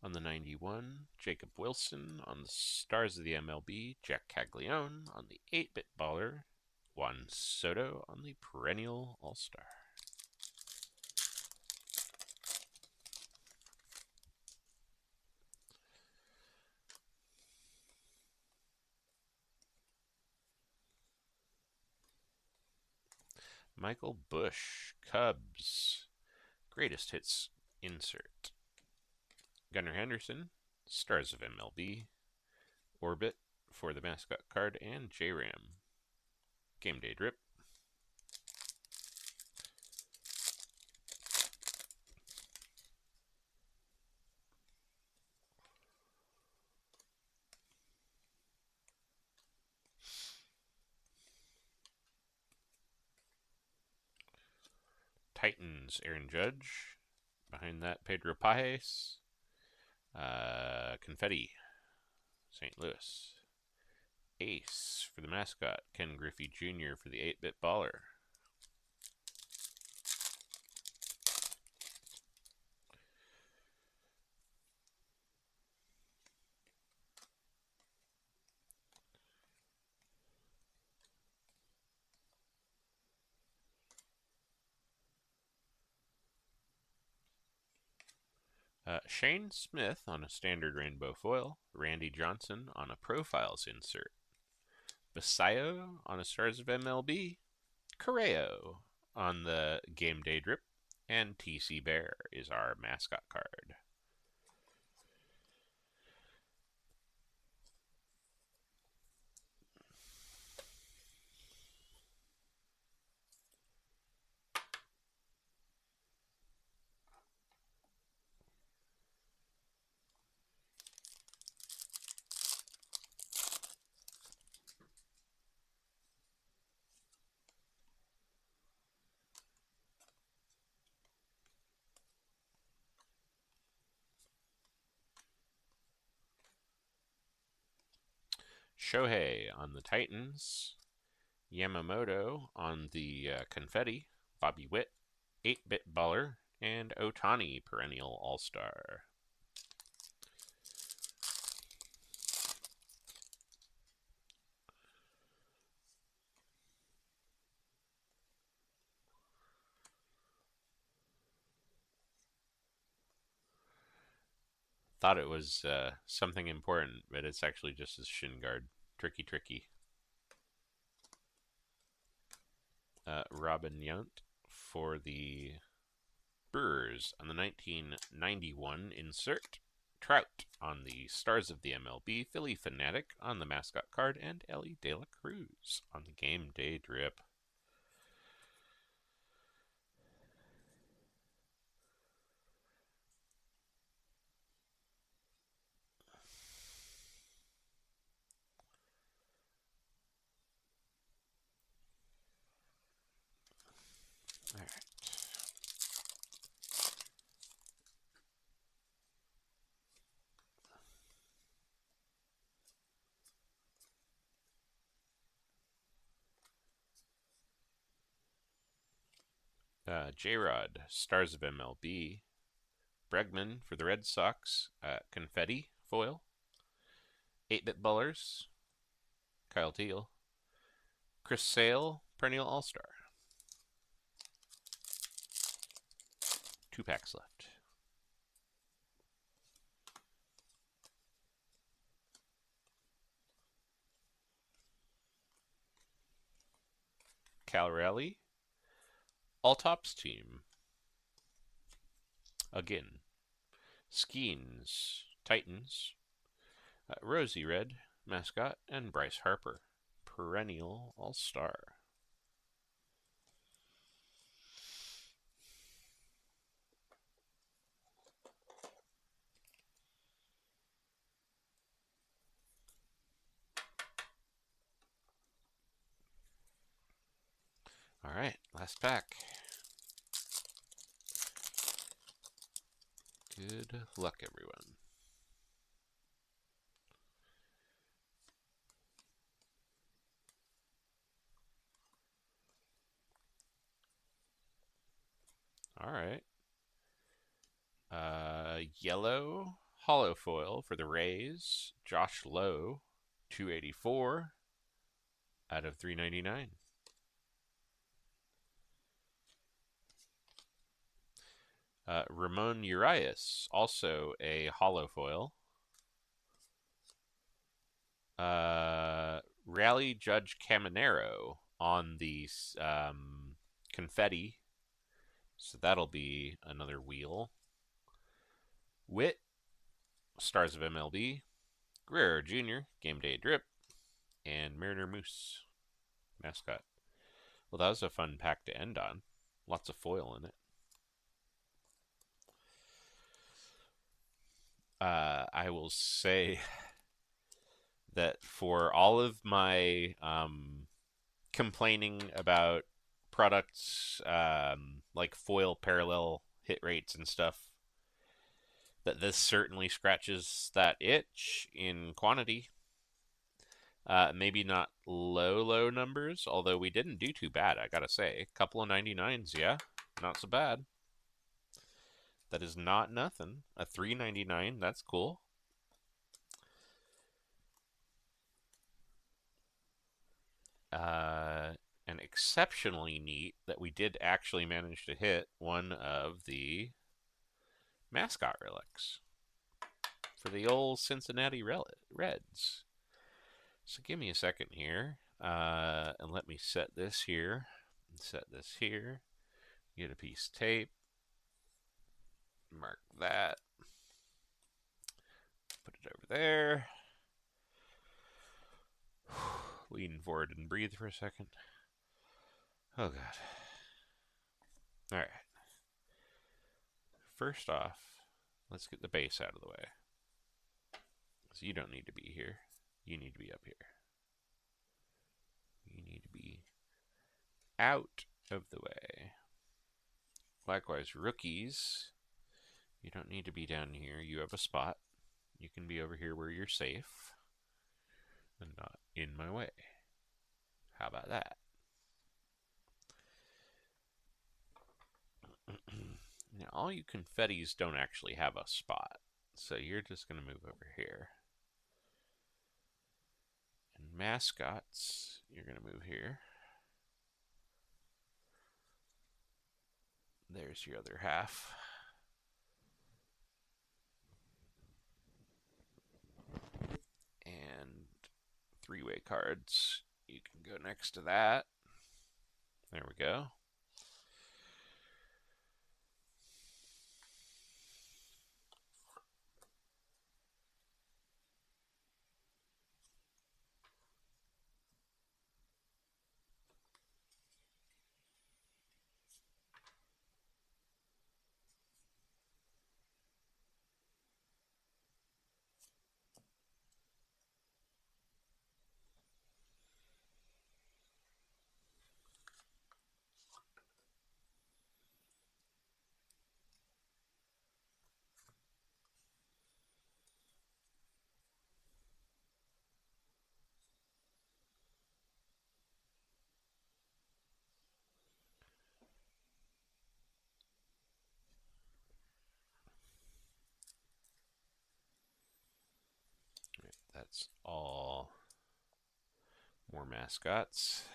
on the 91, Jacob Wilson on the Stars of the MLB, Jack Caglione on the 8-bit baller, Juan Soto on the perennial all-star. Michael Busch, Cubs, greatest hits insert. Gunnar Henderson, Stars of MLB, Orbit for the mascot card, and J-Ram. Game Day Drip. Titans, Aaron Judge. Behind that, Pedro Pajes. Confetti, St. Louis. Ace for the mascot, Ken Griffey Jr. for the 8-bit baller. Shane Smith on a standard rainbow foil. Randy Johnson on a profiles insert. Basayo on a Stars of MLB. Correo on the Game Day Drip. And TC Bear is our mascot card. Shohei on the Titans. Yamamoto on the Confetti. Bobby Witt, 8-bit baller. And Ohtani, perennial all-star. Thought it was something important, but it's actually just his shin guard. Tricky. Robin Yount for the Brewers on the 1991 insert. Trout on the Stars of the MLB. Philly Fanatic on the mascot card. And Ellie De La Cruz on the Game Day Drip. All right. J-Rod, Stars of MLB. Bregman for the Red Sox. Confetti foil. 8-bit ballers, Kyle Teal. Chris Sale, perennial all-star. 2 packs left. Cal Raleigh, all-tops team. Again. Skeens, Titans. Rosie Red, mascot, and Bryce Harper, perennial all-star. All right, last pack. Good luck, everyone. All right. Yellow hollow foil for the Rays. Josh Lowe, 284 out of 399. Ramon Urias, also a hollow foil. Rally Judge Caminero on the confetti. So that'll be another wheel. Witt, Stars of MLB. Guerrero Jr., Game Day Drip. And Mariner Moose, mascot. Well, that was a fun pack to end on. Lots of foil in it. I will say that for all of my complaining about products like foil parallel hit rates and stuff, that this certainly scratches that itch in quantity. Maybe not low numbers, although we didn't do too bad, I gotta say. A couple of 99s, yeah, not so bad. That is not nothing. A 399, that's cool. And exceptionally neat that we did actually manage to hit one of the mascot relics for the old Cincinnati Reds. So give me a second here, and let me set this here, and set this here, get a piece of tape, mark that, put it over there, lean forward and breathe for a second. Oh God. All right. First off, let's get the base out of the way. So you don't need to be here. You need to be up here. You need to be out of the way. Likewise, rookies, you don't need to be down here. You have a spot. You can be over here where you're safe and not in my way. How about that? Now, all you confettis don't actually have a spot, so you're just going to move over here. And mascots, you're going to move here. There's your other half. And three-way cards, you can go next to that. There we go. That's all. More mascots.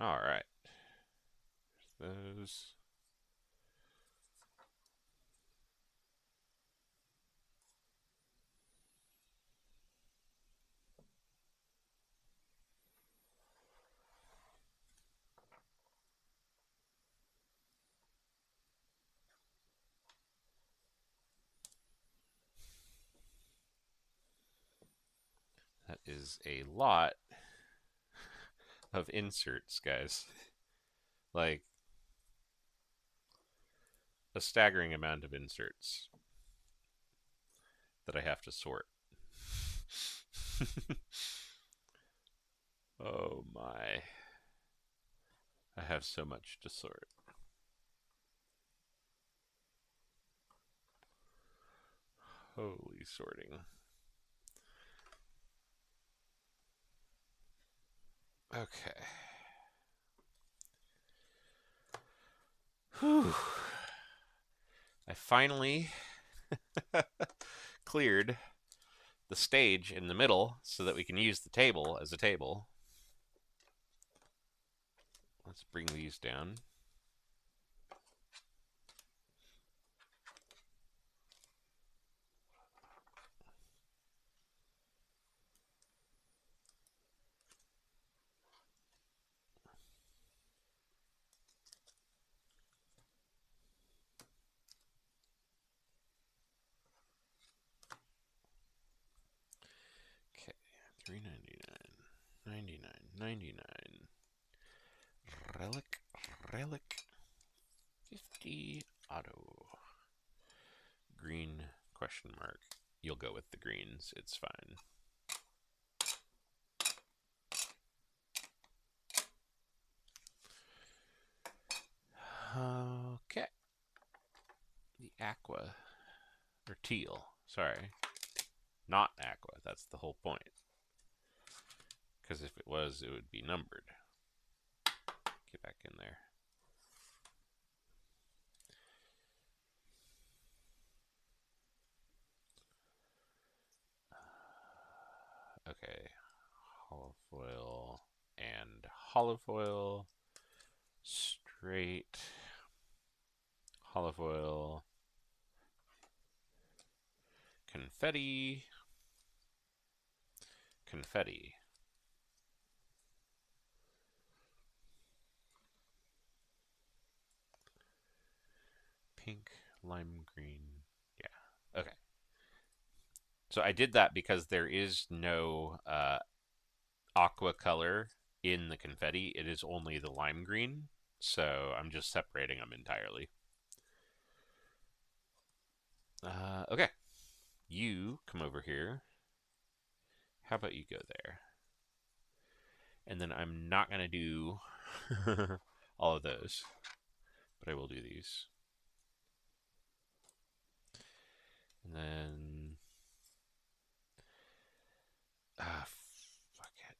All right. Those. That is a lot of inserts, guys. Like, a staggering amount of inserts that I have to sort. Oh my. I have so much to sort. Holy sorting. Okay. Whew. I finally cleared the stage in the middle so that we can use the table as a table. Let's bring these down. Okay, $3.99, $99.99. Relic, 50 auto. Green question mark. You'll go with the greens. It's fine. Okay. The aqua, or teal, sorry. Not aqua, that's the whole point. Because if it was, it would be numbered. Get back in there. Okay. Holofoil and holofoil. Straight. Holofoil. Confetti. Confetti. Pink, lime green. Yeah. Okay. So I did that because there is no aqua color in the confetti. It is only the lime green. So I'm just separating them entirely. Okay. You come over here. How about you go there? And then I'm not going to do all of those, but I will do these. And then, fuck it.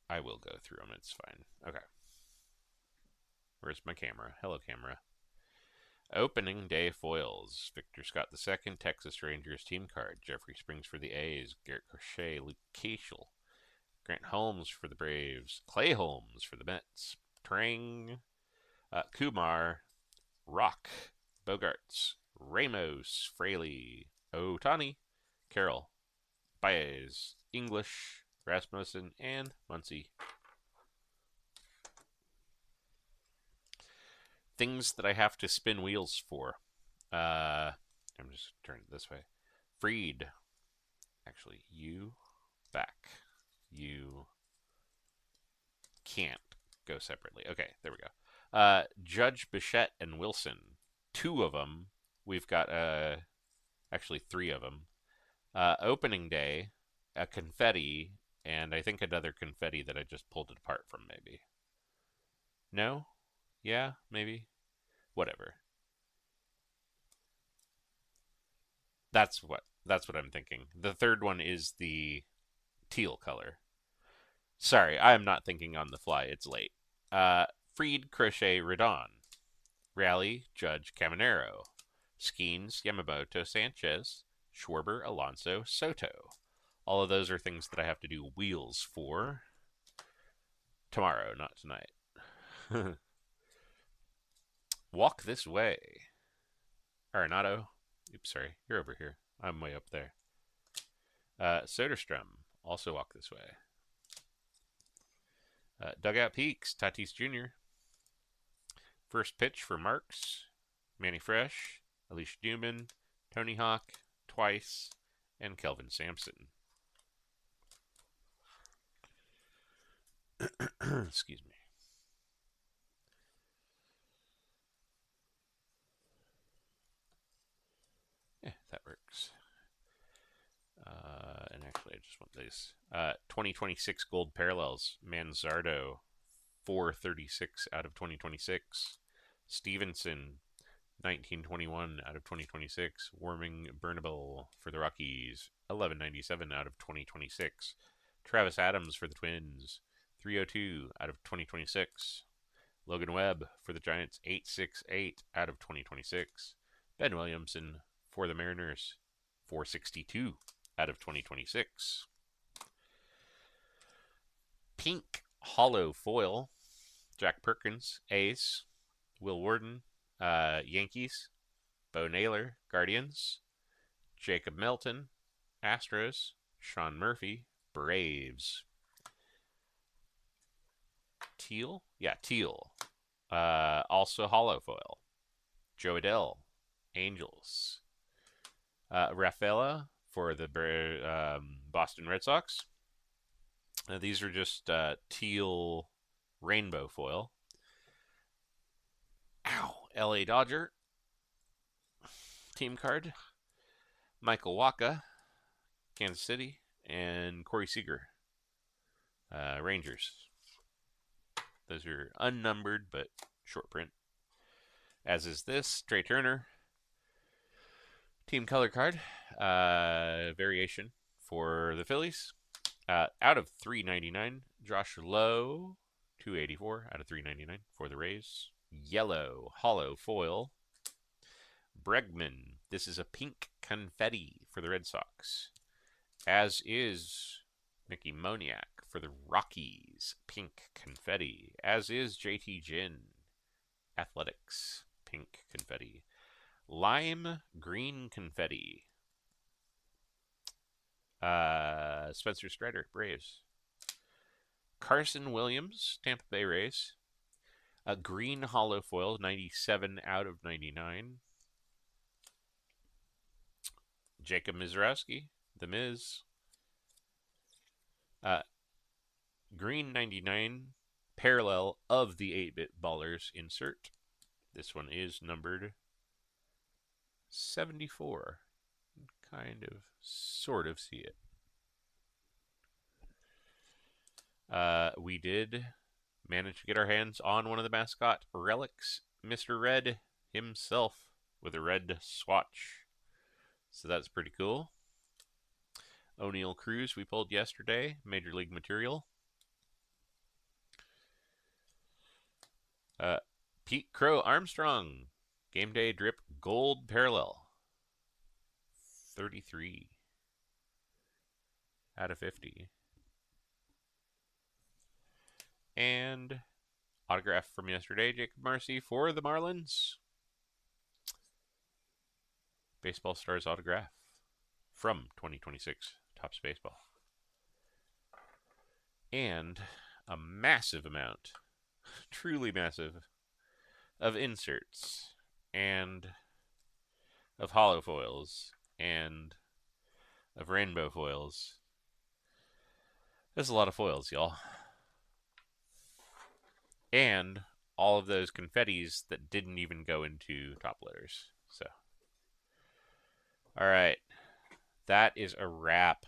I will go through them. It's fine. Okay. Where's my camera? Hello, camera. Opening day foils. Victor Scott II, Texas Rangers team card. Jeffrey Springs for the A's. Garrett Crochet, Luke Cashel. Grant Holmes for the Braves. Clay Holmes for the Mets. Trang, Kumar, Rock, Bogarts, Ramos, Fraley, Otani, Carroll, Baez, English, Rasmussen, and Muncy. Things that I have to spin wheels for. I'm just turning it this way. Freed. Actually, you back. You can't go separately. Okay, there we go. Judge, Bichette, and Wilson. 2 of them. We've got actually 3 of them. Opening day, a confetti, and I think another confetti that I just pulled it apart from, maybe. No? Yeah, maybe. Whatever. That's what I'm thinking. The third one is the teal color. Sorry, I am not thinking on the fly. It's late. Freed, Crochet, Redon. Rally, Judge, Caminero. Skeens, Yamamoto, Sanchez. Schwarber, Alonso, Soto. All of those are things that I have to do wheels for tomorrow, not tonight. Walk this way. Arenado. Oops, sorry. You're over here. I'm way up there. Soderstrom. Also walk this way. Dugout Peaks. Tatis Jr. First pitch for Marks. Manny Fresh. Alicia Newman. Tony Hawk. Twice. And Kelvin Sampson. Excuse me. Yeah, that works. And actually, I just want these. 2026 Gold Parallels. Manzardo, 436 out of 2026. Stevenson, 1921 out of 2026. Warming Bernabel for the Rockies, 1197 out of 2026. Travis Adams for the Twins, 302 out of 2026. Logan Webb for the Giants, 868 out of 2026. Ben Williamson for the Mariners, 462 out of 2026. Pink Hollow Foil, Jack Perkins, A's. Will Warden, Yankees. Bo Naylor, Guardians. Jacob Melton, Astros. Sean Murphy, Braves. Teal? Yeah, teal. Also hollow foil. Joe Adell, Angels. Rafaela for the Boston Red Sox. These are just teal rainbow foil. Ow! LA Dodger. Team card. Michael Wacha, Kansas City. And Corey Seager, Rangers. Those are unnumbered, but short print. As is this, Trey Turner. Team color card. Variation for the Phillies. Out of 399, Josh Lowe, 284 out of 399 for the Rays. Yellow hollow foil. Bregman. This is a pink confetti for the Red Sox. As is Mickey Moniak for the Rockies. Pink confetti. As is JT Ginn. Athletics. Pink confetti. Lime green confetti. Spencer Strider, Braves. Carson Williams, Tampa Bay Rays. A green hollow foil, 97 out of 99. Jacob Mizrowski, The Miz. Green 99, parallel of the 8-bit ballers insert. This one is numbered 74. Kind of, sort of see it. We did manage to get our hands on one of the mascot relics, Mr. Red himself, with a red swatch. So that's pretty cool. O'Neill Cruz we pulled yesterday, Major League material. Pete Crow Armstrong, Game Day Drip Gold Parallel. 33 out of 50. And autograph from yesterday, Jacob Marcy for the Marlins. Baseball Stars autograph from 2026 Topps Baseball. And a massive amount, truly massive, of inserts and of hollow foils and of rainbow foils. There's a lot of foils, y'all. and all of those confettis that didn't even go into top loaders. So, all right, that is a wrap.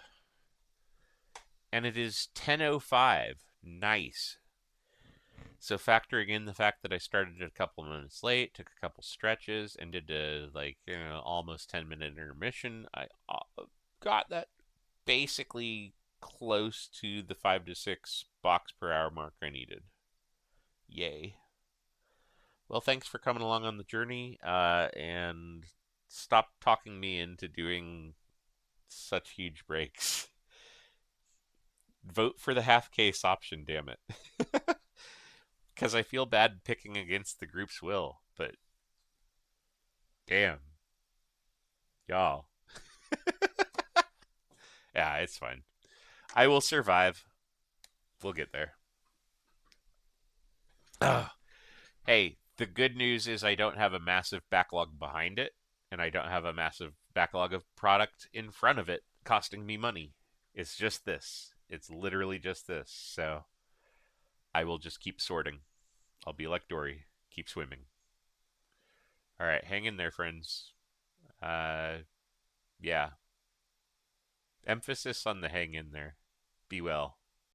And it is 10:05. Nice. So factoring in the fact that I started a couple of minutes late, took a couple stretches, and did a almost 10-minute intermission, I got that basically close to the 5 to 6 box per hour mark I needed. Yay. Well, thanks for coming along on the journey, and stop talking me into doing such huge breaks. Vote for the half case option, damn it. Because I feel bad picking against the group's will, but damn, y'all. Yeah, it's fine. I will survive. We'll get there. Ugh. Hey, the good news is I don't have a massive backlog behind it, and I don't have a massive backlog of product in front of it costing me money. It's just this. It's literally just this. So I will just keep sorting. I'll be like Dory, keep swimming. All right, hang in there, friends. Yeah. Emphasis on the hang in there. Be well.